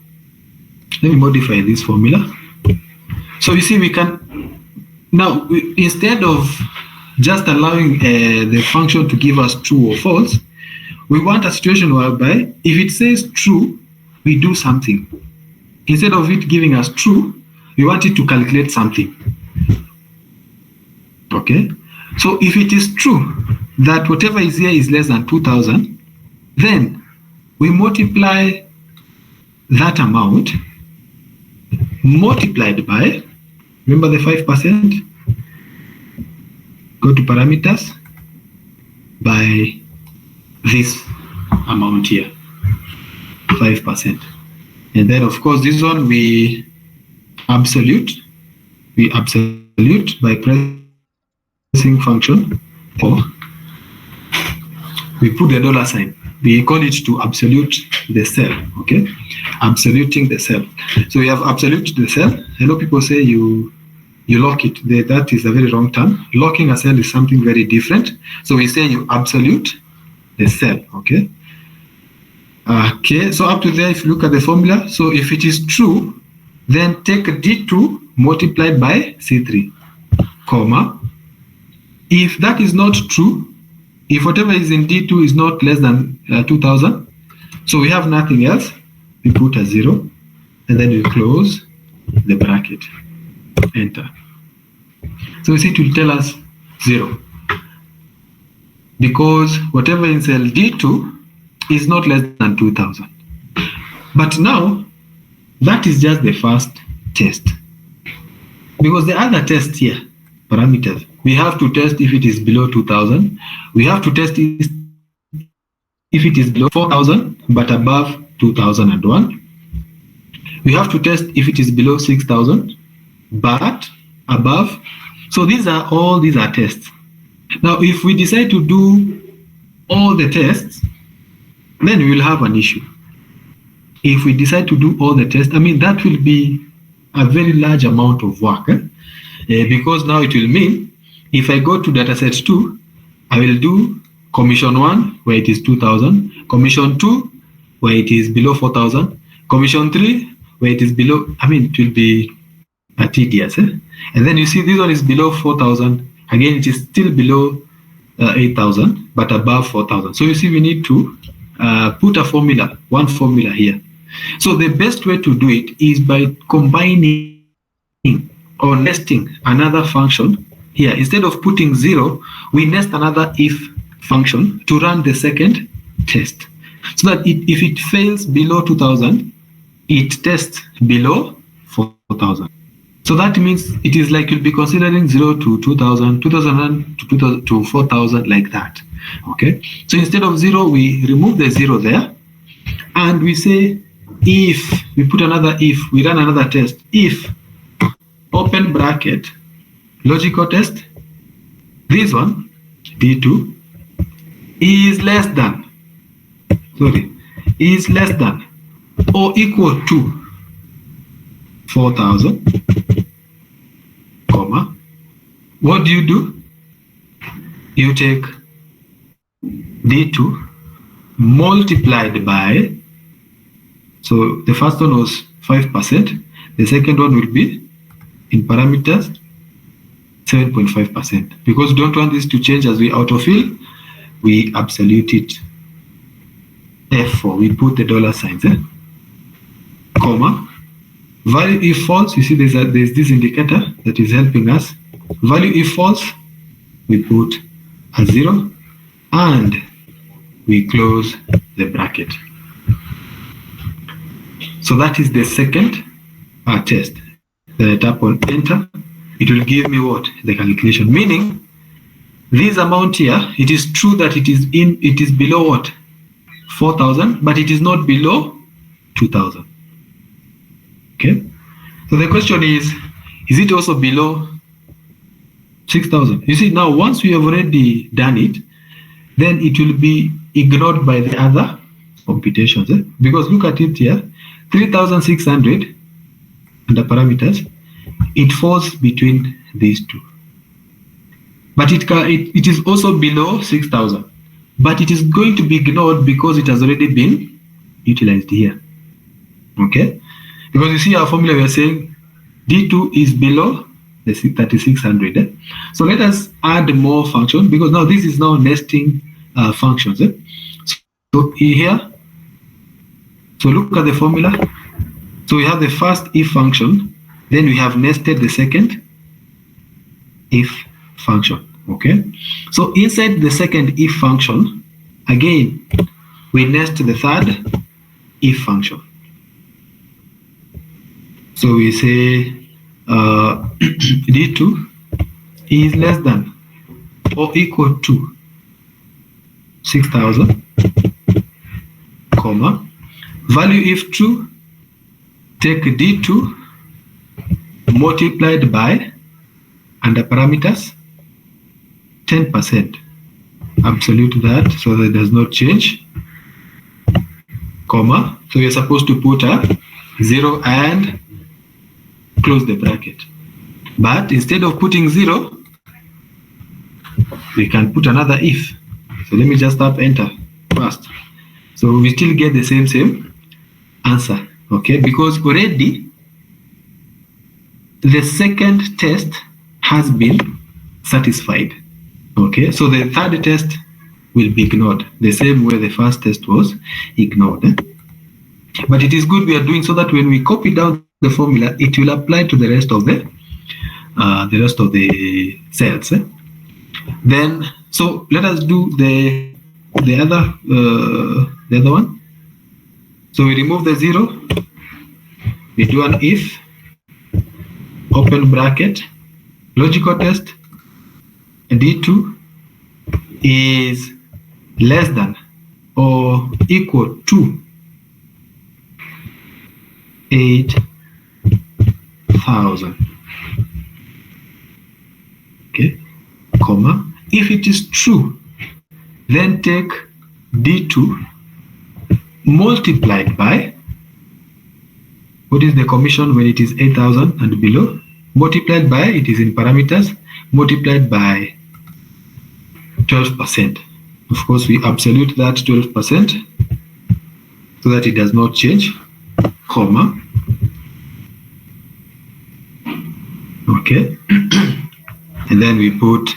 let me modify this formula. So you see, we can, now, instead of just allowing the function to give us true or false, we want a situation whereby if it says true, we do something. Instead of it giving us true, we want it to calculate something. Okay? So if it is true that whatever is here is less than 2,000, then we multiply that amount multiplied by, remember the 5%? Go to parameters by this amount here, 5%. And then of course this one we absolute by pressing function, or we put the dollar sign. We call it to absolute the cell, okay? Absoluting the cell. So we have absolute the cell. I know people say you lock it. That is a very wrong term. Locking a cell is something very different. So we say you absolute the cell, okay? Okay, so up to there, if you look at the formula, so if it is true, then take D2 multiplied by C3, comma. If that is not true, if whatever is in D2 is not less than 2,000, so we have nothing else, we put a 0, and then we close the bracket, enter. So you see it will tell us 0, because whatever in cell D2 is not less than 2,000. But now, that is just the first test. Because the other test here, parameters, we have to test if it is below 2,000. We have to test if it is below 4,000 but above 2,001. We have to test if it is below 6,000 but above. So these are tests. Now, if we decide to do all the tests, then we will have an issue. If we decide to do all the tests, I mean, that will be a very large amount of work. Because now it will mean if I go to dataset 2, I will do commission 1 where it is 2,000, commission 2 where it is below 4,000, commission 3 where it is below, I mean, it will be tedious. And then you see this one is below 4,000. Again, it is still below 8,000, but above 4,000. So you see, we need to put a formula, one formula here. So the best way to do it is by combining or nesting another function here. Instead of putting 0, we nest another if function to run the second test. So that if it fails below 2,000, it tests below 4,000. So that means it is like you'll be considering 0 to 2,000, 2,001 to 4,000, like that. Okay. So instead of 0, we remove the 0 there, and we say if we put another if, we run another test. If open bracket logical test, this one D2 is less than or equal to 4,000, comma, what do? You take D2 multiplied by, so the first one was 5%, the second one will be in parameters 7.5%. Because we don't want this to change as we autofill, we absolute it. Therefore, we put the dollar signs, comma, value if false, you see there's this indicator that is helping us. Value if false, we put a 0, and we close the bracket. So that is the second test. Then I tap on enter. It will give me what? The calculation. Meaning, this amount here, it is true that it is below what? 4,000, but it is not below 2,000. Okay. So the question is it also below 6,000? You see, now once we have already done it, then it will be ignored by the other computations. Because look at it here, 3,600 and the parameters, it falls between these two. But it is also below 6,000. But it is going to be ignored because it has already been utilized here. Okay, because you see our formula, we are saying D2 is below the 3600. So let us add more functions, because now this is now nesting functions. So here, so look at the formula. So we have the first if function, then we have nested the second if function. Okay, so inside the second if function, again, we nest the third if function. So we say D2 is less than or equal to 6000, comma, value if true, take D2 multiplied by, under parameters, 10%, absolute that, so that it does not change, comma, so you're supposed to put a 0 and close the bracket. But instead of putting 0, we can put another if. So let me just tap enter first. So we still get the same answer, okay? Because already the second test has been satisfied, okay? So the third test will be ignored, the same way the first test was ignored. But it is good we are doing so that when we copy down the formula, it will apply to the rest of the cells. Then, so let us do the other one. So we remove the 0, we do an if, open bracket, logical test, D2 is less than or equal to 8000. Okay, comma, if it is true, then take D2 multiplied by, what is the commission when it is 8000 and below, multiplied by, it is in parameters, multiplied by 12%. Of course, we absolute that 12% so that it does not change, comma, okay, and then we put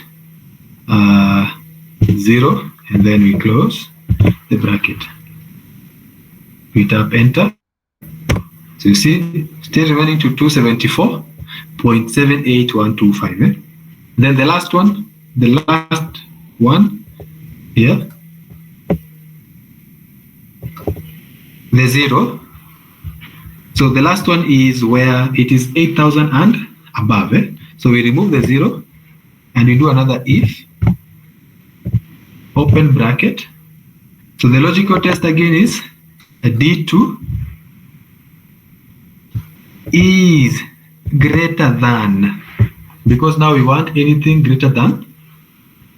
0, and then we close the bracket. We tap enter. So you see, still remaining to 274.78125. Then the last one here, the 0. So the last one is where it is 8000 and above. So we remove the 0 and we do another if, open bracket. So the logical test again is a D2 is greater than, because now we want anything greater than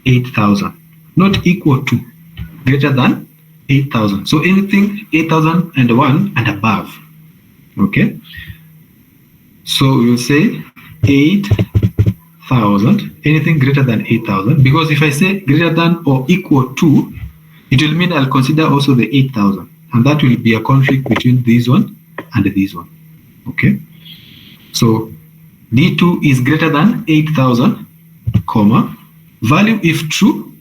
8000, not equal to, greater than 8000. So anything 8001 and above. Okay, so we will say 8000, anything greater than 8000, because if I say greater than or equal to, it will mean I'll consider also the 8000, and that will be a conflict between this one and this one. Okay, so D2 is greater than 8000, comma, value if true,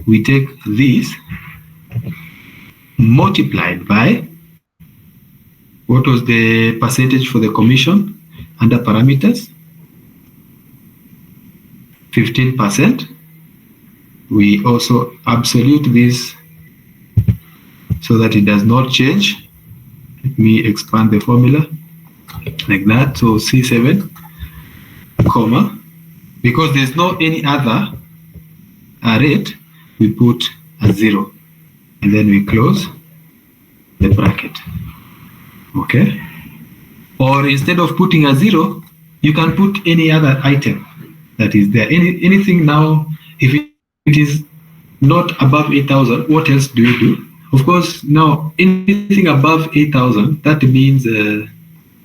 we take this multiplied by, what was the percentage for the commission under parameters? 15%. We also absolute this so that it does not change. Let me expand the formula like that. So C7, comma, because there's no any other rate, we put a 0, and then we close the bracket. Okay, or instead of putting a 0, you can put any other item that is there. Anything now, if it is not above 8000, what else do we do? Of course, now anything above 8000, that means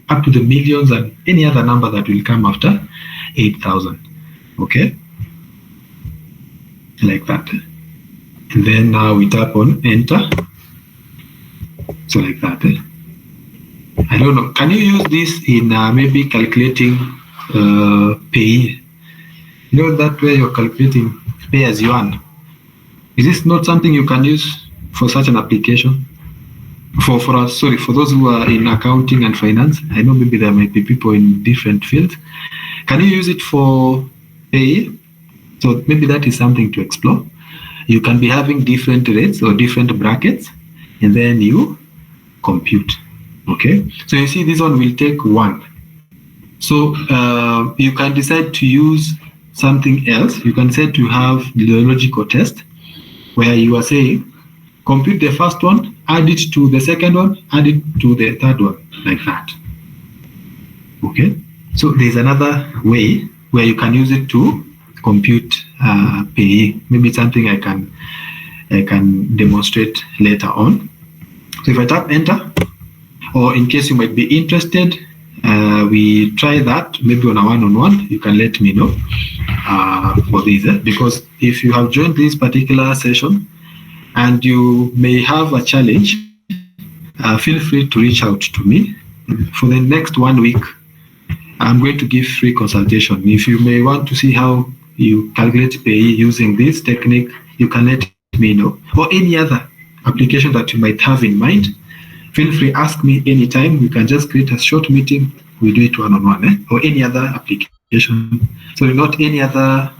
up to the millions and any other number that will come after 8000. Okay, like that. And then now we tap on enter. So like that. I don't know. Can you use this in maybe calculating pay? You know that way you're calculating pay as you earn. Is this not something you can use for such an application? For those who are in accounting and finance, I know maybe there might be people in different fields. Can you use it for pay? So maybe that is something to explore. You can be having different rates or different brackets, and then you compute. Okay, so you see this one will take 1. So you can decide to use something else. You can decide to have the logical test where you are saying compute the first one, add it to the second one, add it to the third one, like that. Okay, so there's another way where you can use it to compute pay. Maybe it's something I can demonstrate later on. So if I tap enter, or in case you might be interested, we try that maybe on a one-on-one. You can let me know for this, because if you have joined this particular session and you may have a challenge, feel free to reach out to me. For the next 1 week, I'm going to give free consultation. If you may want to see how you calculate pay using this technique, you can let me know. Or any other application that you might have in mind, feel free, ask me anytime. We can just create a short meeting. We do it one-on-one, or any other application. So not any other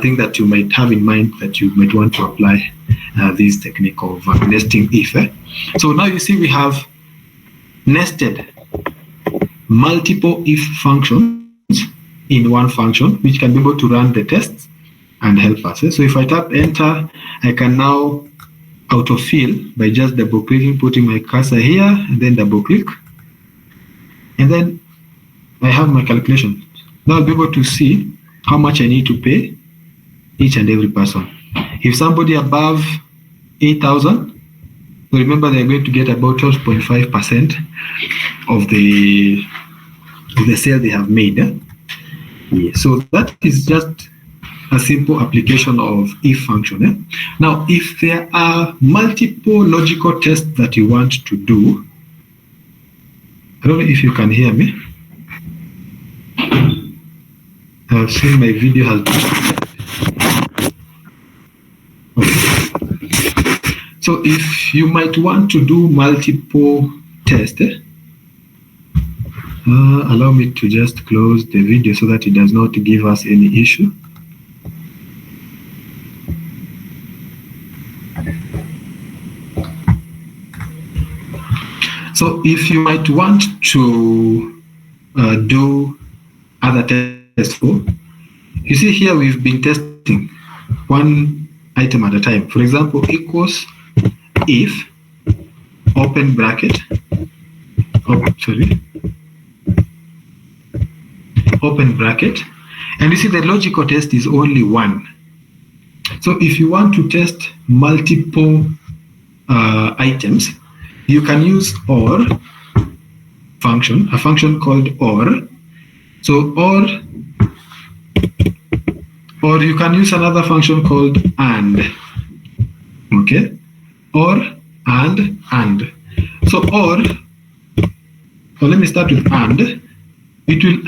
thing that you might have in mind that you might want to apply this technique of nesting if. So now you see we have nested multiple if functions in one function, which can be able to run the tests and help us. So if I tap enter, I can now autofill by just double clicking, putting my cursor here, and then double click, and then I have my calculation. Now I'll be able to see how much I need to pay each and every person. If somebody above 8,000, remember they're going to get about 12.5% of the sale they have made. Yeah. So that is just a simple application of if function. Now, if there are multiple logical tests that you want to do, I don't know if you can hear me. I've seen my video has been. Okay. So if you might want to do multiple tests, allow me to just close the video so that it does not give us any issue. So if you might want to do other tests for, you see here we've been testing one item at a time. For example, equals if open bracket, open bracket, and you see the logical test is only one. So if you want to test multiple items, you can use OR function, a function called OR. So or you can use another function called AND. Okay, OR and. So or let me start with AND. It will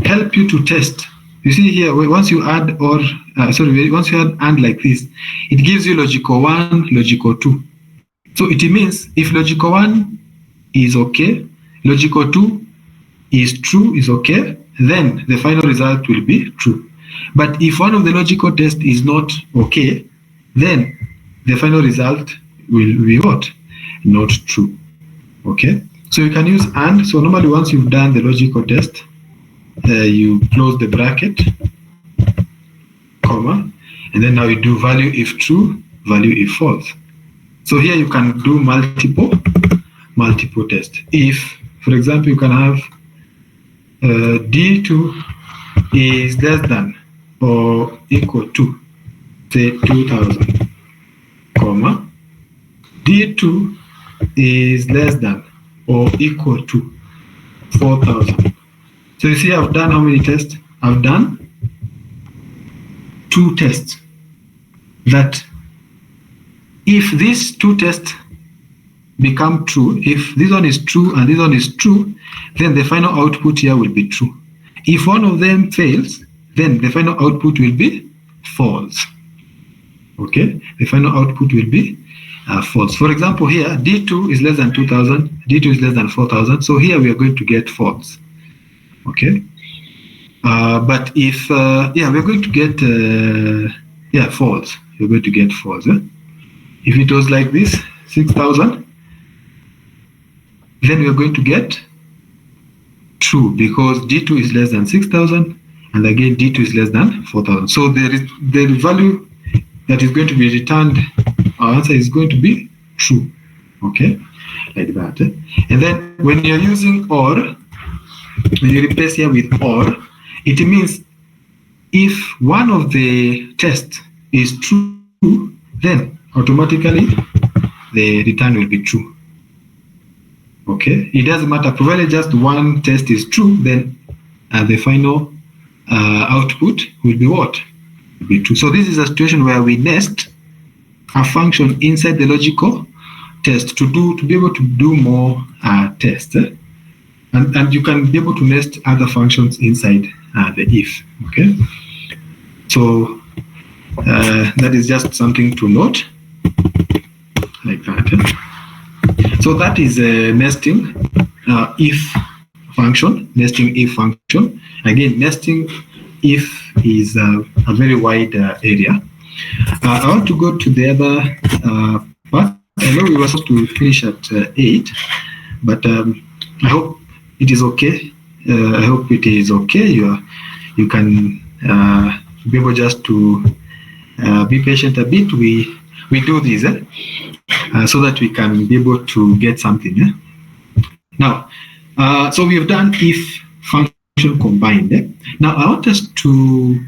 help you to test. You see here, once you add once you add AND like this, it gives you logical 1, logical 2. So it means if logical 1 is okay, logical 2 is true, is okay, then the final result will be true. But if one of the logical tests is not okay, then the final result will be what? Not true. Okay? So you can use AND. So normally once you've done the logical test, you close the bracket, comma, and then now you do value if true, value if false. So here you can do multiple tests. If, for example, you can have D2 is less than or equal to, say, 2,000, comma, D2 is less than or equal to 4,000. So you see I've done how many tests? I've done 2 tests. That if these 2 tests become true, if this one is true and this one is true, then the final output here will be true. If one of them fails, then the final output will be false. Okay, the final output will be false. For example, here D2 is less than 2000, D2 is less than 4000. So here we are going to get false. Okay, but if we're going to get false. We're going to get false. If it was like this, 6000, then we're going to get true because D2 is less than 6000, and again D2 is less than 4000. So there is the value that is going to be returned. Our answer is going to be true. Okay, like that. And then when you're using or, when you replace here with or, it means if one of the tests is true, then automatically the return will be true. Okay, it doesn't matter, provided just one test is true, then the final output will be what? Will be true. So this is a situation where we nest a function inside the logical test to be able to do more tests, and you can be able to nest other functions inside the if. Okay, so that is just something to note, like that. So that is nesting if function. Nesting if function. Again, nesting if is a very wide area. I want to go to the other part. I know we were supposed to finish at 8, but I hope it is okay. I hope it is okay. You can be able just to be patient a bit. We do this so that we can be able to get something. Now, so we have done if function combined. Now I want us to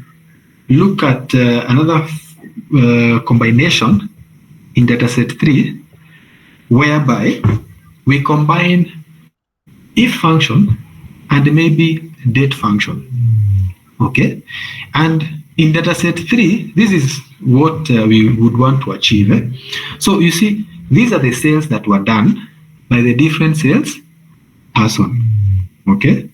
look at another combination in dataset 3, whereby we combine if function and maybe date function. Okay, and in dataset 3, this is what we would want to achieve. So you see, these are the sales that were done by the different sales person. Okay,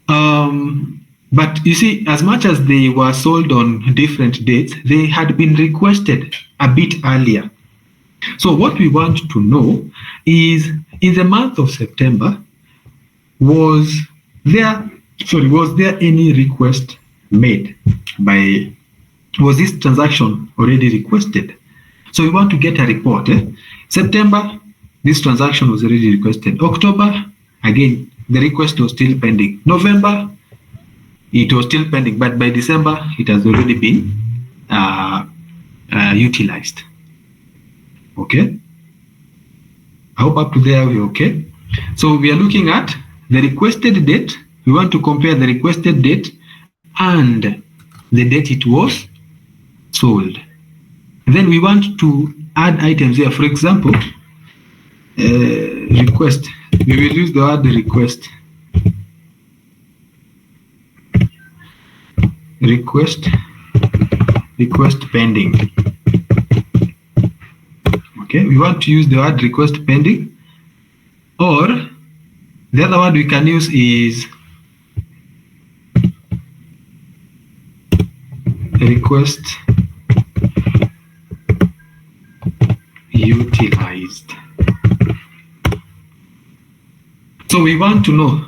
but you see, as much as they were sold on different dates, they had been requested a bit earlier. So what we want to know is, in the month of September, was there any request made by, was this transaction already requested? So we want to get a report. September, this transaction was already requested. October, again, the request was still pending. November, it was still pending, but by December, it has already been utilized. Okay? I hope up to there we're okay. So we are looking at the requested date. We want to compare the requested date and the date it was sold. And then we want to add items here. For example, request. We will use the word request. Request pending. Okay, we want to use the word request pending, or the other word we can use is request utilized. So we want to know,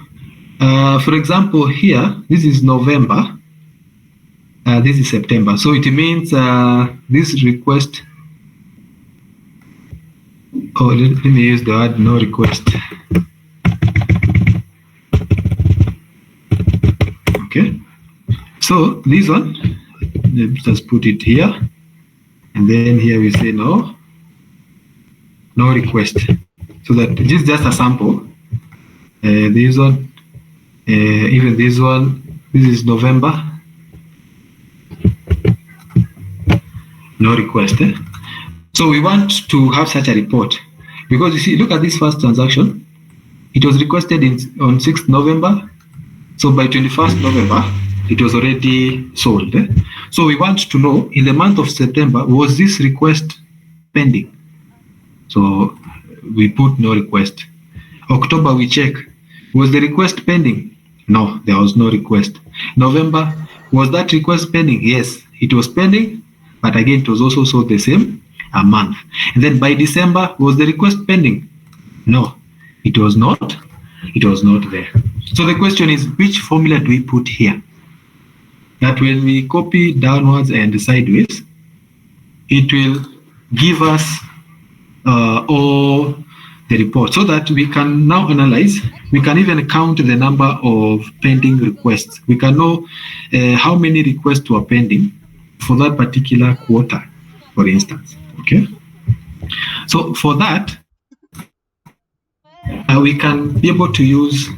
for example, here, this is November, this is September. So it means this request, let me use the word no request. Okay, so this one, let's just put it here, and then here we say no request. So that this is just a sample. This one, even this one, this is November, no request. So we want to have such a report, because you see, look at this first transaction. It was requested on 6th November. So by 21st November, it was already sold. So we want to know, in the month of September, was this request pending? So we put no request. October, we check. Was the request pending? No, there was no request. November, was that request pending? Yes, it was pending, but again, it was also the same a month. And then by December, was the request pending? No, it was not. It was not there. So the question is, which formula do we put here? That when we copy downwards and sideways, it will give us all the report so that we can now analyze. We can even count the number of pending requests. We can know how many requests were pending for that particular quarter, for instance. Okay. So for that, we can be able to use,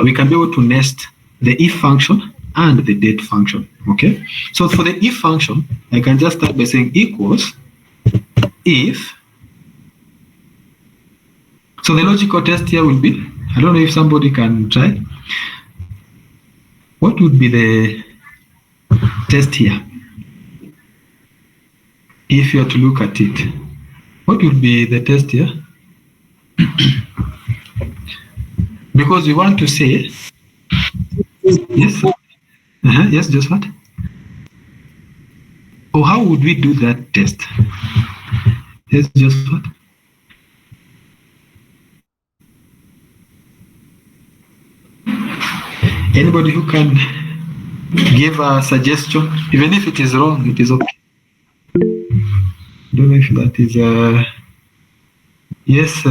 we can be able to nest the if function and the date function. Okay. So for the if function, I can just start by saying equals if. So the logical test here will be, I don't know if somebody can try. What would be the test here? If you are to look at it, what would be the test here? Because we want to say, yes, yes, just what? Or how would we do that test? Yes, just what? Anybody who can give a suggestion, even if it is wrong, it is okay. Don't know if that is yes,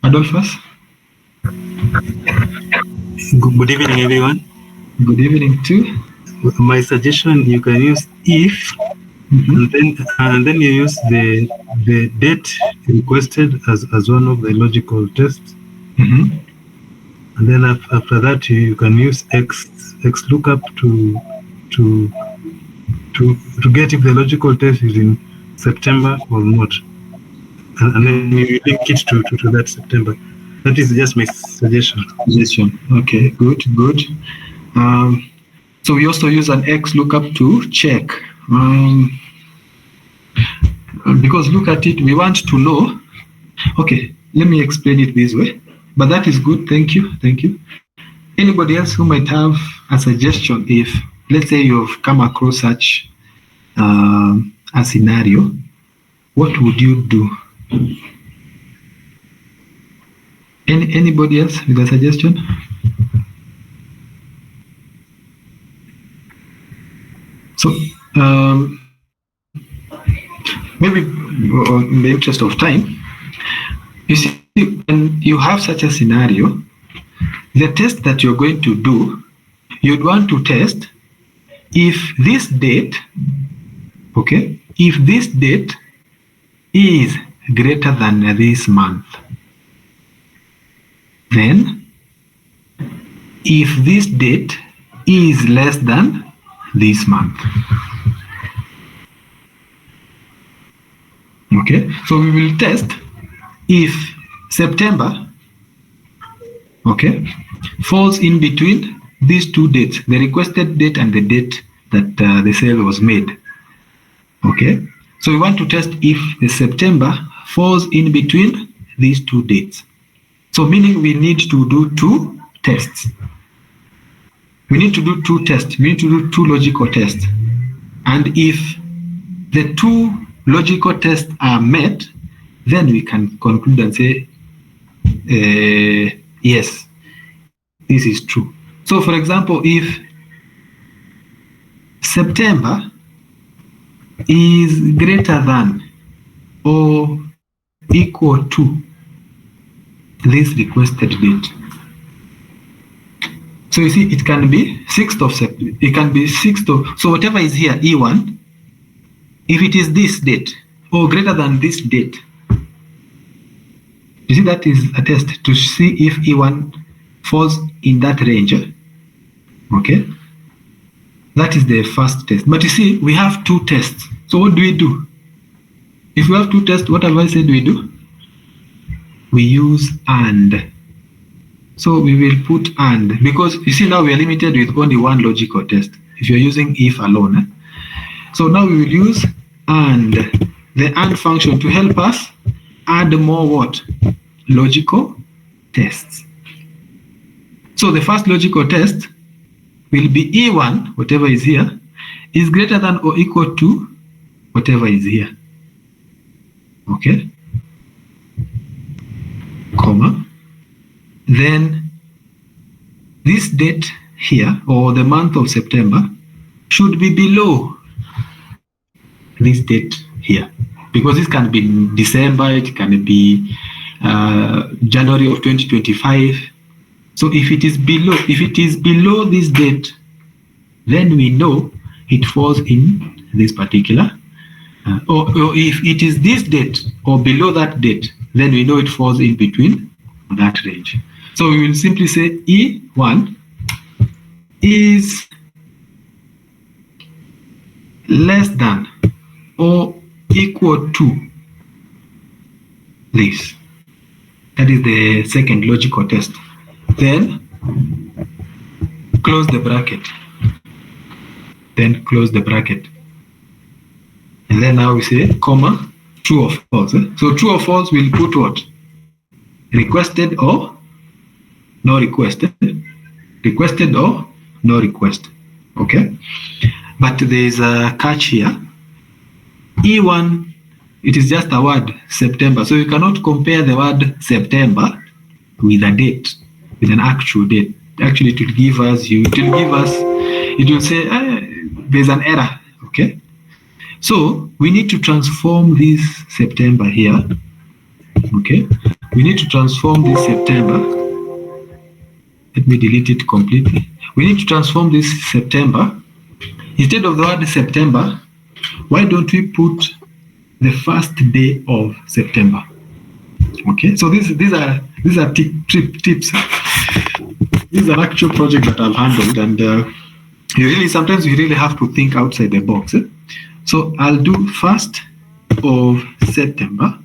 Adolphus. Good evening, everyone. Good evening too. My suggestion: you can use if, and then you use the date requested as one of the logical tests. And then after that, you can use X lookup to get if the logical test is in September or not, and then you link it to that September. That is just my suggestion. Okay, good. So we also use an X lookup to check, because look at it, we want to know. Okay, let me explain it this way. But that is good. Thank you. Anybody else who might have a suggestion, if let's say you've come across such a scenario, what would you do? Anybody else with a suggestion? So maybe in the interest of time, you see, when you have such a scenario, the test that you're going to do, you'd want to test if this date, okay, if this date is greater than this month, then if this date is less than this month. Okay, so we will test if September, okay, falls in between these two dates, the requested date and the date that the sale was made. Okay, so we want to test if the September falls in between these two dates. So meaning we need to do two tests. We need to do two tests. We need to do two logical tests. And if the two logical tests are met, then we can conclude and say, yes, this is true. So for example, if September is greater than or equal to this requested date. So you see, it can be 6th of September, it can be 6th of, so whatever is here, E1, if it is this date or greater than this date, you see that is a test to see if E1 falls in that range. Okay, that is the first test. But you see, we have two tests. So what do we do? If we have two tests, what have I said we do? We use AND. So we will put AND, because you see now we are limited with only one logical test if you're using if alone. So now we will use AND, the AND function, to help us add more what? Logical tests. So the first logical test will be E1, whatever is here, is greater than or equal to whatever is here. Okay? Comma. Then this date here, or the month of September, should be below this date here. Because this can be December, it can be January of 2025. So if it is below this date, then we know it falls in this particular, or if it is this date or below that date, then we know it falls in between that range. So we will simply say E1 is less than or equal to this. That is the second logical test. Then close the bracket. Then close the bracket. And then now we say, comma, true or false. So true or false will put what? Requested or no requested. Requested or no request. Okay? But there is a catch here. E1, it is just a word, September. So you cannot compare the word September with a date, with an actual date. Actually, it will say there's an error. Okay? So we need to transform this September here. Okay? We need to transform this September. Let me delete it completely. We need to transform this September. Instead of the word September, why don't we put the first day of September? Okay, so these are tips. This is an actual project that I've handled, and sometimes you really have to think outside the box. So I'll do 1st of September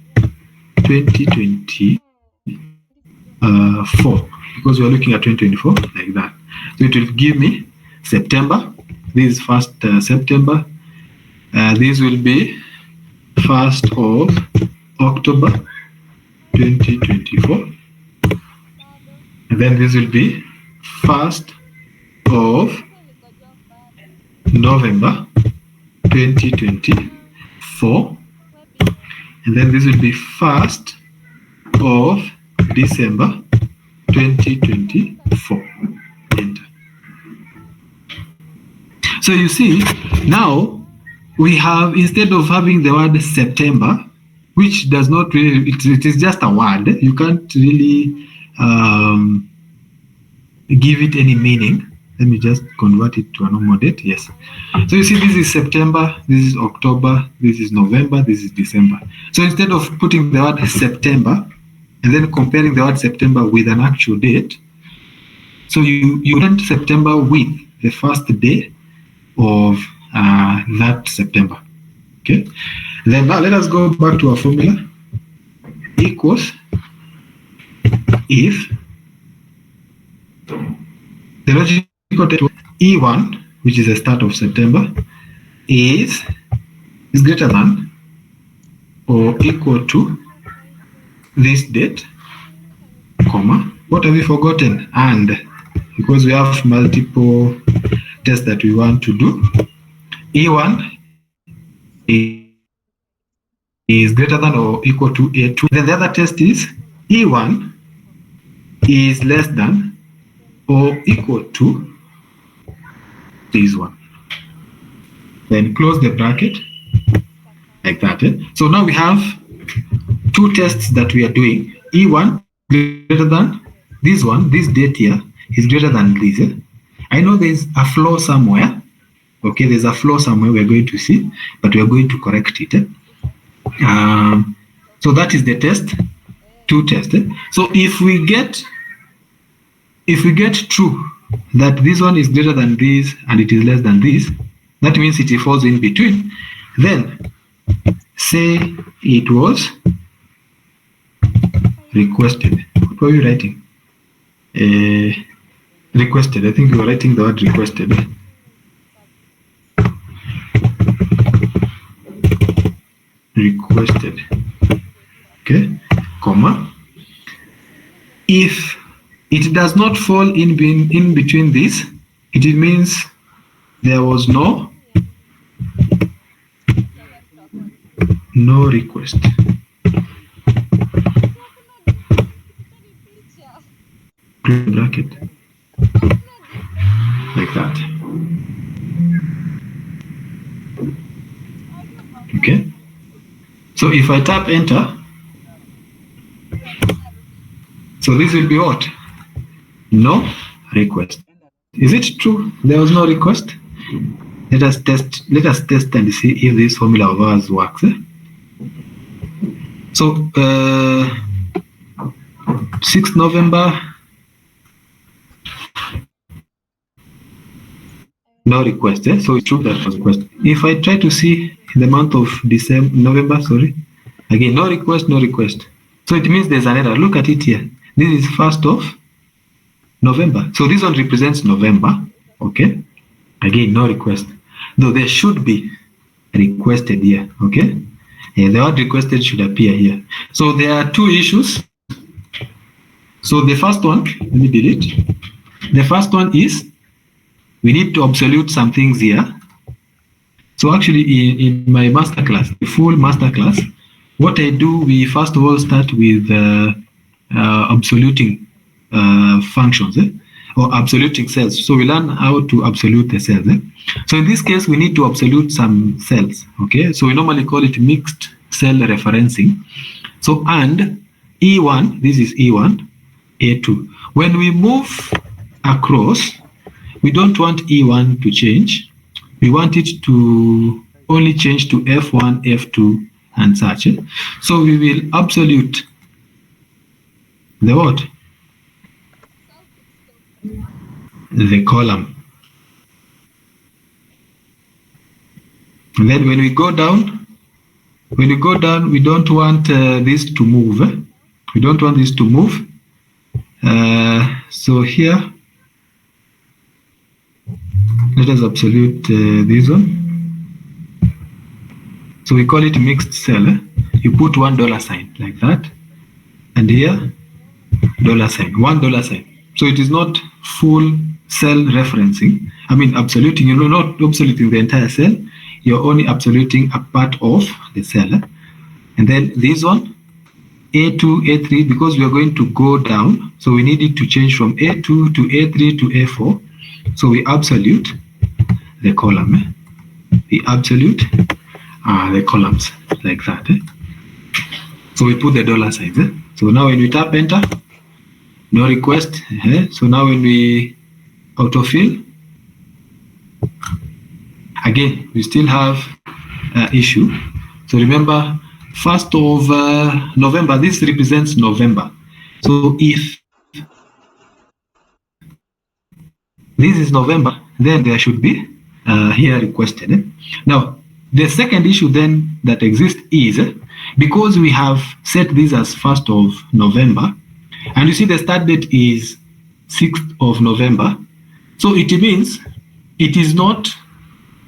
2024 because we're looking at 2024 like that. So it will give me September. This is 1st September. This will be 1st of October 2024. And then this will be 1st of November 2024. And then this will be 1st of December 2024. Enter. So you see, now we have, instead of having the word September, which does not really, it is just a word, you can't really give it any meaning. Let me just convert it to a normal date. Yes. So you see, this is September, this is October, this is November, this is December. So instead of putting the word September and then comparing the word September with an actual date, so you end September with the first day of that September. Okay. Then now let us go back to our formula. Equals if the logical test E1, which is the start of September, is greater than or equal to this date, comma, what have we forgotten? And because we have multiple tests that we want to do, E1 is greater than or equal to A2. Then the other test is E1 is less than or equal to this one. Then close the bracket like that. So now we have two tests that we are doing. E1 greater than this one, this date here is greater than this. I know there's a flaw somewhere. Okay, there's a flaw somewhere we're going to see, but we're going to correct it. So that is the test, two tests. So if we get true that this one is greater than this and it is less than this, that means it falls in between. Then say it was requested. What were you writing? Requested. I think you were writing the word requested. Requested. Okay, comma. If it does not fall in between this, it means there was no request. Bracket like that. Okay. So if I tap enter, so this will be what? No request. Is it true? There was no request. Let us test and see if this formula of ours works. So 6th November, no request. So it's true that was request. If I try to see in the month of November, again, no request. So it means there's an error. Look at it here. This is 1st of November. So this one represents November. Okay. Again, no request. Though there should be requested here. Okay. And the word requested should appear here. So there are two issues. So the first one, let me delete. The first one is we need to absolute some things here. So actually in my masterclass, the full masterclass, what I do, we first of all start with absoluting functions or absoluting cells. So we learn how to absolute the cells. So in this case, we need to absolute some cells. Okay, so we normally call it mixed cell referencing. So and E1, this is E1, A2. When we move across, we don't want E1 to change. We want it to only change to F1, F2, and such. So we will absolute the what? The column. And then when we go down, we don't want this to move. We don't want this to move. So here, let us absolute this one. So we call it mixed cell. You put $1 like that, and here $sign, $1. So it is not full cell referencing. I mean absoluting. You're not absoluting the entire cell. You're only absoluting a part of the cell. And then this one, A2, A3, because we are going to go down, so we need it to change from A2 to A3 to A4. So we absolute the column. We absolute the columns like that. So we put the $signs. So now when we tap enter, no request. So now when we autofill, again, we still have issue. So remember, 1st of November, this represents November. So if this is November, then there should be here requested. Now, the second issue then that exists is because we have set this as 1st of November, and you see the start date is 6th of November. So it means it is not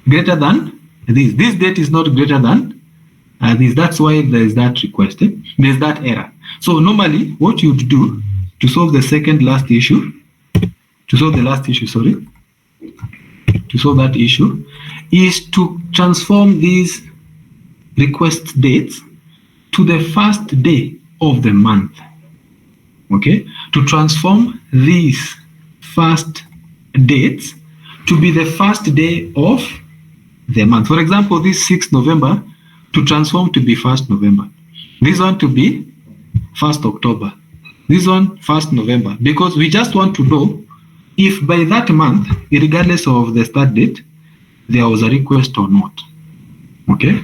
greater than this. This date is not greater than this. That's why there is that requested. There's that error. So normally what you'd do to solve the last issue, to solve that issue, is to transform these request dates to the first day of the month. Okay, to transform these first dates to be the first day of the month. For example, this 6th November to transform to be 1st November. This one to be 1st October. This one 1st November. Because we just want to know if by that month, regardless of the start date, there was a request or not. Okay?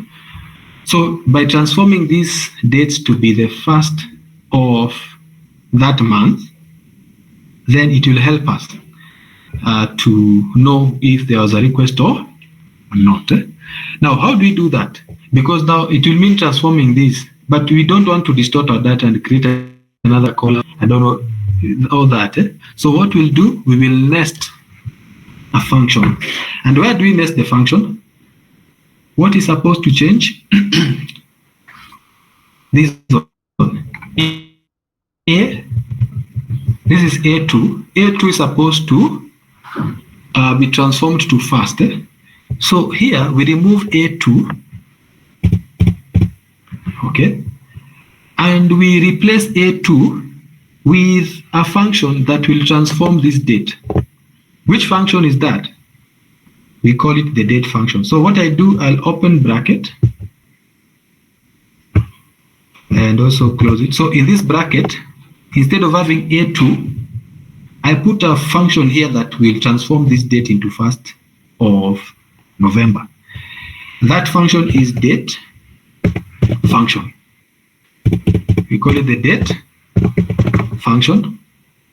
So by transforming these dates to be the first of that month, then it will help us to know if there was a request or not. Now, how do we do that? Because now it will mean transforming this, but we don't want to distort our data and create another column. I don't know all that. So what we'll do, we will nest a function. And where do we nest the function? What is supposed to change? This one. A, this is A2. A2 is supposed to be transformed to fast. So here we remove A2, okay, and we replace A2 with a function that will transform this date. Which function is that? We call it the date function. So what I do, I'll open bracket and also close it. So in this bracket, instead of having A2, I put a function here that will transform this date into 1st of November. That function is date function. We call it the date function.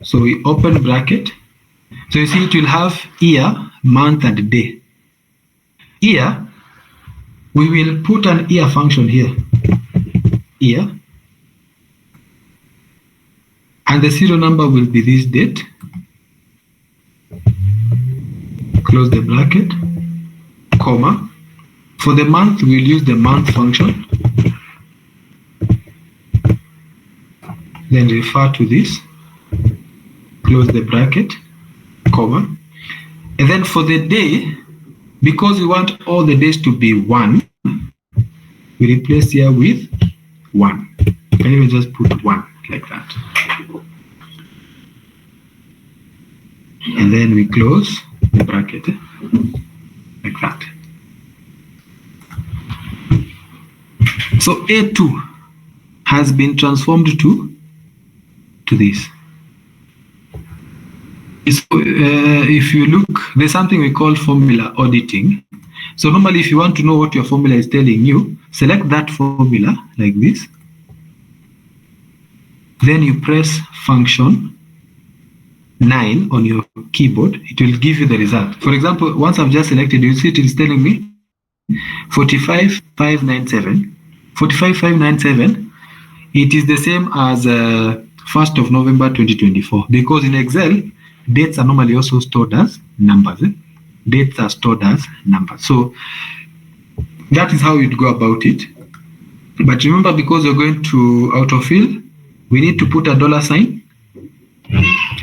So we open bracket. So you see it will have year, month, and day. Year, we will put an year function here. Year. And the serial number will be this date. Close the bracket, comma. For the month, we'll use the month function. Then refer to this, close the bracket, comma. And then for the day, because we want all the days to be 1, we replace here with 1. You can even just put 1 like that. And then we close the bracket like that. So A2 has been transformed to this. So if you look, there's something we call formula auditing. So normally if you want to know what your formula is telling you, select that formula like this. Then you press function 9 on your keyboard. It will give you the result. For example, once I've just selected, you see it is telling me 45597. 45597, it is the same as 1st of November 2024, because in Excel, dates are normally also stored as numbers. Dates are stored as numbers. So that is how you'd go about it. But remember, because you're going to autofill, we need to put a $sign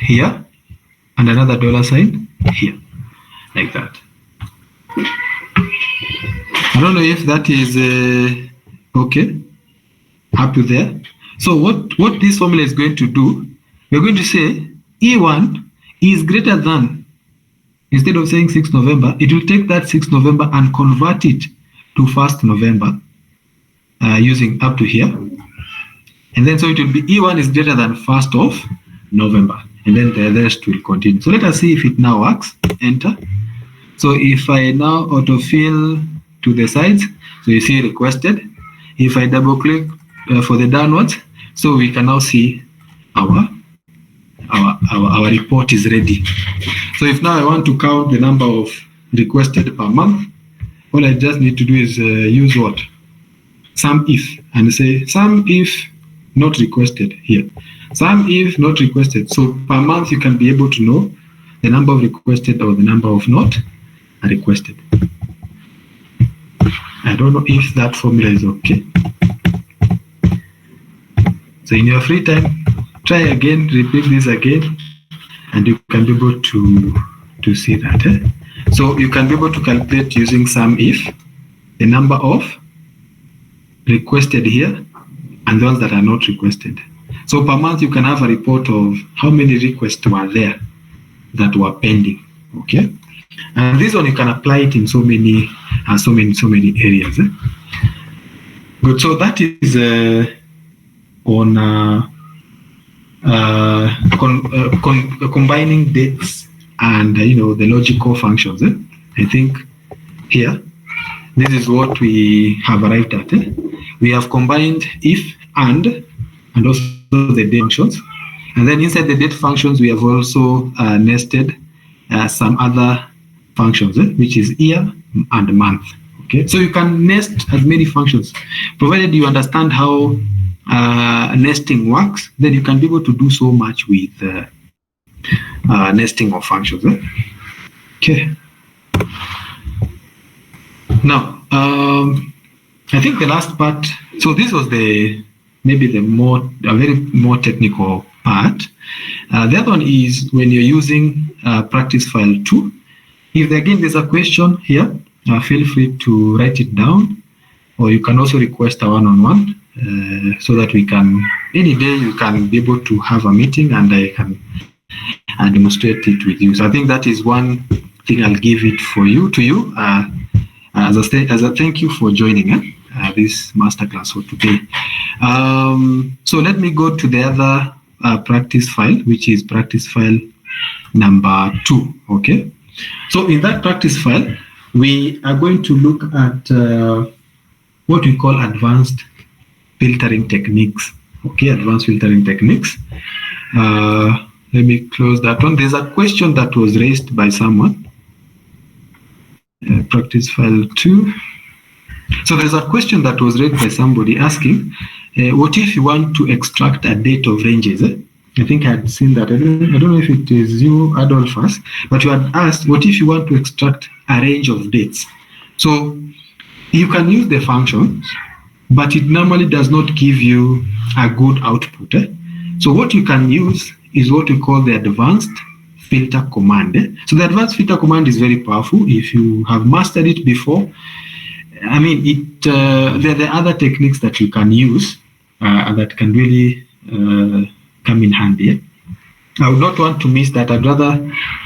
here and another $sign here, like that. I don't know if that is okay, up to there. So what this formula is going to do, we're going to say E1 is greater than, instead of saying 6th November, it will take that 6th November and convert it to 1st November using up to here. And then so it will be E1 is greater than 1st of November. And then the rest will continue. So let us see if it now works. Enter. So if I now autofill to the sides, so you see requested. If I double click for the downwards, so we can now see our report is ready. So if now I want to count the number of requested per month, all I just need to do is use what? Sum if, and say sum if not requested here. Sum if not requested. So per month you can be able to know the number of requested or the number of not requested. I don't know if that formula is okay. So in your free time, try again, repeat this again, and you can be able to see that. So you can be able to calculate using sum if the number of requested here and the ones that are not requested. So per month you can have a report of how many requests were there that were pending. Okay, and this one you can apply it in so many areas. Good. So that is on combining dates and the logical functions. I think here this is what we have arrived at. We have combined if and also the date functions, and then inside the date functions we have also nested some other functions, which is year and month. Okay, so you can nest as many functions, provided you understand how nesting works. Then you can be able to do so much with nesting of functions. Okay. Now, I think the last part. So this was the maybe a very more technical part. The other one is when you're using practice file 2. If again there's a question here, feel free to write it down, or you can also request a one-on-one so that we can, any day you can be able to have a meeting and I can demonstrate it with you. So I think that is one thing I'll give it to you as a thank you for joining this masterclass for today. So let me go to the other practice file, which is practice file number 2. Okay. So in that practice file, we are going to look at what we call advanced filtering techniques. Okay, advanced filtering techniques. Let me close that one. There's a question that was raised by someone. Practice file 2. So there's a question that was raised by somebody asking, what if you want to extract a date of ranges? I think I had seen that. I don't know if it is you, Adolphus, but you had asked, what if you want to extract a range of dates? So you can use the function, but it normally does not give you a good output. So what you can use is what we call the advanced filter command. So the advanced filter command is very powerful. If you have mastered it before, I mean, there are other techniques that you can use that can really come in handy. I would not want to miss that. I'd rather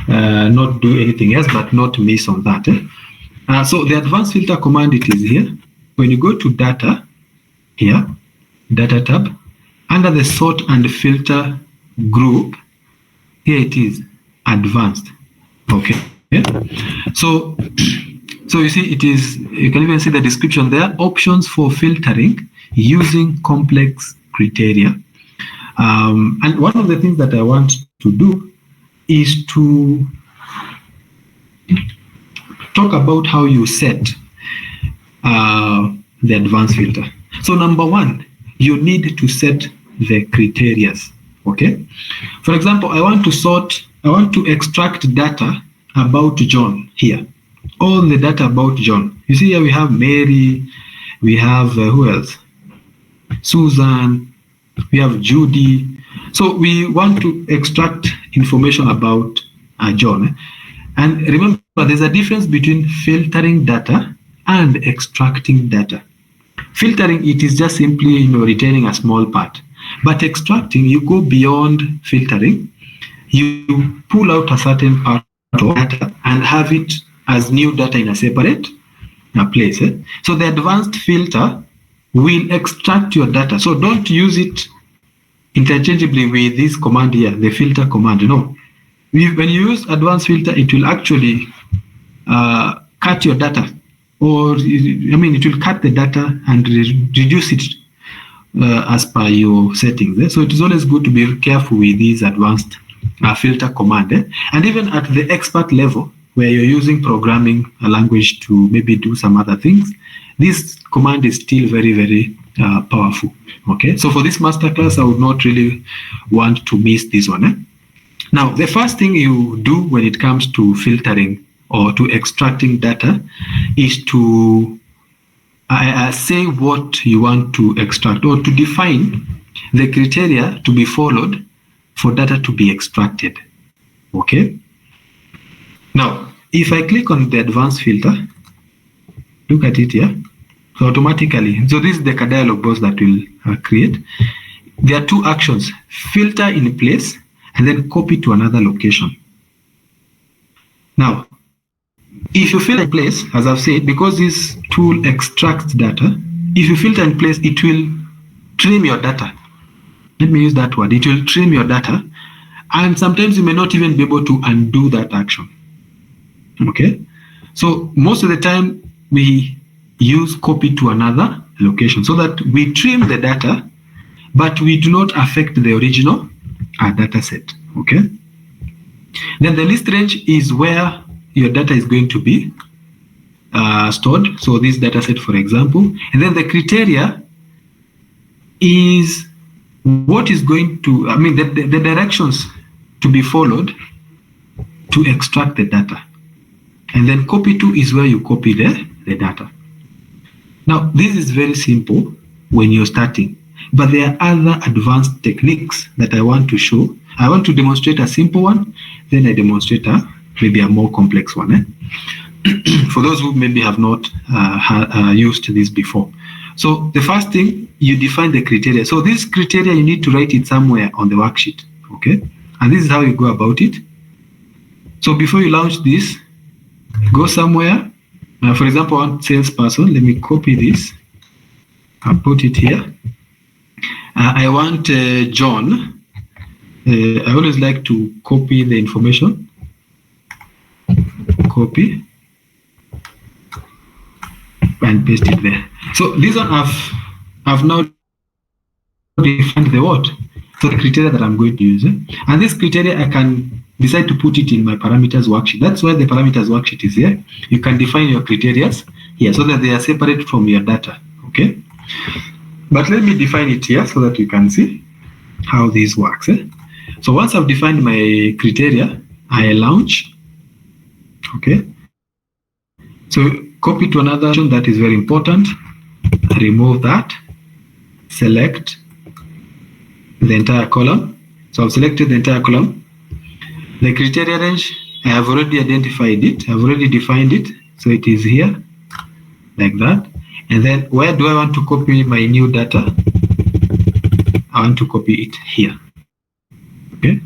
not do anything else, but not miss on that. So the advanced filter command, it is here. When you go to data, here, data tab, under the sort and filter group, here it is, advanced. Okay. Yeah. So you see, it is, you can even see the description there, options for filtering using complex criteria. And one of the things that I want to do is to talk about how you set the advanced filter. So number one, you need to set the criteria. Okay. For example, I want to extract data about John here. All the data about John. You see here we have Mary, we have who else? Susan, we have Judy. So we want to extract information about John. And remember, there's a difference between filtering data and extracting data. Filtering, it is just simply retaining a small part. But extracting, you go beyond filtering. You pull out a certain part of data and have it as new data in a separate place. So the advanced filter will extract your data. So don't use it interchangeably with this command here, the filter command. No. When you use advanced filter, it will actually cut your data. Or, I mean, it will cut the data and reduce it as per your settings. So it is always good to be careful with these advanced filter command. And even at the expert level, where you're using programming language to maybe do some other things, this command is still very, very powerful. Okay, so for this masterclass, I would not really want to miss this one. Now, the first thing you do when it comes to filtering or to extracting data is to say what you want to extract, or to define the criteria to be followed for data to be extracted. Okay. Now, if I click on the advanced filter, look at it here. So automatically, so this is the dialog box that will create. There are two actions: filter in place and then copy to another location. Now, if you filter in place, as I've said, because this tool extracts data, if you filter in place, it will trim your data. Let me use that word. It will trim your data, and sometimes you may not even be able to undo that action. Okay, so most of the time we use copy to another location so that we trim the data, but we do not affect the original data set. Okay, then the list range is where your data is going to be stored. So this data set, for example, and then the criteria is what is going to, I mean, the directions to be followed to extract the data. And then copy to is where you copy the data. Now, this is very simple when you're starting. but there are other advanced techniques that I want to show. I want to demonstrate a simple one, then I demonstrate maybe a more complex one. For those who maybe have not used this before. So the first thing, you define the criteria. So this criteria, you need to write it somewhere on the worksheet, okay? And this is how you go about it. So before you launch this, go somewhere. For example, one salesperson, let me copy this. I'll put it here. I want John. I always like to copy the information. Copy. And paste it there. So this one I've now defined the what? So the criteria that I'm going to use. And this criteria I can decide to put it in my parameters worksheet. That's why the parameters worksheet is here. You can define your criteria here so that they are separate from your data. Okay. But let me define it here so that you can see how this works. So once I've defined my criteria, I launch. Okay. So copy to another option that is very important. Remove that. Select the entire column. So I've selected the entire column. The criteria range, I have already identified it. I've already defined it. So it is here, like that. And then where do I want to copy my new data? I want to copy it here. Okay.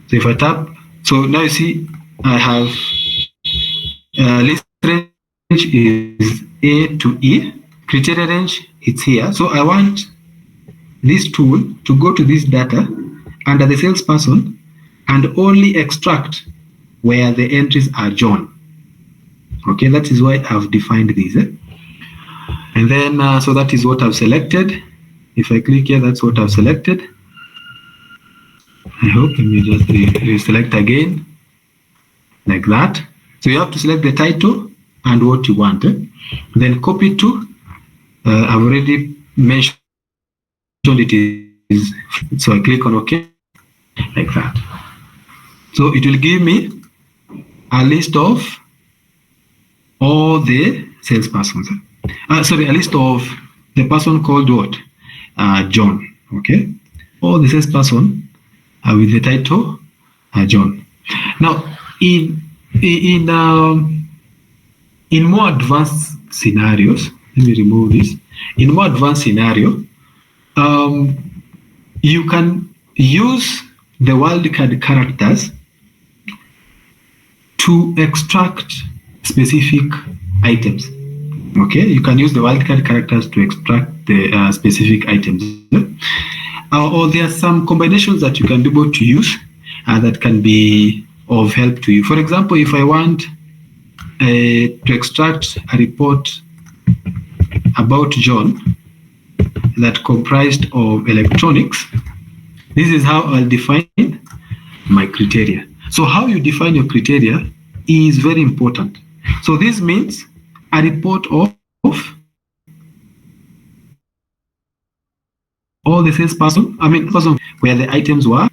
So if I tap, so now you see I have list range is A to E. Criteria range, it's here. So I want this tool to go to this data under the salesperson and only extract where the entries are John. Okay, that is why I've defined this. And then, so that is what I've selected. If I click here, that's what I've selected. I hope, let me just reselect again, like that. So you have to select the title and what you want. Then copy to, I've already mentioned it is, so I click on OK, like that. So it will give me a list of all the salespersons. Sorry, a list of the person called what? John. Okay. All the salesperson with the title John. Now, in more advanced scenarios, let me remove this. In more advanced scenario, you can use the wildcard characters to extract specific items. Okay, you can use the wildcard characters to extract the specific items. Or there are some combinations that you can be able to use that can be of help to you. For example, if I want to extract a report about John that comprised of electronics, this is how I'll define my criteria. So how you define your criteria is very important. So this means a report of all the salesperson, person where the items were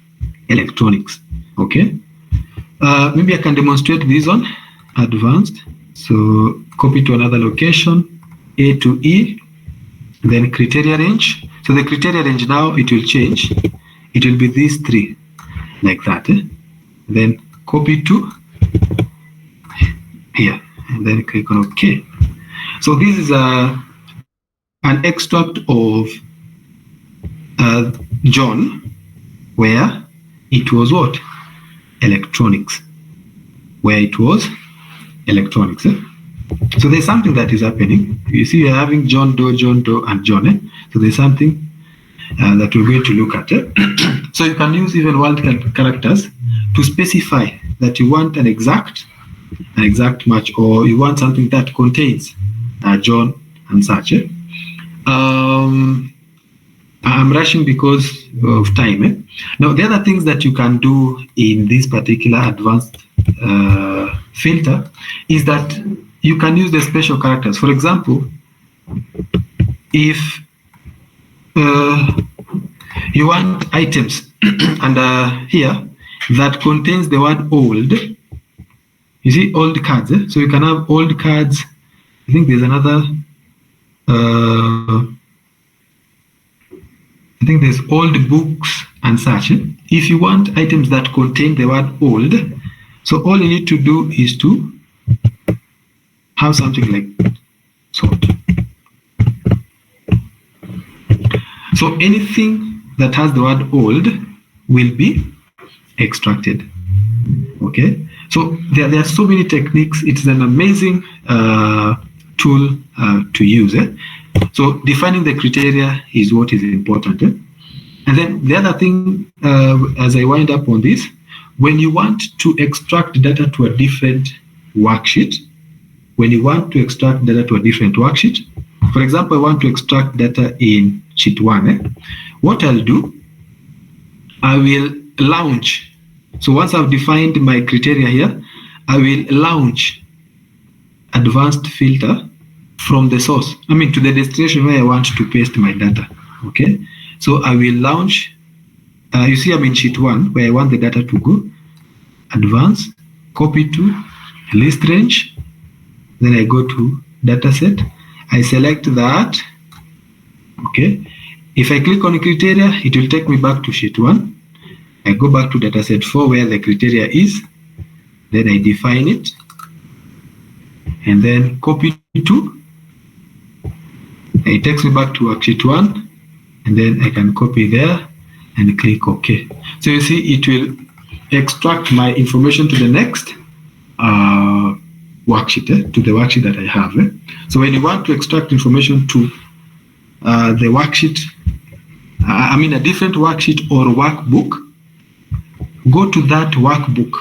electronics. Okay. Maybe I can demonstrate this on advanced. So copy to another location, A to E, then criteria range. So the criteria range now, it will change. It will be these three, like that. Then copy to here, and then click on OK. So this is an extract of John, where it was what? Electronics. Where it was electronics. So there's something that is happening. You see, you're having John Doe, and John. So there's something that we're going to look at. So you can use even wildcard characters to specify that you want an exact match, or you want something that contains John and such. I'm rushing because of time. Now, the other things that you can do in this particular advanced filter is that you can use the special characters. For example, if you want items and here that contains the word old, you see old cards. So you can have old cards. I think there's another I think there's old books and such. If you want items that contain the word old, so all you need to do is to have something like sort. So anything that has the word old will be extracted. Okay, so there are so many techniques. It's an amazing tool to use. So defining the criteria is what is important. And then the other thing, as I wind up on this, when you want to extract data to a different worksheet, for example, I want to extract data in sheet 1. What I'll do, I will launch. So once I've defined my criteria here, I will launch advanced filter from the source, to the destination where I want to paste my data. Okay, so I will launch, you see I'm in sheet 1 where I want the data to go, advanced, copy to list range, then I go to dataset, I select that. Okay, if I click on criteria, it will take me back to sheet 1. I go back to dataset 4 where the criteria is, then I define it, and then copy to. It takes me back to worksheet 1, and then I can copy there and click OK. So you see, it will extract my information to the next worksheet, to the worksheet that I have. So when you want to extract information to the worksheet, a different worksheet or workbook, go to that workbook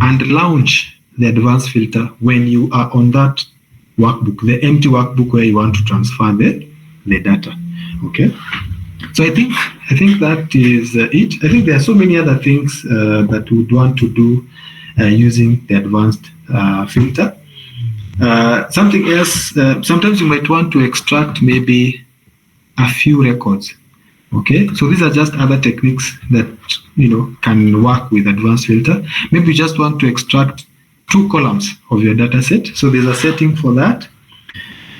and launch the advanced filter when you are on that workbook, the empty workbook where you want to transfer the data. Okay, so I think that is it. I think there are so many other things that we would want to do using the advanced filter. Something else, sometimes you might want to extract maybe a few records. Okay, so these are just other techniques that can work with advanced filter. Maybe you just want to extract 2 columns of your data set. So there's a setting for that.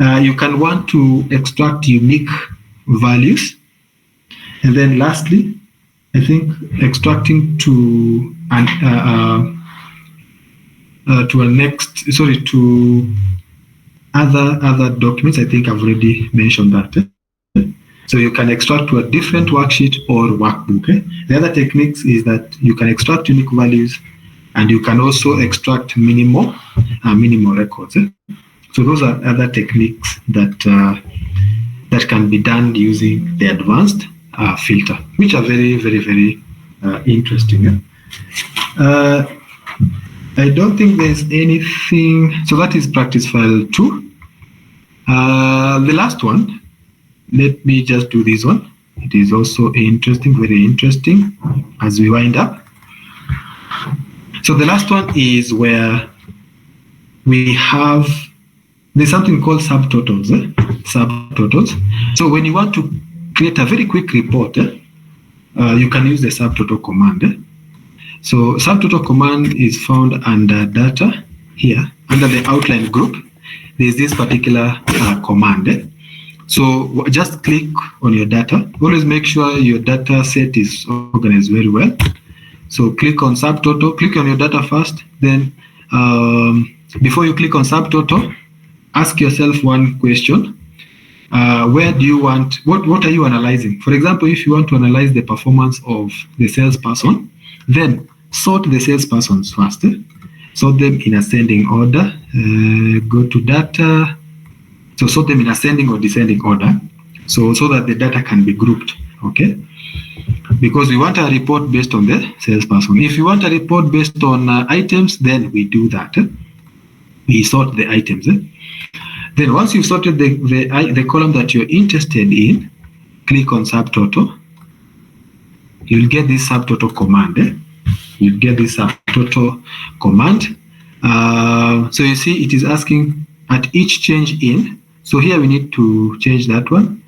You can want to extract unique values. And then lastly, I think extracting to other documents. I think I've already mentioned that. So you can extract to a different worksheet or workbook. The other techniques is that you can extract unique values, and you can also extract minimal records. So those are other techniques that can be done using the advanced filter, which are very, very, very interesting. I don't think there's anything. So that is practice file 2. The last one, let me just do this one. It is also interesting, very interesting as we wind up. So the last one is where we have, there's something called subtotals. Subtotals. So when you want to create a very quick report, you can use the subtotal command. So subtotal command is found under data here, under the outline group. There's this particular command. So just click on your data. Always make sure your data set is organized very well. So click on subtotal, click on your data first. Then before you click on subtotal, ask yourself one question. Where do you want, what are you analyzing? For example, if you want to analyze the performance of the salesperson, then sort the salespersons first. Sort them in ascending order. Go to data. So sort them in ascending or descending order, so that the data can be grouped. Okay, because we want a report based on the salesperson. If you want a report based on items, then we do that. We sort the items. Then once you've sorted the column that you're interested in, click on subtotal. You'll get this subtotal command. You'll get this subtotal command. So you see, it is asking at each change in. So here we need to change that one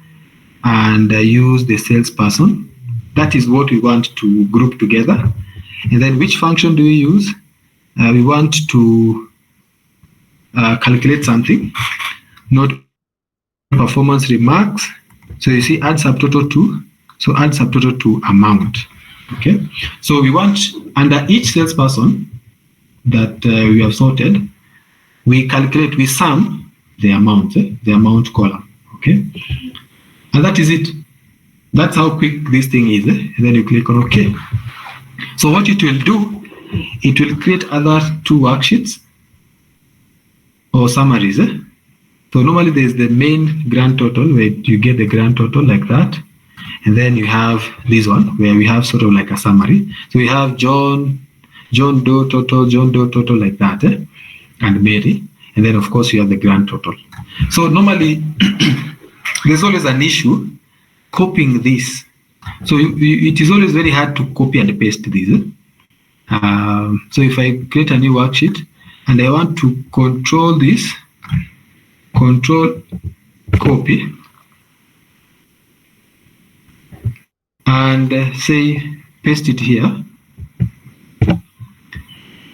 and use the salesperson. That is what we want to group together. And then which function do we use? We want to calculate something, not performance remarks. So you see, add subtotal to So add subtotal to amount. Okay. So we want under each salesperson that we have sorted, we sum the amount column. Okay. And that is it. That's how quick this thing is. And then you click on OK. So what it will do, it will create other 2 worksheets or summaries. So normally there's the main grand total where you get the grand total like that. And then you have this one where we have sort of like a summary. So we have John Doe total like that, and Mary. And then of course you have the grand total. So normally there's always an issue copying this. So it is always very hard to copy and paste this. So if I create a new worksheet and I want to control this, control copy, and say paste it here,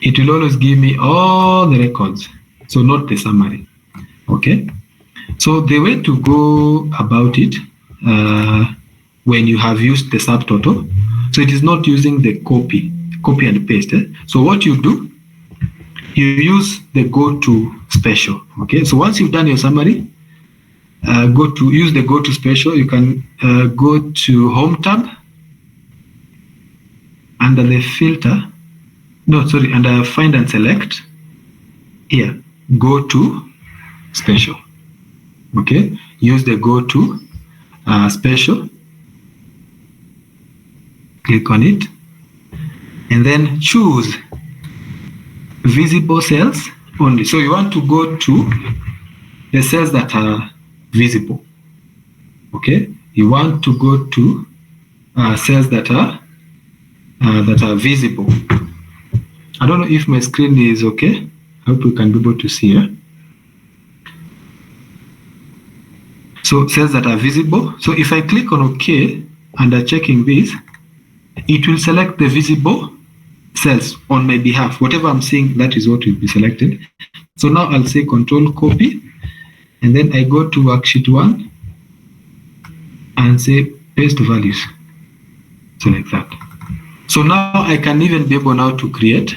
it will always give me all the records, so not the summary. Okay, so the way to go about it when you have used the subtotal, so it is not using the copy and paste. So what you do, you use the go to special. Okay, so once you've done your summary, use the go to special. You can go to home tab under the filter. Under find and select. Here, go to special. Okay, use the go to special. Click on it, and then choose visible cells only. So you want to go to the cells that are visible. Okay, you want to go to cells that are visible. I don't know if my screen is okay. I hope you can be able to see it. So cells that are visible. So if I click on OK under checking this, it will select the visible cells on my behalf. Whatever I'm seeing, that is what will be selected. So now I'll say control copy, and then I go to worksheet 1 and say paste values. So like that. So now I can even be able now to create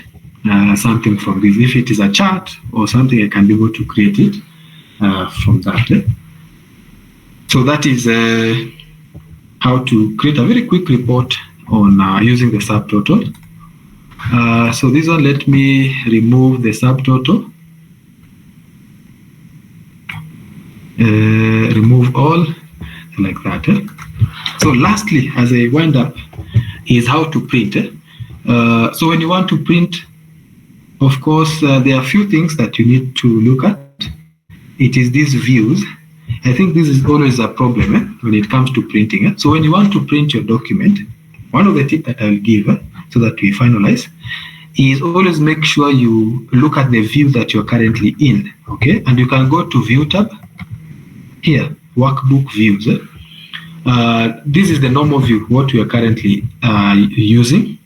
something from this. If it is a chart or something, I can be able to create it from that. So that is how to create a very quick report on using the subtotal. So this one, let me remove the subtotal. Remove all, like that. So lastly, as I wind up, is how to print. So when you want to print, of course, there are a few things that you need to look at. It is these views. I think this is always a problem when it comes to printing. So when you want to print your document, one of the tips that I'll give so that we finalize is always make sure you look at the view that you're currently in. Okay, and you can go to View tab. Here, Workbook Views. This is the normal view, what we are currently using.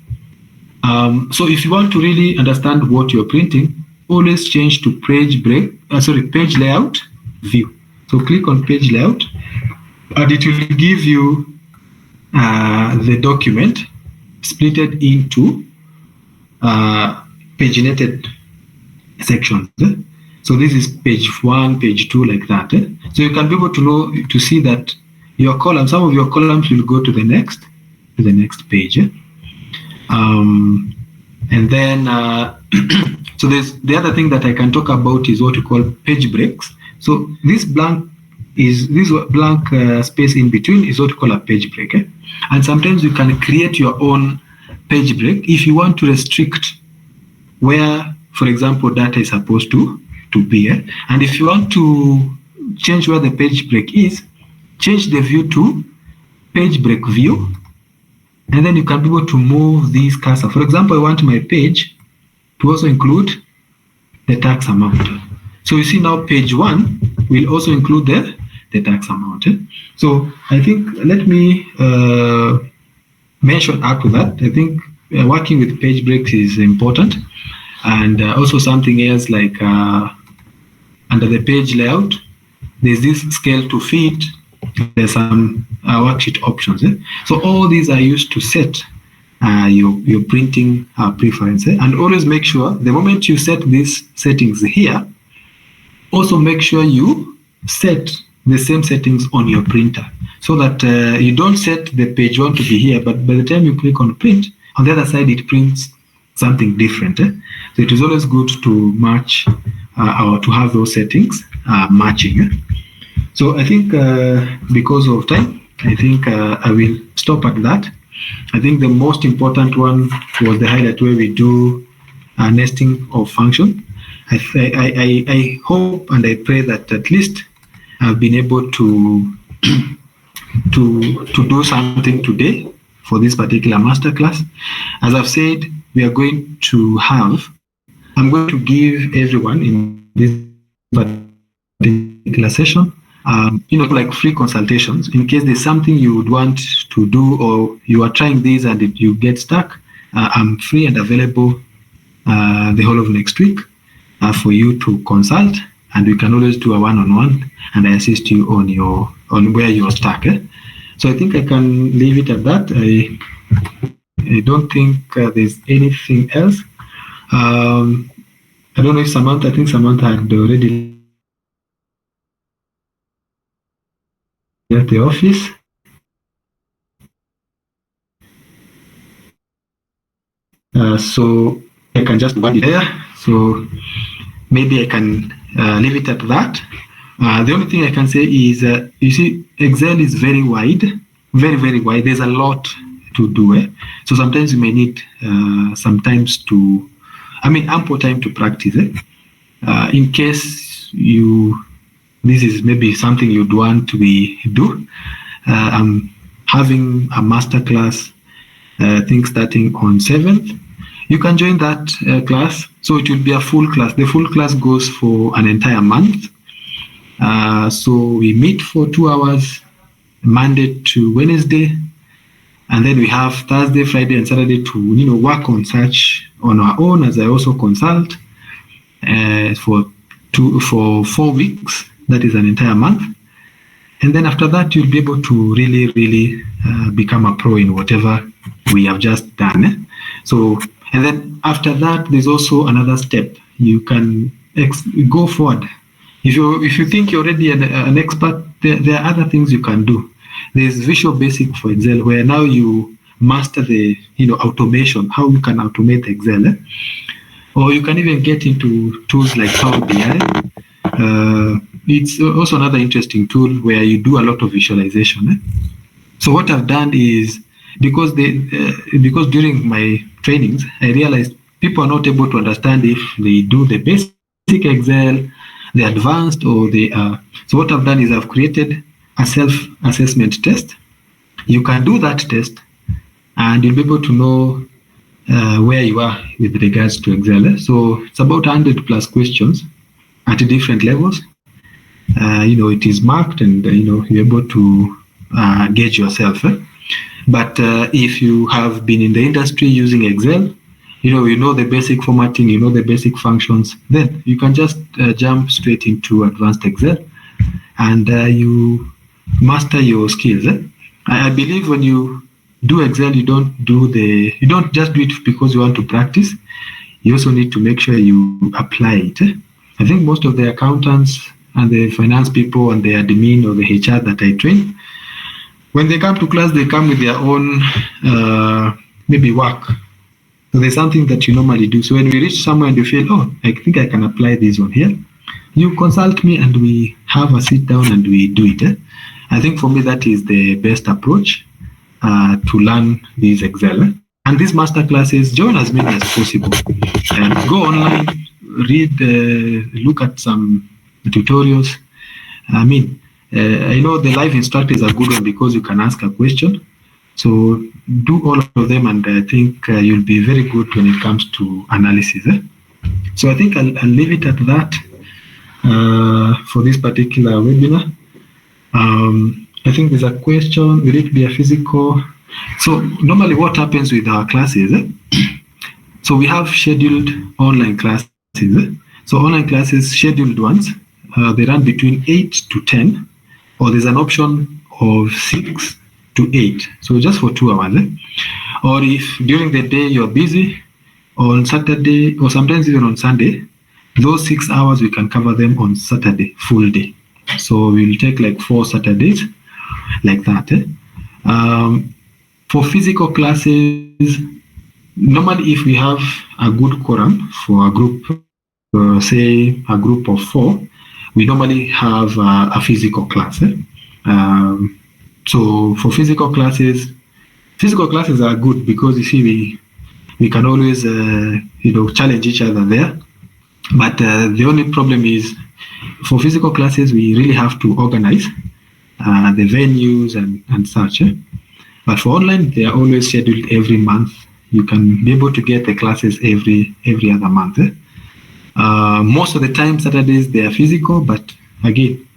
So if you want to really understand what you're printing, always change to page layout view. So click on page layout, and it will give you the document splitted into paginated sections. So this is page 1, page 2, like that. So you can be able to see that your column, some of your columns will go to the next page. And then so there's the other thing that I can talk about is what we call page breaks. So this blank space in between is what we call a page break. And sometimes you can create your own page break if you want to restrict where, for example, data is supposed to be. And if you want to change where the page break is, change the view to page break view, and then you can be able to move this cursor. For example, I want my page to also include the tax amount. So you see now page 1 will also include the tax amount. So I think let me mention after that. I think working with page breaks is important, and also something else like under the page layout, there's this scale to fit there's some worksheet options. So all these are used to set your printing preference. And always make sure the moment you set these settings here, also make sure you set the same settings on your printer, so that you don't set the page 1 to be here, but by the time you click on print, on the other side it prints something different. So it is always good to match or to have those settings matching. So I think because of time, I think I will stop at that. I think the most important one was the highlight where we do nesting of function. I hope and I pray that at least I've been able to to do something today for this particular masterclass. As I've said, we are going to have, I'm going to give everyone in this particular session, like free consultations in case there's something you would want to do or you are trying this and you get stuck. I'm free and available the whole of next week for you to consult, and we can always do a one-on-one and I assist you on where you're stuck. So I think I can leave it at that. I don't think there's anything else. I don't know if Samantha, I think Samantha had already left the office. So I can just put it there. So maybe I can leave it at that. The only thing I can say is, you see, Excel is very wide, very, very wide. There's a lot to do. So sometimes you may need ample time to practice. In case this is maybe something you'd want to do. I'm having a masterclass, I think starting on 7th. You can join that class. So it will be a full class. The full class goes for an entire month. So we meet for 2 hours, Monday to Wednesday, and then we have Thursday, Friday, and Saturday to work on such on our own. As I also consult for 4 weeks. That is an entire month, and then after that you'll be able to really, really become a pro in whatever we have just done. So, and then after that, there's also another step. You can go forward. If you think you're already an expert, there are other things you can do. There's Visual Basic for Excel, where now you master the automation, how you can automate Excel. Or you can even get into tools like Power BI. It's also another interesting tool where you do a lot of visualization. So what I've done is, because during my trainings, I realized people are not able to understand if they do the basic Excel, the advanced, or so what I've done is I've created a self-assessment test. You can do that test and you'll be able to know where you are with regards to Excel. So it's about 100 plus questions at different levels. It is marked and you're able to gauge yourself. But if you have been in the industry using Excel, you know the basic formatting, you know the basic functions, then you can just jump straight into advanced Excel and you master your skills. I believe when you do Excel, you don't just do it because you want to practice. You also need to make sure you apply it. I think most of the accountants and the finance people and the admin or the HR that I train, when they come to class, they come with their own maybe work. So there's something that you normally do. So when we reach somewhere and you feel, I think I can apply this one here, you consult me and we have a sit down and we do it. I think for me that is the best approach to learn this Excel. And these master classes, join as many as possible. And go online, read, look at some tutorials. I know the live instructor is a good one because you can ask a question. So do all of them, and I think you'll be very good when it comes to analysis. So I think I'll leave it at that for this particular webinar. I think there's a question, will it be a physical? So normally what happens with our classes, so we have scheduled online classes. So online classes, scheduled ones, they run between 8 to 10, or there's an option of 6 to 8, so just for 2 hours. Or if during the day you're busy, on Saturday or sometimes even on Sunday, those 6 hours we can cover them on Saturday, full day. So we'll take like 4 Saturdays, like that. For physical classes, normally if we have a good quorum for a group, say a group of 4, we normally have a physical class. So for physical classes are good because you see we can always challenge each other there. But the only problem is for physical classes we really have to organize the venues and such. But for online they are always scheduled every month. You can be able to get the classes every other month. Most of the time Saturdays they are physical, but again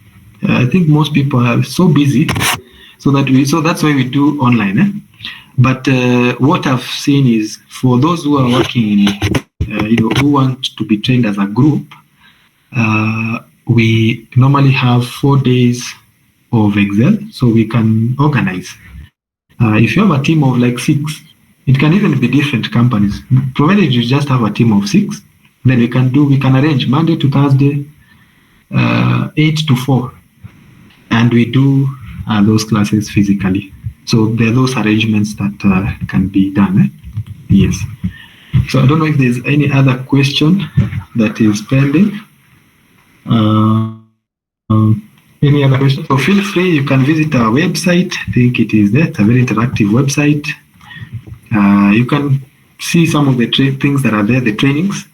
I think most people are so busy so that's why we do online. But what I've seen is for those who are working who want to be trained as a group, we normally have 4 days of Excel, so we can organize. If you have a team of like 6, it can even be different companies, provided you just have a team of 6, then we can arrange Monday to Thursday, 8 to 4, and we do those classes physically. So there are those arrangements that can be done. Yes. So I don't know if there's any other question that is pending. Any other questions? So feel free, you can visit our website. I think it is there. It's a very interactive website. You can see some of the things that are there, the trainings.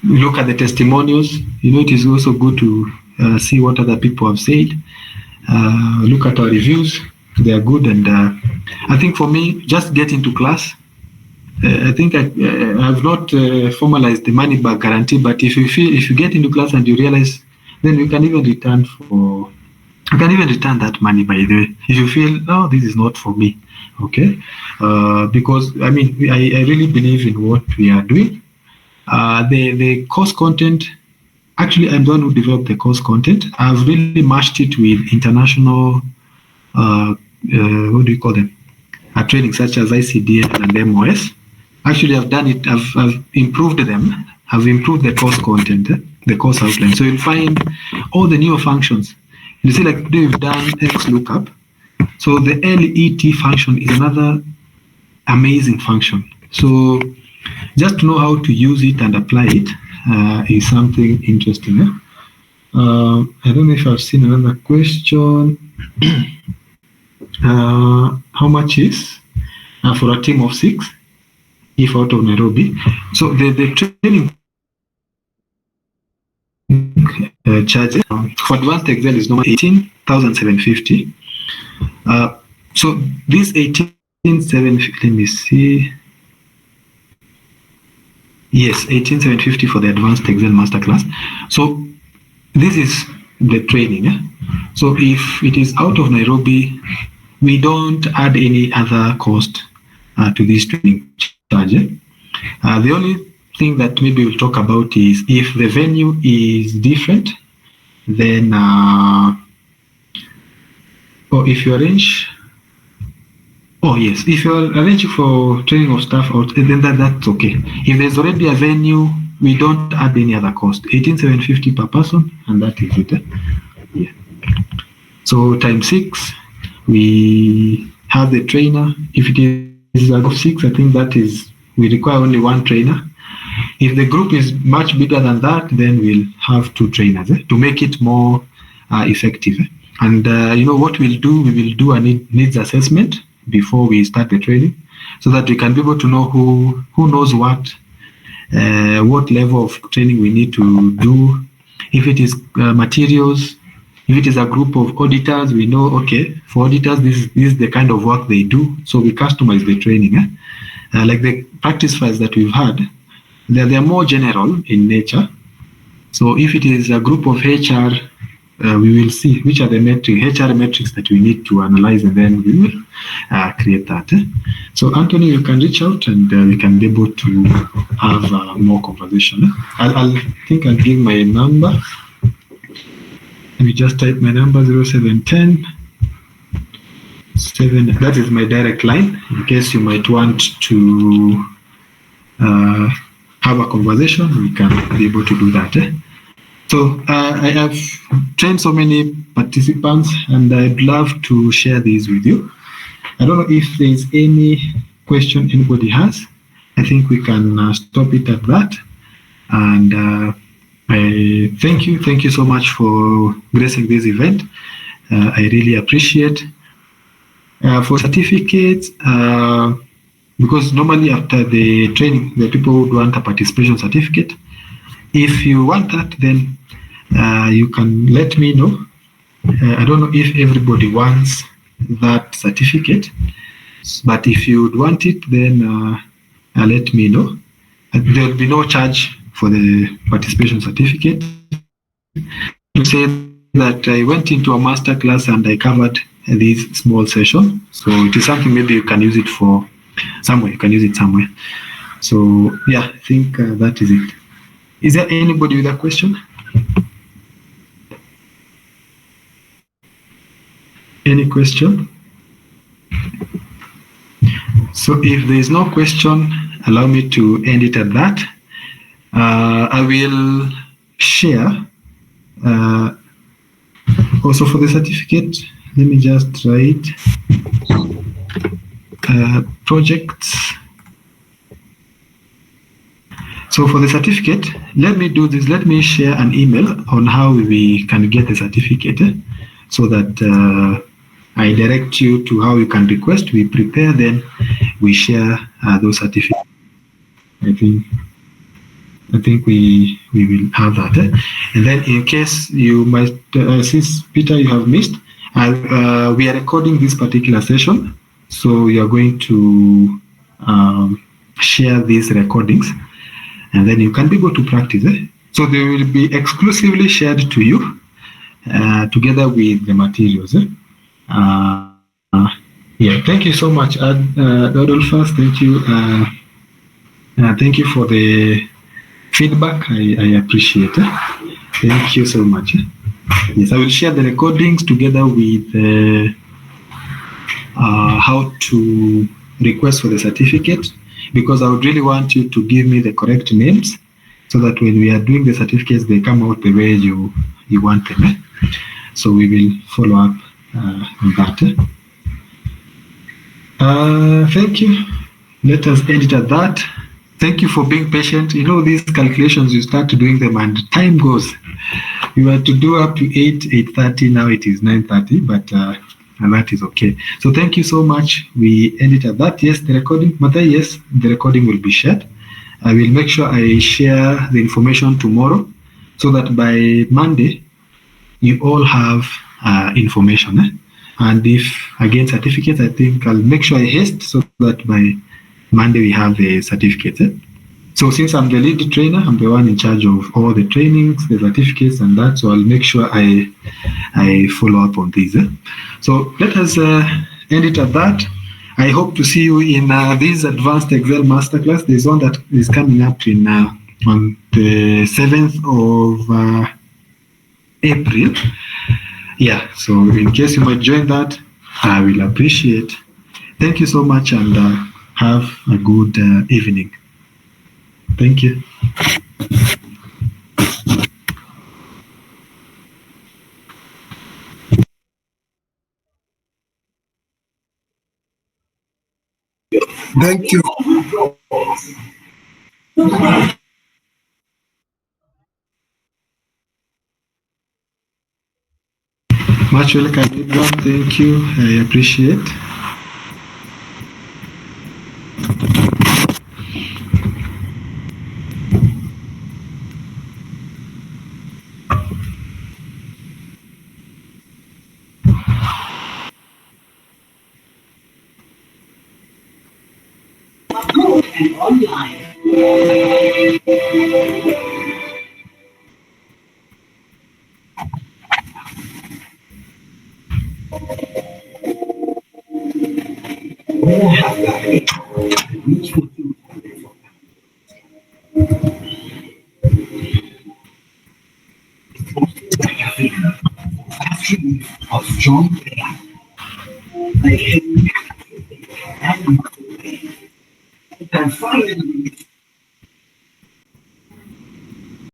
Look at the testimonials. It is also good to see what other people have said. Look at our reviews. They are good. And I think for me, just get into class. I think I have not formalized the money back guarantee, but if you get into class and you realize, then you can even return that money, by the way, if you feel, no, this is not for me. Okay. Because I really believe in what we are doing. The course content, actually I'm the one who developed the course content. I've really matched it with international what do you call them? Training such as ICD and MOS. Actually, I've done it. I've improved them. I've improved the course content, the course outline. So you'll find all the newer functions. You see, like we've done XLOOKUP. So the LET function is another amazing function. So just to know how to use it and apply it is something interesting. I don't know if I've seen another question. How much is for a team of 6 if out of Nairobi? So the training charges for advanced Excel is normally 18,750. So this 18,750, let me see. Yes, 18,750 for the advanced Excel masterclass. So this is the training. So if it is out of Nairobi, we don't add any other cost to this training charge. The only thing that maybe we'll talk about is if the venue is different, then or if you arrange, if you're arranging for training of staff, then that's okay. If there's already a venue, we don't add any other cost. 18,750 per person, and that is it. Yeah. So times 6, we have the trainer. If it is a group of 6, I think that is, we require only 1 trainer. If the group is much bigger than that, then we'll have 2 trainers to make it more effective. And what we'll do, we will do a needs assessment before we start the training, so that we can be able to know who knows what level of training we need to do. If it is materials, if it is a group of auditors, we know, okay, for auditors, this is the kind of work they do. So we customize the training. Like the practice files that we've had, they are more general in nature. So if it is a group of HR, we will see which are the HR metrics that we need to analyze, and then we will create that. So Anthony, you can reach out and we can be able to have more conversation. I think I'll give my number. Let me just type my number 0710 7. That is my direct line in case you might want to have a conversation. We can be able to do that. So I have trained so many participants, and I'd love to share these with you. I don't know if there's any question anybody has. I think we can stop it at that. And I thank you so much for gracing this event. I really appreciate. For certificates, because normally after the training, the people would want a participation certificate. If you want that, then you can let me know. I don't know if everybody wants that certificate, but if you would want it, then let me know. There will be no charge for the participation certificate. To say that I went into a masterclass and I covered this small session, so it is something maybe you can use it for somewhere. You can use it somewhere. So yeah, I think that is it. Is there anybody with a question? Any question? So if there is no question, allow me to end it at that. I will share also for the certificate. Let me just write projects. So for the certificate, let me do this. Let me share an email on how we can get the certificate, so that I direct you to how you can request. We prepare, then we share those certificates. I think we will have that. And then in case you might, since Peter, you have missed, we are recording this particular session. So you are going to share these recordings, and then you can be able to practice. So they will be exclusively shared to you together with the materials. Yeah, thank you so much, Adolphus. Thank you. Thank you for the feedback. I appreciate it. Thank you so much. Yes, I will share the recordings together with how to request for the certificate, because I would really want you to give me the correct names, so that when we are doing the certificates, they come out the way you want them. So we will follow up on that. Thank you. Let us end it at that. Thank you for being patient. You know, these calculations, you start doing them and time goes. You had to do up to 8:30. Now it is 9:30, but and that is okay. So thank you so much. We end it at that. Yes, the recording, Mata, yes, the recording will be shared. I will make sure I share the information tomorrow, so that by Monday, you all have information. And if, again, certificates, I think I'll make sure I haste so that by Monday we have the certificate. So since I'm the lead trainer, I'm the one in charge of all the trainings, the certificates, and that. So I'll make sure I follow up on these. So let us end it at that. I hope to see you in this Advanced Excel Masterclass. There's one that is coming up in on the 7th of April. Yeah, so in case you might join that, I will appreciate. Thank you so much, and have a good evening. Thank you. Thank you. Much welcome, everyone. Thank you. I appreciate. And online. And finally,